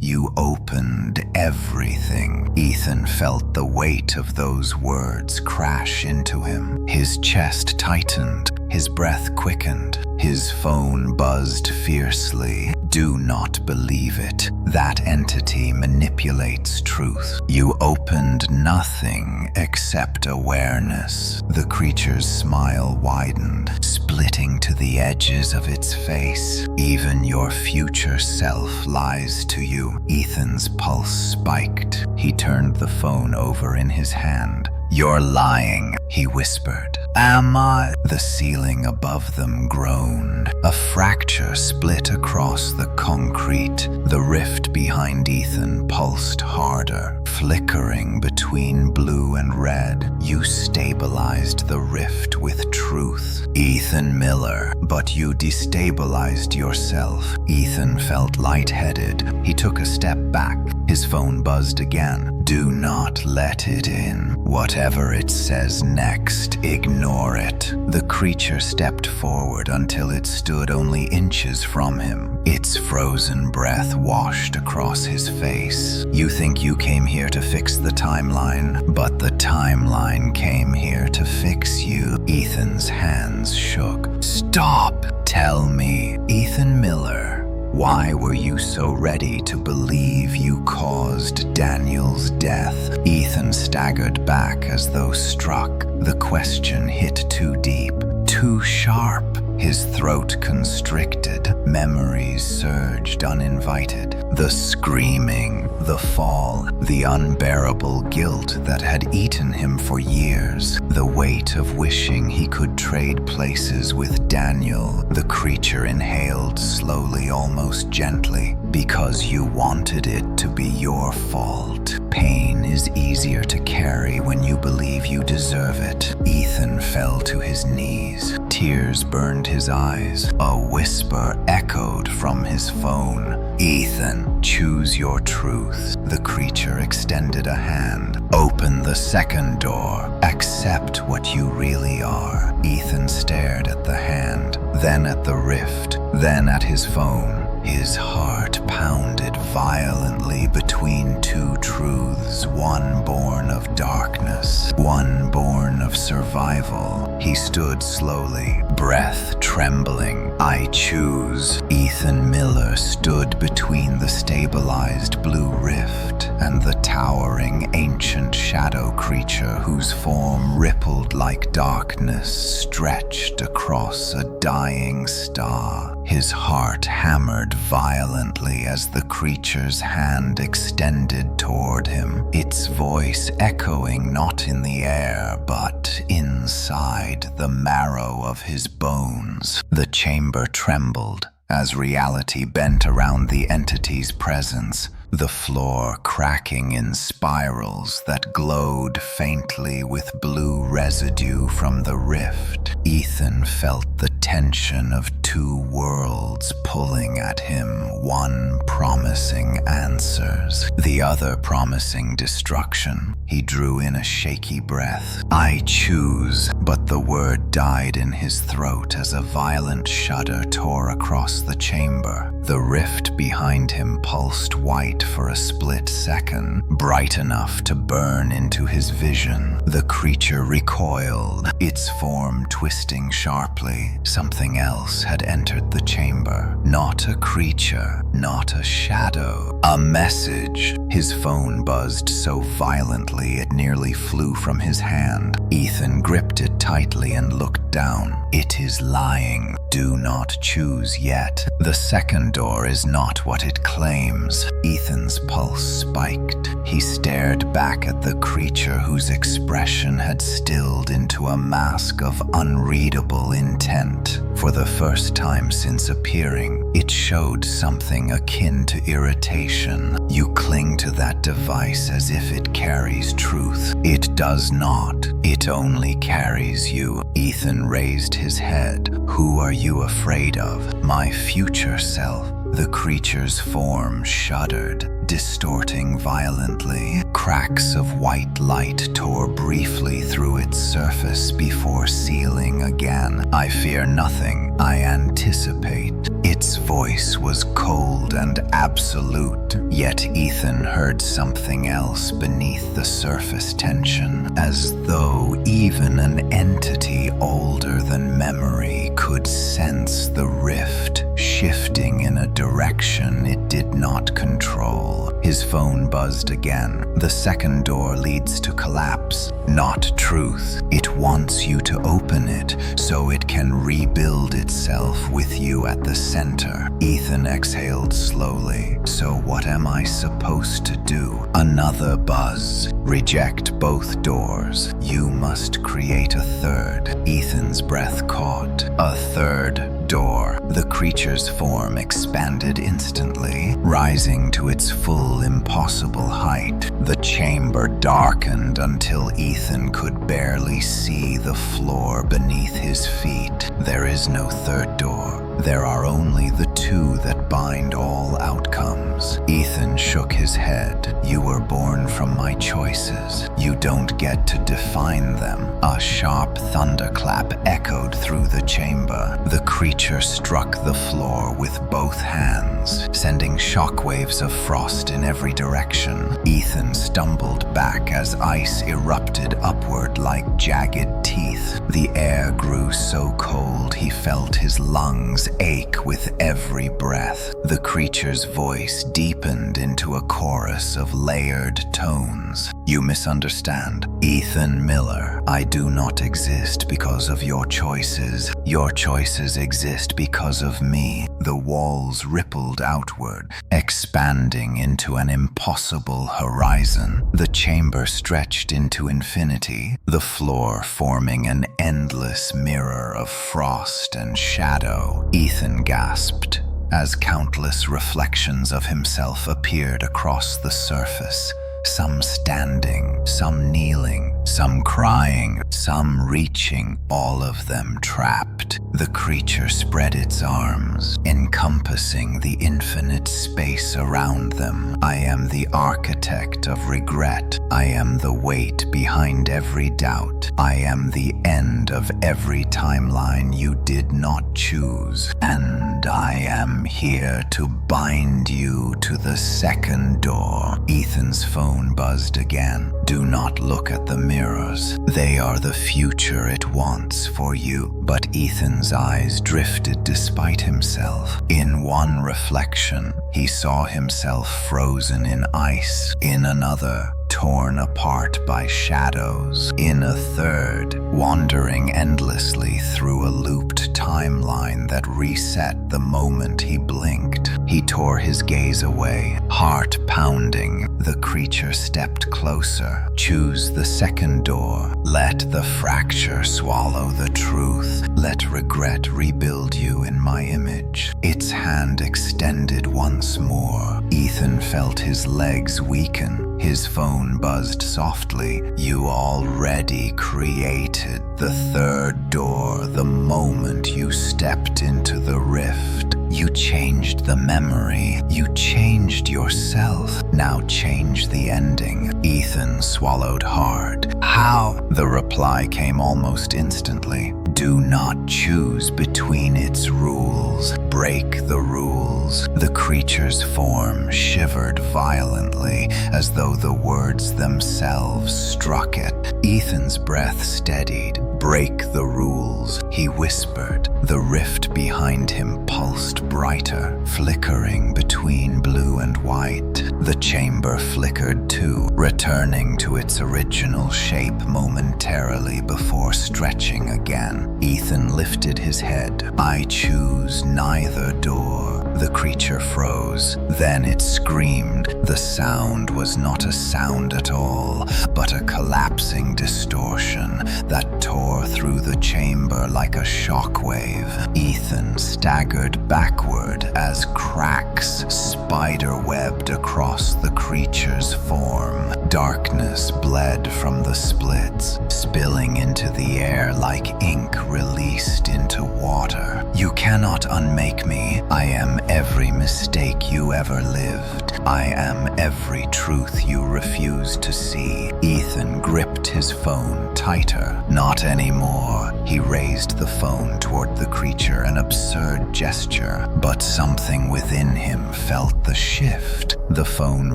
you opened everything. Ethan felt the weight of those words crash into him. His chest tightened. His breath quickened. His phone buzzed fiercely. Do not believe it. That entity manipulates truth. You opened nothing except awareness. The creature's smile widened, splitting to the edges of its face. Even your future self lies to you. Ethan's pulse spiked. He turned the phone over in his hand. You're lying, he whispered. Am I? The ceiling above them groaned. A fracture split across the concrete. The rift behind Ethan pulsed harder, flickering between blue and red. You stabilized the rift with truth, Ethan Miller, but you destabilized yourself. Ethan felt lightheaded. He took a step back. His phone buzzed again. Do not let it in. Whatever it says next, ignore it. The creature stepped forward until it stood only inches from him. Its frozen breath washed across his face. You think you came here to fix the timeline, but the timeline came here to fix you. Ethan's hands shook. Stop! Tell me, Ethan Miller, Why were you so ready to believe you caused Daniel's death? Ethan staggered back as though struck. The question hit too deep, too sharp. His throat constricted, memories surged uninvited. The screaming, the fall, the unbearable guilt that had eaten him for years. The weight of wishing he could trade places with Daniel. The creature inhaled slowly, almost gently. Because you wanted it to be your fault. Pain is easier to carry when you believe you deserve it. Ethan fell to his knees. Tears burned his eyes. A whisper echoed from his phone. Ethan, choose your truth. The creature extended a hand. Open the second door. Accept what you really are. Ethan stared at the hand, then at the rift, then at his phone. His heart pounded violently between two truths, one born of darkness, one born of survival. He stood slowly, breath trembling. I choose. Ethan Miller stood between the stabilized blue rift and the towering ancient shadow creature whose form rippled like darkness stretched across a dying star. His heart hammered violently as the creature's hand extended toward him, its voice echoing not in the air but inside the marrow of his bones. The chamber trembled as reality bent around the entity's presence, the floor cracking in spirals that glowed faintly with blue residue from the rift. Ethan felt the tension of two worlds pulling at him, one promising answers, the other promising destruction. He drew in a shaky breath. I choose, but the word died in his throat as a violent shudder tore across the chamber. The rift behind him pulsed white for a split second, bright enough to burn into his vision. The creature recoiled, its form twisting sharply. Something else had entered the chamber. Not a creature, not a shadow. A message. His phone buzzed so violently it nearly flew from his hand. Ethan gripped it tightly and looked down. It is lying. Do not choose yet. The second door is not what it claims. Ethan's pulse spiked. He stared back at the creature whose expression had stilled into a mask of unreadable intent. For the first time since appearing, it showed something akin to irritation. You cling to that device as if it carries truth. It does not. It only carries you. Ethan raised his head. Who are you afraid of? My future self. The creature's form shuddered, distorting violently. Cracks of white light tore briefly through its surface before sealing again. I fear nothing. I anticipate. Its voice was cold and absolute, yet Ethan heard something else beneath the surface tension, as though even an entity older than memory could sense the rift shifting in a direction it did not control. His phone buzzed again. The second door leads to collapse, not truth. It wants you to open it so it can rebuild itself with you at the center. Ethan exhaled slowly. So what am I supposed to do? Another buzz. Reject both doors. You must create a third. Ethan's breath caught. A third door. The creature's form expanded instantly, rising to its full impossible height. The chamber darkened until Ethan could barely see the floor beneath his feet. There is no third door. There are only the two that bind all outcomes. Ethan shook his head. You were born from my choices. You don't get to define them. A sharp thunderclap echoed through the chamber. The creature struck the floor with both hands, sending shockwaves of frost in every direction. Ethan stumbled back as ice erupted upward like jagged teeth. The air grew so cold he felt his lungs ache with every breath. The creature's voice deepened into a chorus of layered tones. "You misunderstand. Ethan Miller, I do not exist because of your choices. Your choices exist because of me." The walls rippled outward, expanding into an impossible horizon. The chamber stretched into infinity, the floor forming an endless mirror of frost and shadow. Ethan gasped as countless reflections of himself appeared across the surface. Some standing, some kneeling, some crying, some reaching, all of them trapped. The creature spread its arms, encompassing the infinite space around them. "I am the architect of regret. I am the weight behind every doubt. I am the end of every timeline you did not choose. And I am here to bind you to the second door." Ethan's phone buzzed again. "Do not look at the mirrors. They are the future it wants for you." But Ethan's eyes drifted despite himself. In one reflection, he saw himself frozen in ice. In another, torn apart by shadows. In a third, wandering endlessly through a looped timeline that reset the moment he blinked. He tore his gaze away, heart pounding. The creature stepped closer. "Choose the second door. Let the fracture swallow the truth. Let regret rebuild you in my image." Its hand extended once more. Ethan felt his legs weaken. His phone buzzed softly. "You already created the third door the moment you stepped into the rift. You changed the memory. You changed yourself. Now change the ending." Ethan swallowed hard. "How?" The reply came almost instantly. "Do not choose between its rules. Break the rules." The creature's form shivered violently, as though the words themselves struck it. Ethan's breath steadied. "Break the rules," he whispered. The rift behind him pulsed brighter, flickering between blue and white. The chamber flickered too, returning to its original shape momentarily before stretching again. Ethan lifted his head. "I choose neither door." The creature froze. Then it screamed. The sound was not a sound at all, but a collapsing distortion that tore through the chamber like a shockwave. Ethan staggered backward as cracks spiderwebbed across the creature's form. Darkness bled from the splits, spilling into the air like ink released into water. "You cannot unmake me. I am every mistake you ever lived. I am every truth you refused to see." Ethan gripped his phone tighter. "Not anymore." He raised the phone toward the creature, an absurd gesture, but something within him felt the shift. The phone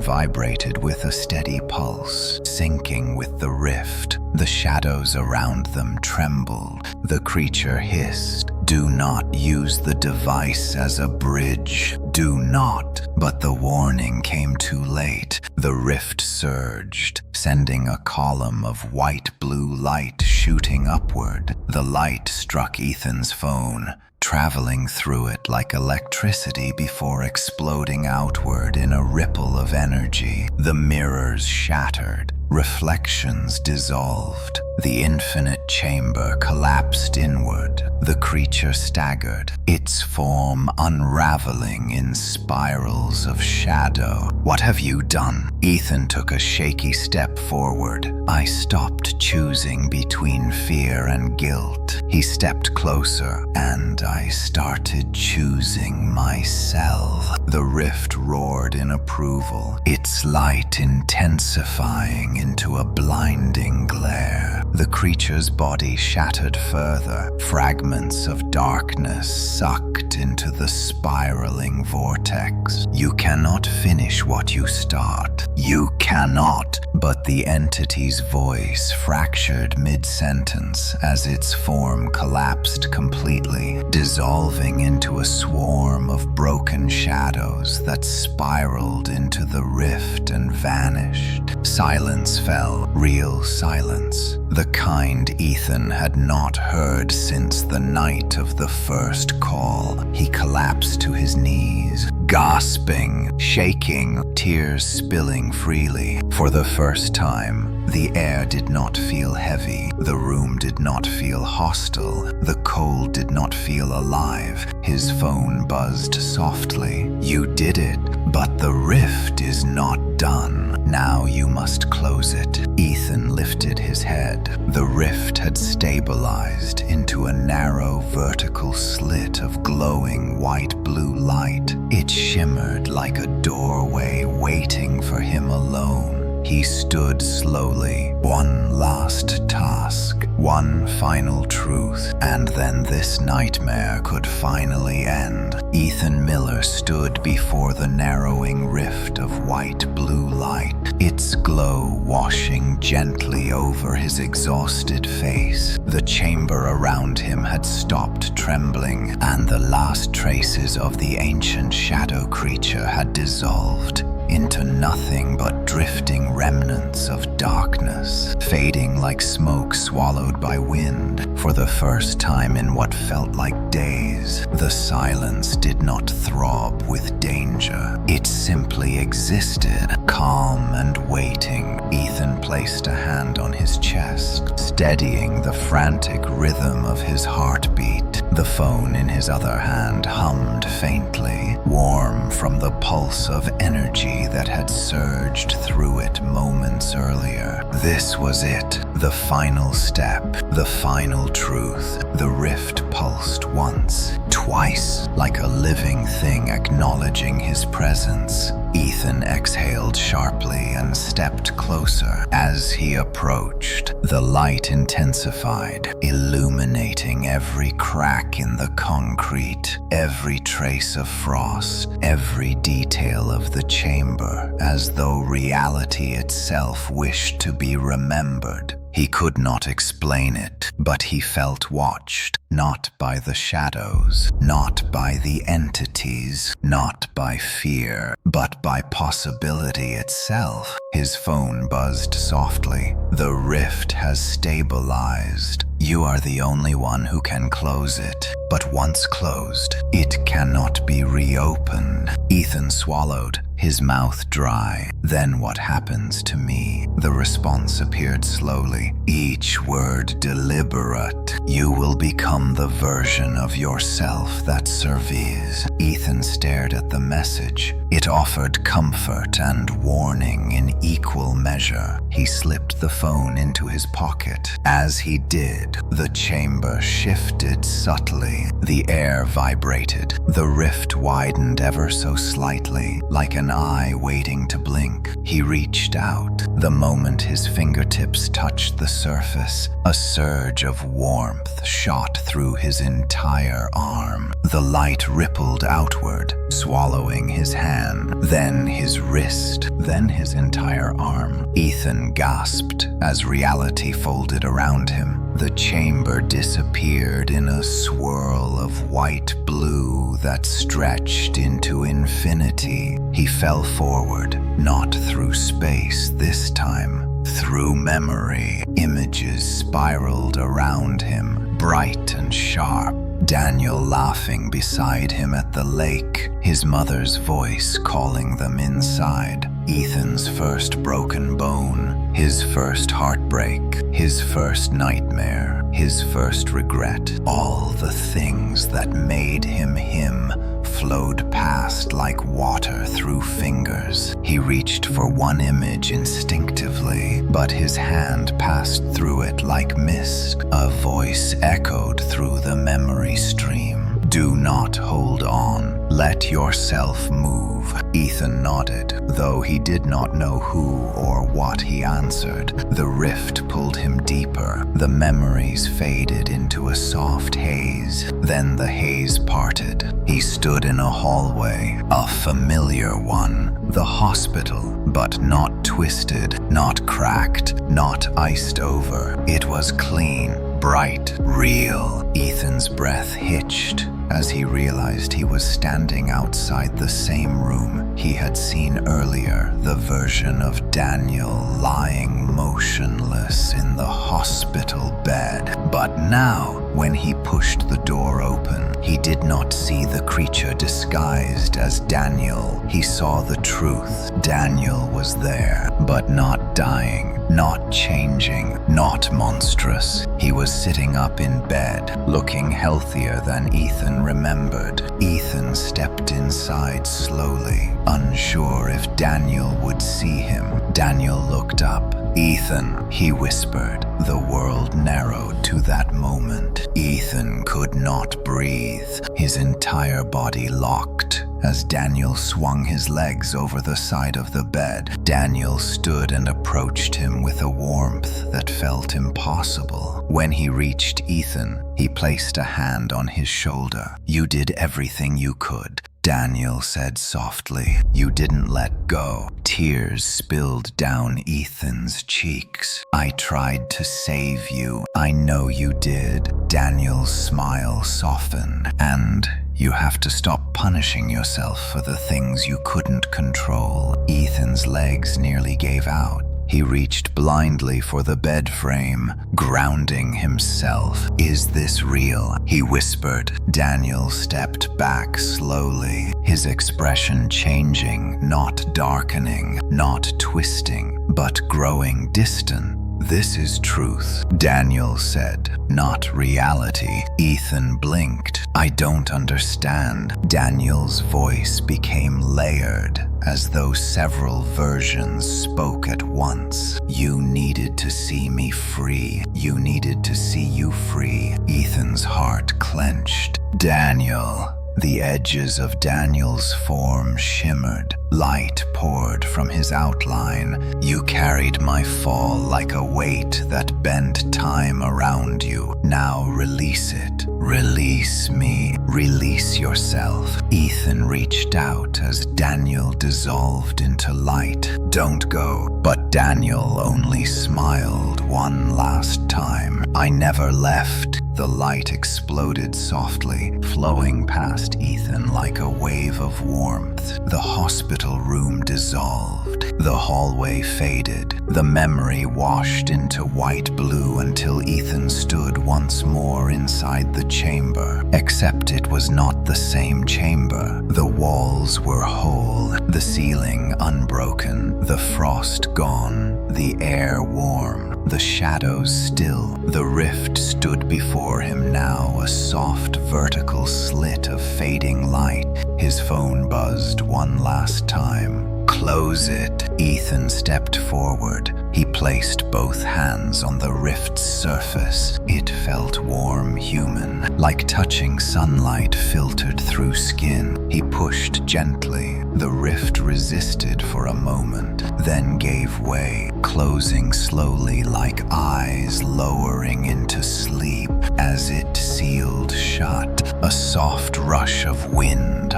vibrated with a steady pulse, syncing with the rift. The shadows around them trembled. The creature hissed. "Do not use the device as a bridge. Do not." But the warning came too late. The rift surged, sending a column of white-blue light shooting upward. The light struck Ethan's phone, traveling through it like electricity before exploding outward in a ripple of energy. The mirrors shattered. Reflections dissolved. The infinite chamber collapsed inward. The creature staggered, its form unraveling in spirals of shadow. "What have you done?" Ethan took a shaky step forward. "I stopped choosing between fear and guilt," He stepped closer, and I started choosing myself. The rift roared in approval, its light intensifying into a blinding glare. The creature's body shattered further, fragments of darkness sucked into the spiraling vortex. You cannot finish what you start. You cannot. But the entity's voice fractured mid-sentence as its form collapsed completely, dissolving into a swarm of broken shadows that spiraled into the rift and vanished. Silence fell, real silence. The kind Ethan had not heard since the night of the first call. He collapsed to his knees, gasping, shaking, tears spilling freely. For the first time, the air did not feel heavy. The room did not feel hostile. The cold did not feel alive. His phone buzzed softly. You did it, but the rift is not done. Now you must close it. Ethan lifted his head. The rift had stabilized into a narrow vertical slit of glowing white-blue light. It shimmered like a doorway waiting for him alone. He stood slowly, one last task, one final truth, and then this nightmare could finally end. Ethan Miller stood before the narrowing rift of white-blue light, its glow washing gently over his exhausted face. The chamber around him had stopped trembling, and the last traces of the ancient shadow creature had dissolved into nothing but drifting remnants of darkness, fading like smoke swallowed by wind. For the first time in what felt like days, the silence did not throb with danger. It simply existed, calm and waiting. Ethan placed a hand on his chest, steadying the frantic rhythm of his heartbeat. The phone in his other hand hummed faintly, warm from the pulse of energy that had surged through it moments earlier. This was it, the final step, the final truth. The rift pulsed once, twice, like a living thing acknowledging his presence. Ethan exhaled sharply and stepped closer. As he approached, the light intensified, illuminating every crack in the concrete, every trace of frost, every detail of the chamber, as though reality itself wished to be remembered. He could not explain it, but he felt watched, not by the shadows, not by the entities, not by fear, but by possibility itself. His phone buzzed softly. The rift has stabilized. You are the only one who can close it, but once closed, it cannot be reopened. Ethan swallowed, his mouth dry. Then what happens to me? The response appeared slowly, each word deliberate. You will become the version of yourself that survives. Ethan stared at the message. It offered comfort and warning in equal measure. He slipped the phone into his pocket. As he did, the chamber shifted subtly. The air vibrated. The rift widened ever so slightly, like an eye waiting to blink. He reached out. The moment his fingertips touched the surface, a surge of warmth shot through his entire arm. The light rippled outward, swallowing his hand, then his wrist, then his entire arm. Ethan gasped as reality folded around him. The chamber disappeared in a swirl of white-blue that stretched into infinity. He fell forward, not through space this time, through memory. Images spiraled around him, bright and sharp. Daniel laughing beside him at the lake, his mother's voice calling them inside. Ethan's first broken bone, his first heartbreak, his first nightmare, his first regret. All the things that made him him flowed past like water through fingers. He reached for one image instinctively, but his hand passed through it like mist. A voice echoed through the memory stream. Do not hold on. Let yourself move. Ethan nodded, though he did not know who or what he answered. The rift pulled him deeper. The memories faded into a soft haze. Then the haze parted. He stood in a hallway, a familiar one. The hospital, but not twisted, not cracked, not iced over. It was clean, bright, real. Ethan's breath hitched as he realized he was standing outside the same room he had seen earlier, the version of Daniel lying motionless in the hospital bed. But now, when he pushed the door open, he did not see the creature disguised as Daniel. He saw the truth. Daniel was there, but not dying, not changing, not monstrous. He was sitting up in bed, looking healthier than Ethan remembered. Ethan stepped inside slowly, unsure if Daniel would see him. Daniel looked up. Ethan, he whispered. The world narrowed to that moment. Ethan could not breathe. His entire body locked. As Daniel swung his legs over the side of the bed, Daniel stood and approached him with a warmth that felt impossible. When he reached Ethan, he placed a hand on his shoulder. You did everything you could, Daniel said softly. You didn't let go. Tears spilled down Ethan's cheeks. I tried to save you. I know you did. Daniel's smile softened. And you have to stop punishing yourself for the things you couldn't control. Ethan's legs nearly gave out. He reached blindly for the bed frame, grounding himself. Is this real? He whispered. Daniel stepped back slowly, his expression changing, not darkening, not twisting, but growing distant. This is truth, Daniel said, not reality. Ethan blinked. I don't understand. Daniel's voice became layered, as though several versions spoke at once. You needed to see me free. You needed to see you free. Ethan's heart clenched. Daniel. The edges of Daniel's form shimmered. Light poured from his outline. You carried my fall like a weight that bent time around you. Now release it. Release me. Release yourself. Ethan reached out as Daniel dissolved into light. Don't go. But Daniel only smiled one last time. I never left. The light exploded softly, flowing past Ethan like a wave of warmth. The hospital room dissolved. The hallway faded. The memory washed into white blue until Ethan stood once more inside the chamber. Except it was not the same chamber. The walls were whole, the ceiling unbroken, the frost gone, the air warm, the shadows still. The rift stood before him now, a soft vertical slit of fading light. His phone buzzed one last time. Close it. Ethan stepped forward. He placed both hands on the rift's surface. It felt warm, human, like touching sunlight filtered through skin. He pushed gently. The rift resisted for a moment, then gave way, closing slowly like eyes lowering into sleep. As it sealed shut, a soft rush of wind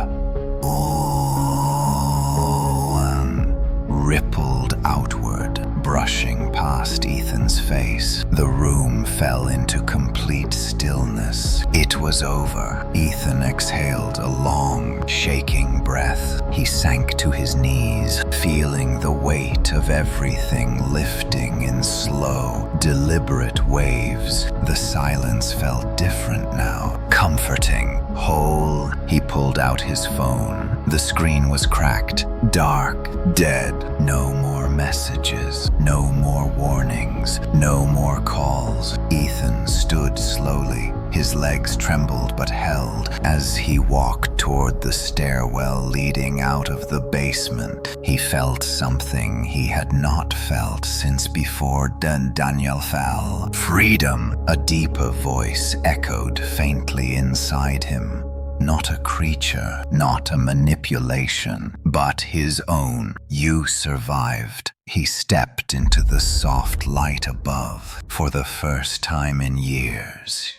rippled outward, brushing past Ethan's face. The room fell into complete stillness. It was over. Ethan exhaled a long, shaking breath. He sank to his knees, feeling the weight of everything lifting in slow, deliberate waves. The silence felt different now, comforting, whole. He pulled out his phone. The screen was cracked, dark, dead. No more messages, no more warnings, no more calls. Ethan stood slowly, His legs trembled but held as he walked toward the stairwell leading out of the basement. He felt something he had not felt since before Daniel fell. Freedom! A deeper voice echoed faintly inside him. Not a creature, not a manipulation, but his own. You survived. He stepped into the soft light above for the first time in years.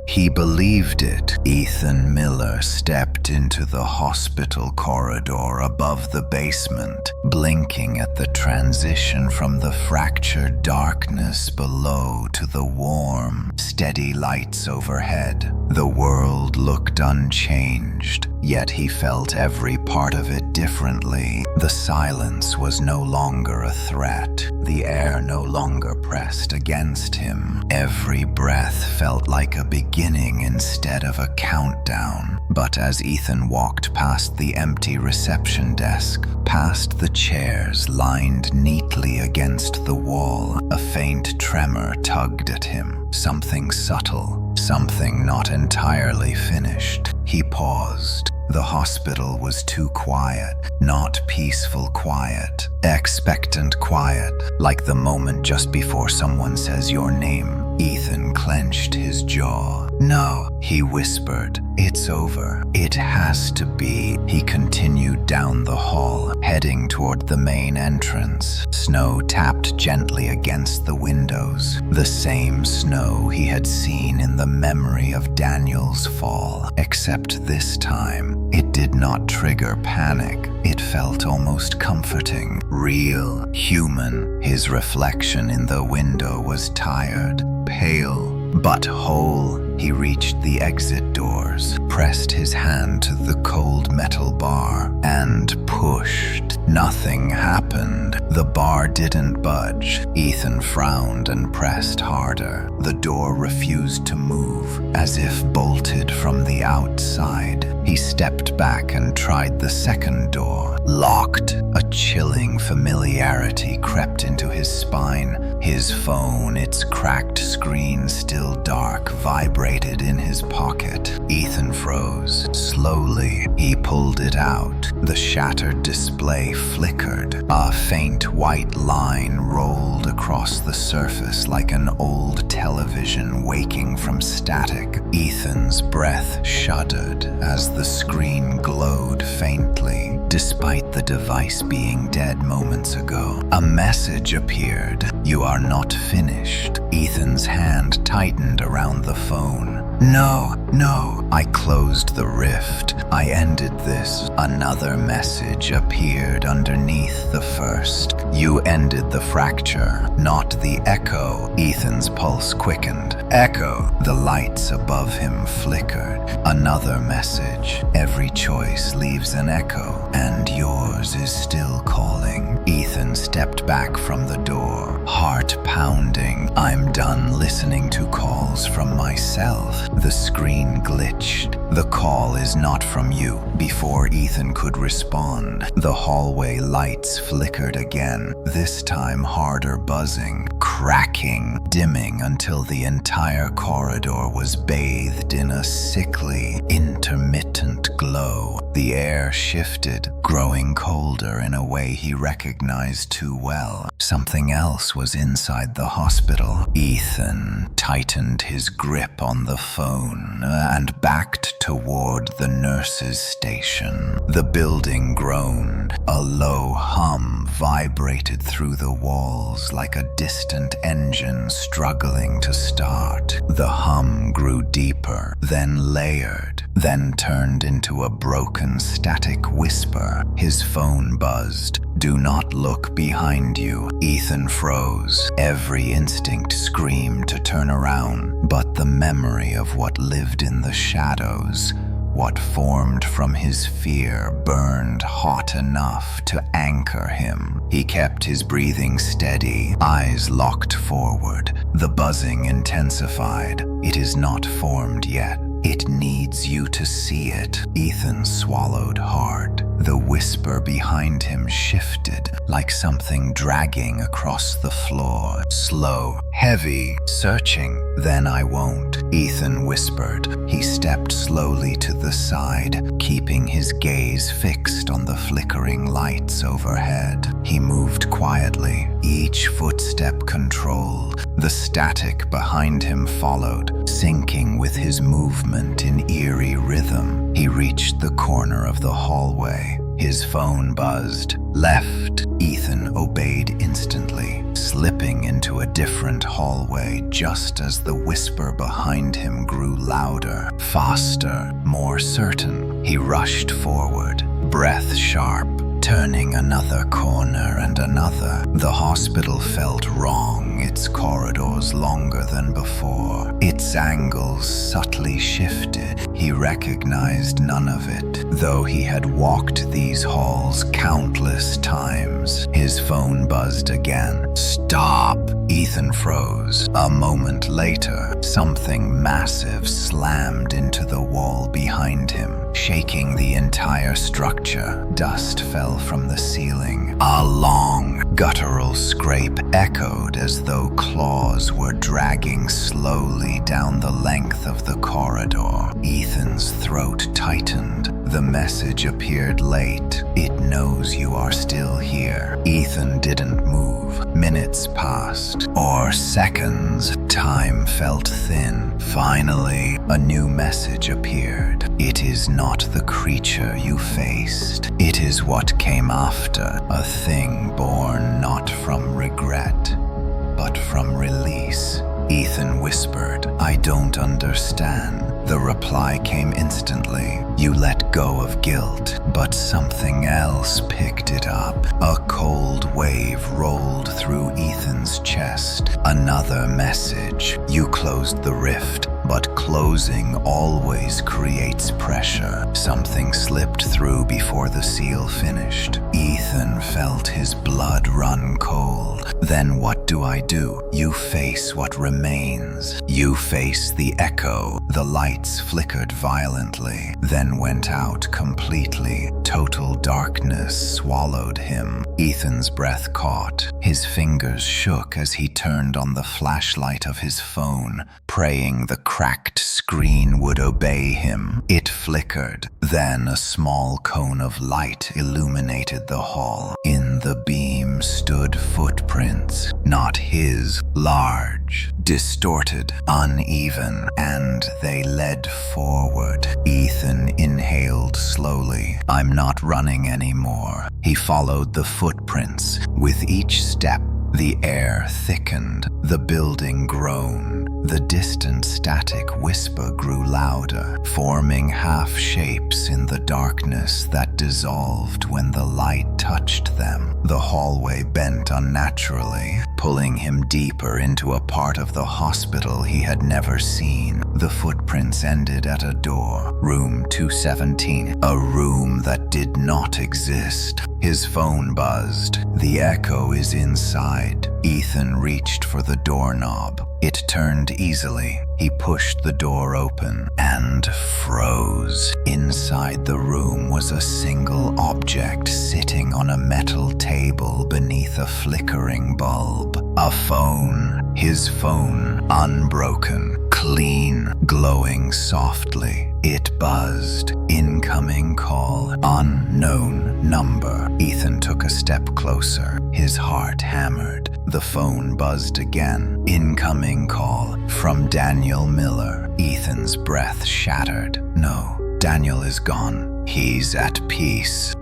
He believed it. Ethan Miller stepped into the hospital corridor above the basement, blinking at the transition from the fractured darkness below to the warm, steady lights overhead. The world looked unchanged, yet he felt every part of it differently. The silence was no longer a threat. The air no longer pressed against him. Every breath felt like a beginning instead of a countdown. But as Ethan walked past the empty reception desk, past the chairs lined neatly against the wall, a faint tremor tugged at him. Something subtle, something not entirely finished. He paused. The hospital was too quiet, not peaceful quiet, expectant quiet, like the moment just before someone says your name. Ethan clenched his jaw. No, he whispered. It's over. It has to be. He continued down the hall, heading toward the main entrance. Snow tapped gently against the windows, the same snow he had seen in the memory of Daniel's fall, except this time, it did not trigger panic. It felt almost comforting, real, human. His reflection in the window was tired, pale, but whole. He reached the exit doors, pressed his hand to the cold metal bar, and pushed. Nothing happened. The bar didn't budge. Ethan frowned and pressed harder. The door refused to move, as if bolted from the outside. He stepped back and tried the second door. Locked. A chilling familiarity crept into his spine. His phone, its cracked screen still dark, vibrated in his pocket. Ethan froze. Slowly, he pulled it out. The shattered display flickered. A faint white line rolled across the surface like an old television waking from static. Ethan's breath shuddered as the screen glowed faintly, despite the device being dead moments ago. A message appeared. You are not finished. Ethan's hand tightened around the phone. No. I closed the rift. I ended this. Another message appeared underneath the first. You ended the fracture, not the echo. Ethan's pulse quickened. Echo. The lights above him flickered. Another message. Every choice leaves an echo, and yours is still calling. Ethan stepped back from the door, heart pounding. I'm done listening to calls from myself. The screen glitched. The call is not from you. Before Ethan could respond, the hallway lights flickered again, this time harder buzzing, cracking, dimming until the entire corridor was bathed in a sickly, intermittent glow. The air shifted, growing colder in a way he recognized too well. Something else was inside the hospital. Ethan tightened his grip on the phone and backed toward the nurse's station. The building groaned. A low hum vibrated through the walls like a distant engine struggling to start. The hum grew deeper, then layered, then turned into a broken static whisper. His phone buzzed. Do not look behind you. Ethan froze. Every instinct screamed to turn around, but the memory of what lived in the shadows, what formed from his fear, burned hot enough to anchor him. He kept his breathing steady, eyes locked forward. The buzzing intensified. It is not formed yet. It needs you to see it. Ethan swallowed hard. The whisper behind him shifted, like something dragging across the floor. Slow, heavy, searching. "Then I won't," Ethan whispered. He stepped slowly to the side, keeping his gaze fixed on the flickering lights overhead. He moved quietly, each footstep controlled. The static behind him followed, syncing with his movement in eerie rhythm. He reached the corner of the hallway. His phone buzzed. "Left." Ethan obeyed instantly, slipping into a different hallway just as the whisper behind him grew louder, faster, more certain. He rushed forward, breath sharp, turning another corner and another. The hospital felt wrong, its corridors longer than before. Its angles subtly shifted. He recognized none of it, though he had walked these halls countless times. His phone buzzed again. "Stop!" Ethan froze. A moment later, something massive slammed into the wall behind him, shaking the entire structure. Dust fell from the ceiling. A long, guttural scrape echoed as though claws were dragging slowly down the length of the corridor. Ethan's throat tightened. The message appeared late. "It knows you are still here." Ethan didn't move. Minutes passed, or seconds. Time felt thin. Finally, a new message appeared. "It is not the creature you faced. It is what came after, a thing born not from regret, but from release." Ethan whispered, "I don't understand." The reply came instantly. "You let go of guilt, but something else picked it up." A cold wave rolled through Ethan's chest. Another message. "You closed the rift, but closing always creates pressure." Something slipped through before the seal finished. Ethan felt his blood run cold. Then what do I do? You face what remains. You face the echo. The lights flickered violently, then went out completely. Total darkness swallowed him. Ethan's breath caught. His fingers shook as he turned on the flashlight of his phone, praying the cracked screen would obey him. It flickered. Then a small cone of light illuminated the hall. In the beam stood footprints, not his, large, distorted, uneven, and they led forward. Ethan inhaled slowly. "I'm not running anymore." He followed the footprints. With each step, the air thickened, the building groaned. The distant static whisper grew louder, forming half shapes in the darkness that dissolved when the light touched them. The hallway bent unnaturally, pulling him deeper into a part of the hospital he had never seen. The footprints ended at a door, room 217, a room that did not exist. His phone buzzed. "The echo is inside." Ethan reached for the doorknob. It turned easily. He pushed the door open and froze. Inside the room was a single object sitting on a metal table beneath a flickering bulb. A phone. His phone, unbroken, clean, glowing softly. It buzzed. Incoming call. Unknown number. Ethan took a step closer. His heart hammered. The phone buzzed again. Incoming call. From Daniel Miller. Ethan's breath shattered. No, Daniel is gone. He's at peace.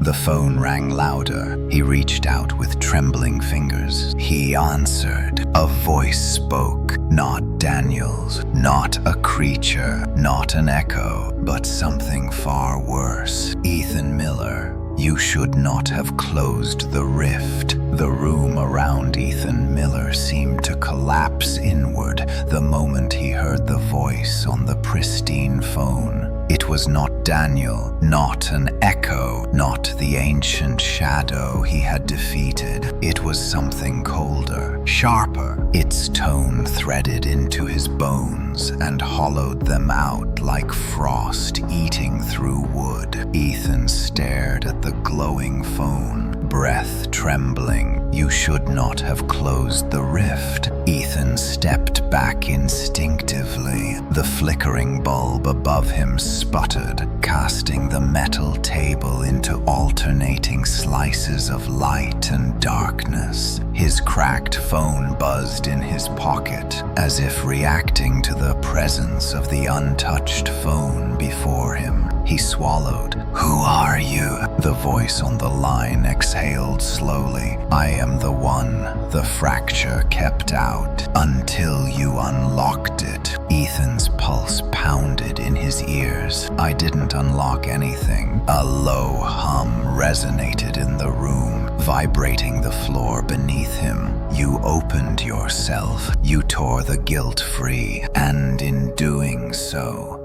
The phone rang louder. He reached out with trembling fingers. He answered. A voice spoke. Not Daniel's. Not a creature. Not an echo. But something far worse. "Ethan Miller, you should not have closed the rift." The room around Ethan Miller seemed to collapse inward the moment he heard the voice on the pristine phone. It was not Daniel, not an echo, not the ancient shadow he had defeated. It was something colder, sharper. Its tone threaded into his bones and hollowed them out like frost eating through wood. Ethan stared at the glowing phone, breath trembling. You should not have closed the rift. Ethan stepped back instinctively. The flickering bulb above him sputtered, casting the metal table into alternating slices of light and darkness. His cracked phone buzzed in his pocket, as if reacting to the presence of the untouched phone before him. He swallowed. "Who are you?" The voice on the line exhaled slowly. "I am the one the fracture kept out until you unlocked it." Ethan's pulse pounded in his ears. "I didn't unlock anything." A low hum resonated in the room, vibrating the floor beneath him. "You opened yourself. You tore the guilt free, and in doing so,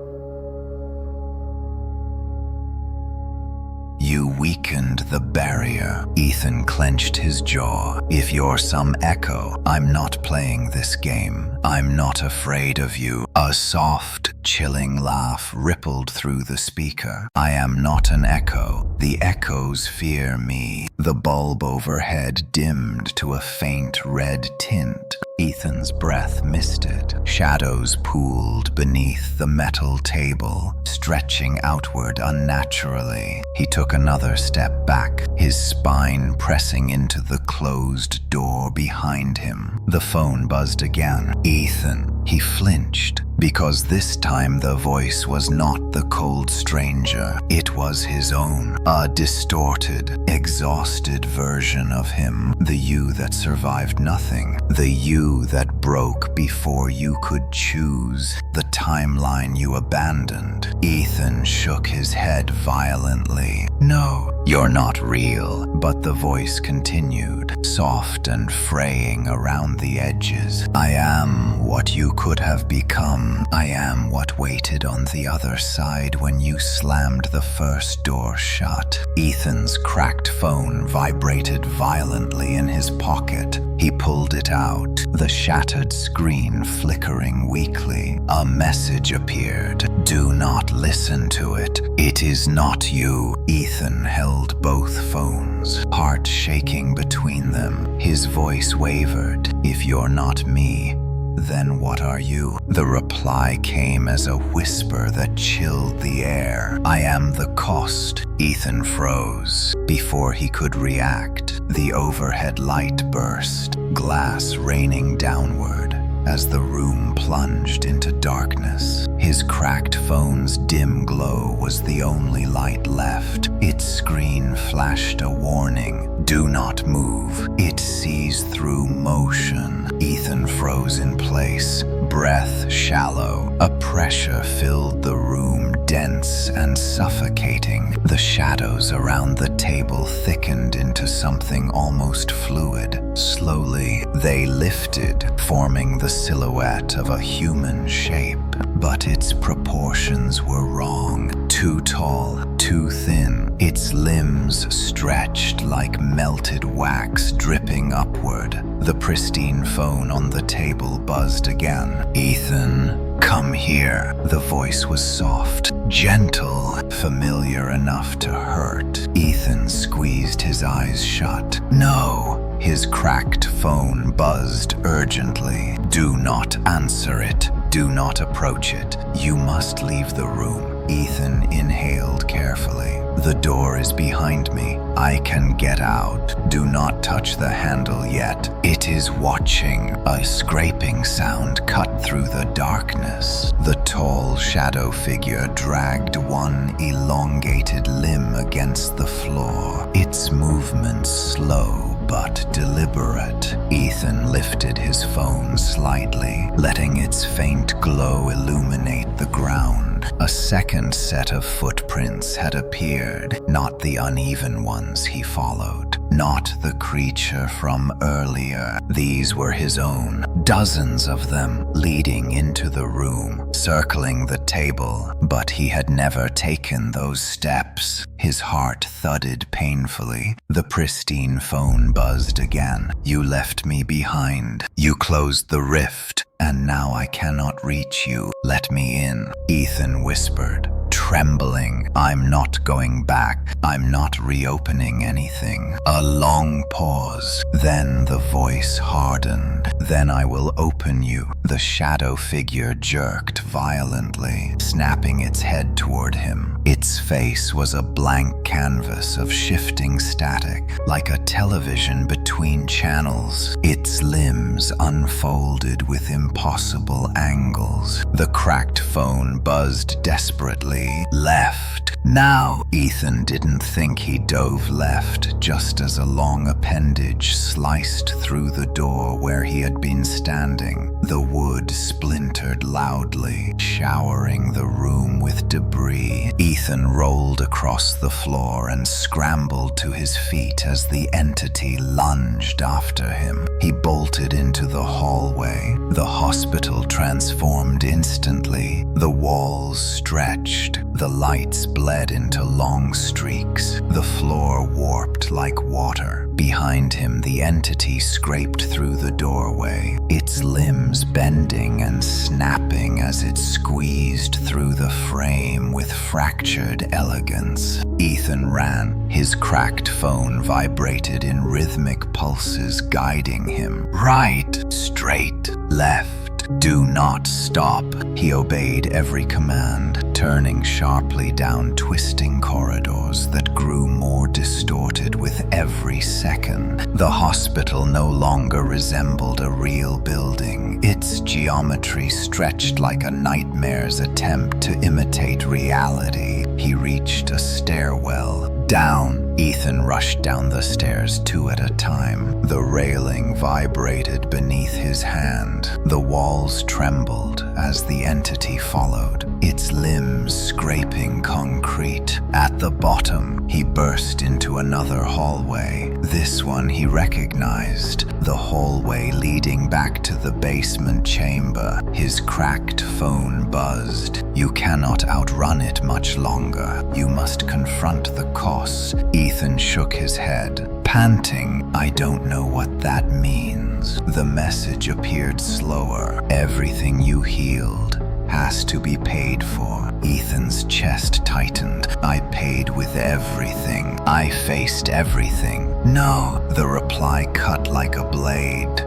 you weakened the barrier." Ethan clenched his jaw. "If you're some echo, I'm not playing this game. I'm not afraid of you." A soft, chilling laugh rippled through the speaker. "I am not an echo. The echoes fear me." The bulb overhead dimmed to a faint red tint. Ethan's breath misted. Shadows pooled beneath the metal table, stretching outward unnaturally. He took another step back, his spine pressing into the closed door behind him. The phone buzzed again. "Ethan." He flinched, because this time the voice was not the cold stranger. It was his own, a distorted, exhausted version of him. The you that survived nothing. The you that broke before you could choose. The timeline you abandoned. Ethan shook his head violently. "No, you're not real." But the voice continued, soft and fraying around the edges. "I am what you could have become. I am what waited on the other side when you slammed the first door shut." Ethan's cracked phone vibrated violently in his pocket. He pulled it out, the shattered screen flickering weakly. A message appeared. "Do not listen to it. It is not you." Ethan held both phones, heart shaking between them. His voice wavered. "If you're not me, then what are you?" The reply came as a whisper that chilled the air. "I am the cost." Ethan froze. Before he could react, the overhead light burst, glass raining downward as the room plunged into darkness. His cracked phone's dim glow was the only light left. Its screen flashed a warning. "Do not move." It seized through motion. Ethan froze in place, breath shallow. A pressure filled the room, dense and suffocating. The shadows around the table thickened into something almost fluid. Slowly, they lifted, forming the silhouette of a human shape. But its proportions were wrong. Too tall, too thin. Its limbs stretched like melted wax dripping upward. The pristine phone on the table buzzed again. "Ethan, come here." The voice was soft, gentle, familiar enough to hurt. Ethan squeezed his eyes shut. "No." His cracked phone buzzed urgently. "Do not answer it. Do not approach it. You must leave the room." Ethan inhaled carefully. "The door is behind me. I can get out. Do not touch the handle yet. It is watching." A scraping sound cut through the darkness. The tall shadow figure dragged one elongated limb against the floor, its movements slow but deliberate. Ethan lifted his phone slightly, letting its faint glow illuminate the ground. A second set of footprints had appeared, not the uneven ones he followed, not the creature from earlier. These were his own, dozens of them leading into the room, circling the table, but he had never taken those steps. His heart thudded painfully. The pristine phone buzzed again. "You left me behind. You closed the rift, and now I cannot reach you. Let me in," Ethan whispered, trembling. "I'm not going back. I'm not reopening anything." A long pause. Then the voice hardened. "Then I will open you." The shadow figure jerked violently, snapping its head toward him. Its face was a blank canvas of shifting static, like a television between channels. Its limbs unfolded with impossible angles. The cracked phone buzzed desperately. "Left. Now!" Ethan didn't think he dove left, just as a long appendage sliced through the door where he had been standing. The wood splintered loudly, showering the room with debris. Ethan rolled across the floor and scrambled to his feet as the entity lunged after him. He bolted into the hallway. The hospital transformed instantly. The walls stretched. The lights bled into long streaks. The floor warped like water. Behind him, the entity scraped through the doorway, its limbs bending and snapping as it squeezed through the frame with fractured elegance. Ethan ran. His cracked phone vibrated in rhythmic pulses, guiding him. Right, straight, left. Do not stop. He obeyed every command, turning sharply down twisting corridors that grew more distorted with every second. The hospital no longer resembled a real building. Its geometry stretched like a nightmare's attempt to imitate reality. He reached a stairwell. Down. Ethan rushed down the stairs 2 at a time. The railing vibrated beneath his hand. The walls trembled as the entity followed, its limbs scraping concrete. At the bottom, he burst into another hallway. This one he recognized, the hallway leading back to the basement chamber. His cracked phone buzzed. "You cannot outrun it much longer. You must confront the costs." Ethan shook his head, panting. "I don't know what that means." The message appeared slower. "Everything you healed has to be paid for." Ethan's chest tightened. "I paid with everything. I faced everything." "No," the reply cut like a blade.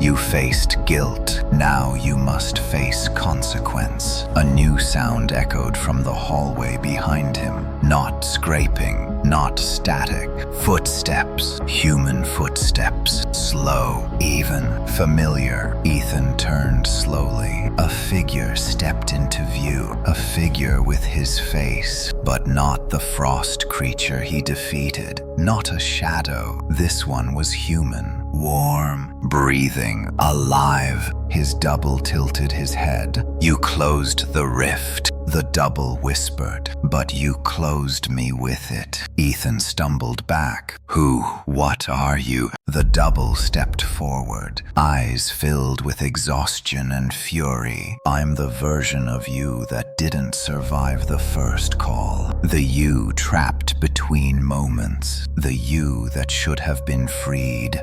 "You faced guilt. Now you must face consequence." A new sound echoed from the hallway behind him. Not scraping, not static. Footsteps, human footsteps, slow, even, familiar. Ethan turned slowly. A figure stepped into view, a figure with his face, but not the frost creature he defeated. Not a shadow. This one was human. Warm, breathing, alive. His double tilted his head. "You closed the rift," the double whispered, "but you closed me with it." Ethan stumbled back. "Who? What are you?" The double stepped forward, eyes filled with exhaustion and fury. "I'm the version of you that didn't survive the first call. The you trapped between moments. The you that should have been freed,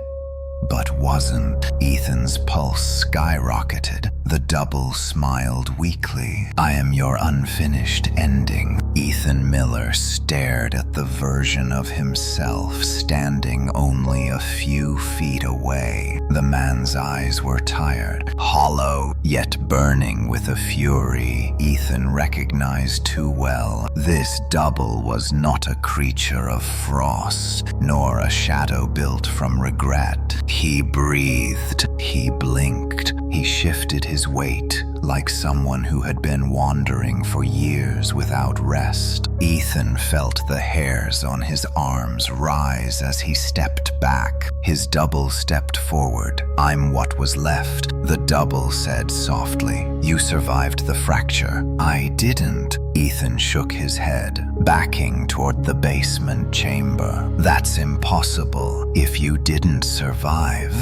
but wasn't." Ethan's pulse skyrocketed. The double smiled weakly. "I am your unfinished ending." Ethan Miller stared at the version of himself standing only a few feet away. The man's eyes were tired, hollow, yet burning with a fury Ethan recognized too well. This double was not a creature of frost, nor a shadow built from regret. He breathed, he blinked, he shifted his weight like someone who had been wandering for years without rest. Ethan felt the hairs on his arms rise as he stepped back. His double stepped forward. "I'm what was left," the double said softly. "You survived the fracture." "I didn't." Ethan shook his head, backing toward the basement chamber. "That's impossible. If you didn't survive,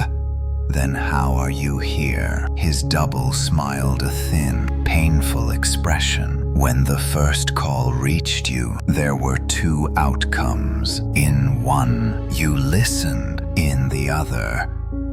then how are you here?" His double smiled a thin, painful expression. "When the first call reached you, there were two outcomes. In one, you listened. In the other,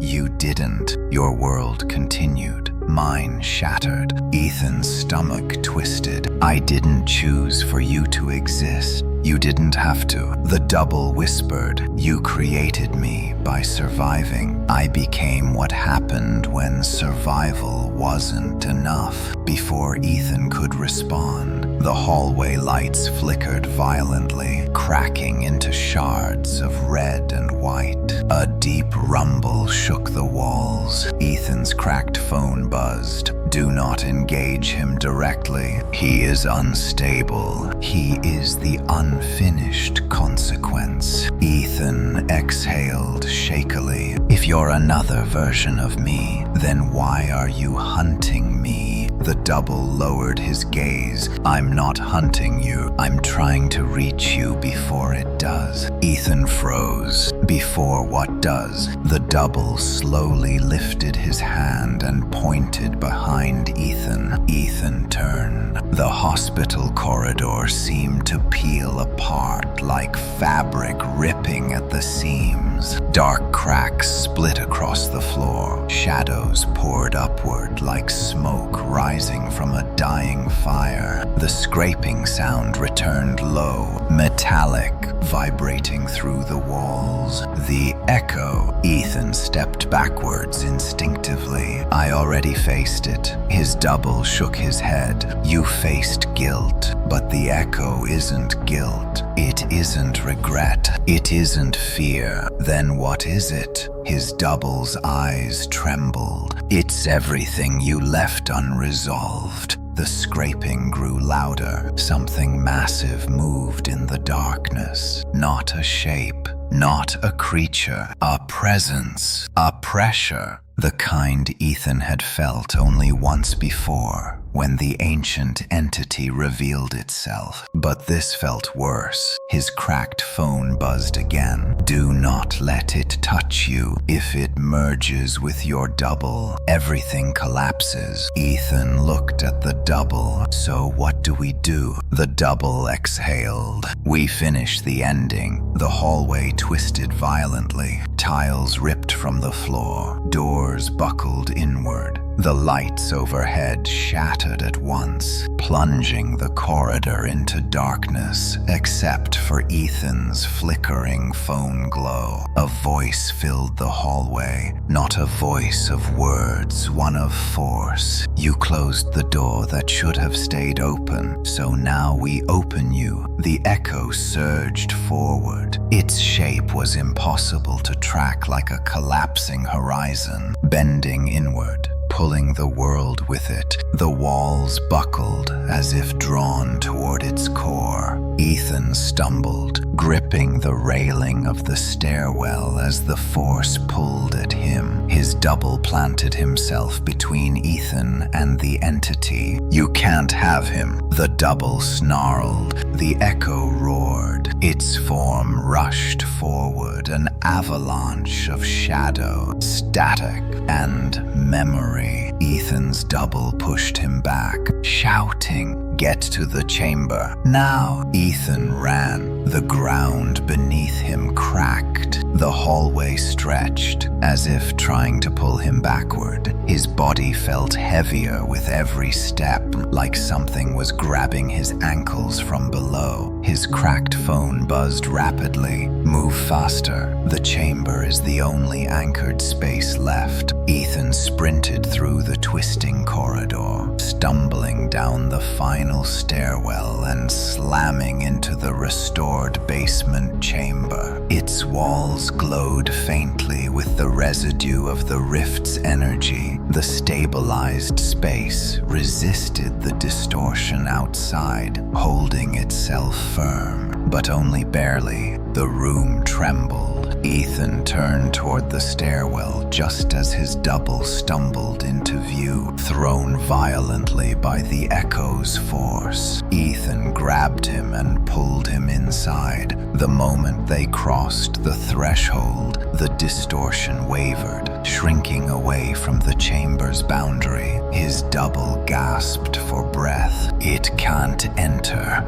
you didn't." Your world continued. Mine shattered. Ethan's stomach twisted. "I didn't choose for you to exist. You didn't have to." The double whispered. "You created me by surviving. I became what happened when survival wasn't enough." Before Ethan could respond, the hallway lights flickered violently, cracking into shards of red and white. A deep rumble shook the walls. Ethan's cracked phone buzzed. "Do not engage him directly. He is unstable. He is the unfinished consequence." Ethan exhaled shakily. "If you're another version of me, then why are you hunting me?" The double lowered his gaze. "I'm not hunting you. I'm trying to reach you before it does." Ethan froze. "Before what does?" The double slowly lifted his hand and pointed behind Ethan. Ethan turned. The hospital corridor seemed to peel apart like fabric ripping at the seams. Dark cracks split across the floor. Shadows poured upward like smoke rising from a dying fire. The scraping sound returned low, metallic, vibrating through the walls. The echo. Ethan stepped backwards instinctively. "I already faced it." His double shook his head. "You faced guilt, but the echo isn't guilt. It isn't regret. It isn't fear. Then what is it?" His double's eyes trembled. "It's everything you left unresolved." The scraping grew louder. Something massive moved in the darkness. Not a shape, not a creature, a presence, a pressure. The kind Ethan had felt only once before, when the ancient entity revealed itself. But this felt worse. His cracked phone buzzed again. "Do not let it touch you. If it merges with your double, everything collapses." Ethan looked at the double. "So what do we do?" The double exhaled. "We finish the ending." The hallway twisted violently. Tiles ripped from the floor. Doors buckled inward. The lights overhead shattered at once, plunging the corridor into darkness, except for Ethan's flickering phone glow. A voice filled the hallway, not a voice of words, one of force. "You closed the door that should have stayed open, so now we open you." The echo surged forward. Its shape was impossible to track, like a collapsing horizon, bending inward, pulling the world with it. The walls buckled as if drawn toward its core. Ethan stumbled, gripping the railing of the stairwell as the force pulled at him. His double planted himself between Ethan and the entity. "You can't have him." The double snarled. The echo roared. Its form rushed forward, an avalanche of shadow, static, and memory. Ethan's double pushed him back, shouting, "Get to the chamber, now!" Ethan ran. The ground beneath him cracked. The hallway stretched, as if trying to pull him backward. His body felt heavier with every step, like something was grabbing his ankles from below. His cracked phone buzzed rapidly. "Move faster. The chamber is the only anchored space left." Ethan sprinted through the twisting corridor, stumbling down the final stairwell and and slamming into the restored basement chamber. Its walls glowed faintly with the residue of the rift's energy. The stabilized space resisted the distortion outside, holding itself firm, but only barely. The room trembled. Ethan turned toward the stairwell just as his double stumbled into view, thrown violently by the echo's force. Ethan grabbed him and pulled him inside. The moment they crossed the threshold, the distortion wavered, shrinking away from the chamber's boundary. His double gasped for breath. "It can't enter.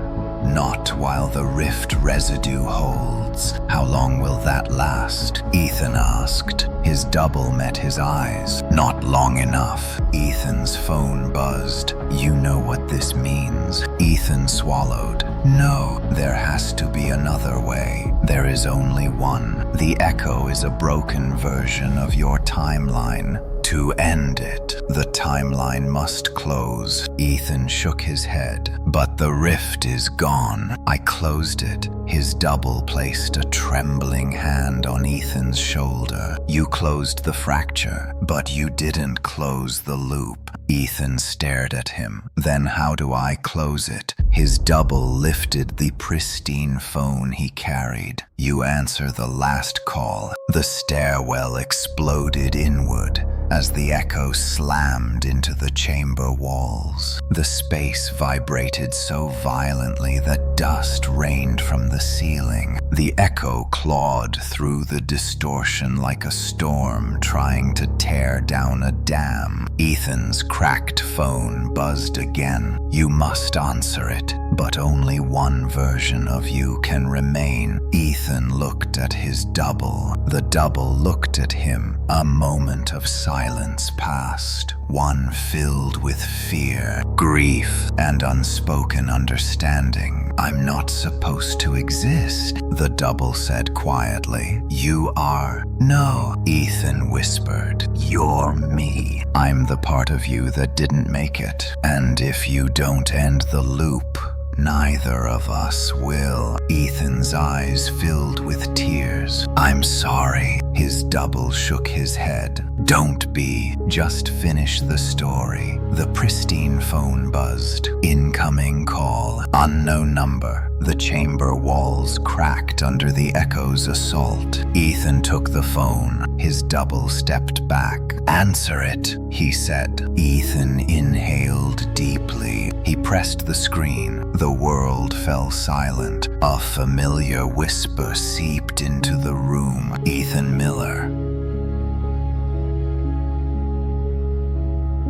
Not while the rift residue holds. How long will that last?" Ethan asked. His double met his eyes. "Not long enough." Ethan's phone buzzed. "You know what this means." Ethan swallowed. "No, there has to be another way. There is only one. The echo is a broken version of your timeline. To end it, the timeline must close." Ethan shook his head. "But the rift is gone." "I closed it." His double placed a trembling hand on Ethan's shoulder. "You closed the fracture, but you didn't close the loop." Ethan stared at him. "Then how do I close it?" His double lifted the pristine phone he carried. "You answer the last call." The stairwell exploded inward as the echo slammed into the chamber walls. The space vibrated so violently that dust rained from the ceiling. The echo clawed through the distortion like a storm trying to tear down a dam. Ethan's cracked phone buzzed again. "You must answer it, but only one version of you can remain." Ethan looked at his double. The double looked at him. A moment of silence passed, one filled with fear, grief, and unspoken understanding. "I'm not supposed to exist," the double said quietly. "You are." "No," Ethan whispered. "You're me. I'm the part of you that didn't make it. And if you don't end the loop, neither of us will." Ethan's eyes filled with tears. "I'm sorry." His double shook his head. "Don't be. Just finish the story." The pristine phone buzzed. "Incoming call. Unknown number." The chamber walls cracked under the echo's assault. Ethan took the phone. His double stepped back. "Answer it," he said. Ethan inhaled deeply. He pressed the screen. The world fell silent. A familiar whisper seeped into the room. "Ethan Miller."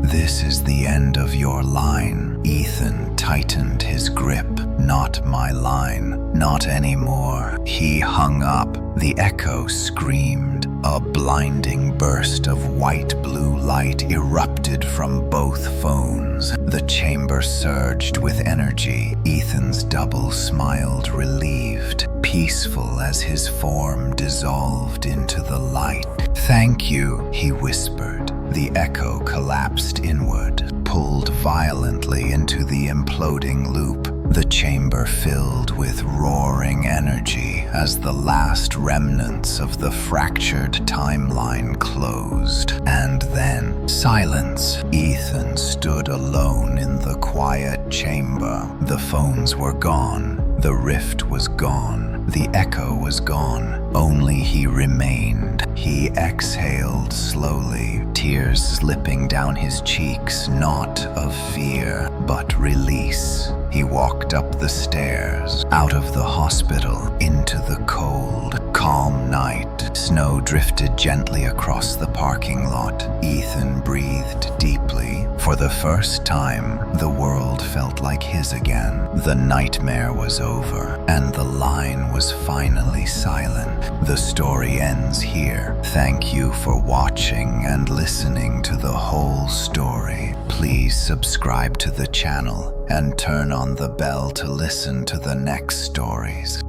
"This is the end of your line." Ethan tightened his grip. "Not my line. Not anymore." He hung up. The echo screamed. A blinding burst of white-blue light erupted from both phones. The chamber surged with energy. Ethan's double smiled relieved, peaceful as his form dissolved into the light. "Thank you," he whispered. The echo collapsed inward, pulled violently into the imploding loop. The chamber filled with roaring energy as the last remnants of the fractured timeline closed. And then silence. Ethan stood alone in the quiet chamber. The phones were gone. The rift was gone. The echo was gone. Only he remained. He exhaled slowly, tears slipping down his cheeks, not of fear, but release. He walked up the stairs, out of the hospital, into the cold, calm night. Snow drifted gently across the parking lot. Ethan breathed deeply. For the first time, the world felt like his again. The nightmare was over, and the line was finally silent. The story ends here. Thank you for watching and listening to the whole story. Please subscribe to the channel and turn on the bell to listen to the next stories.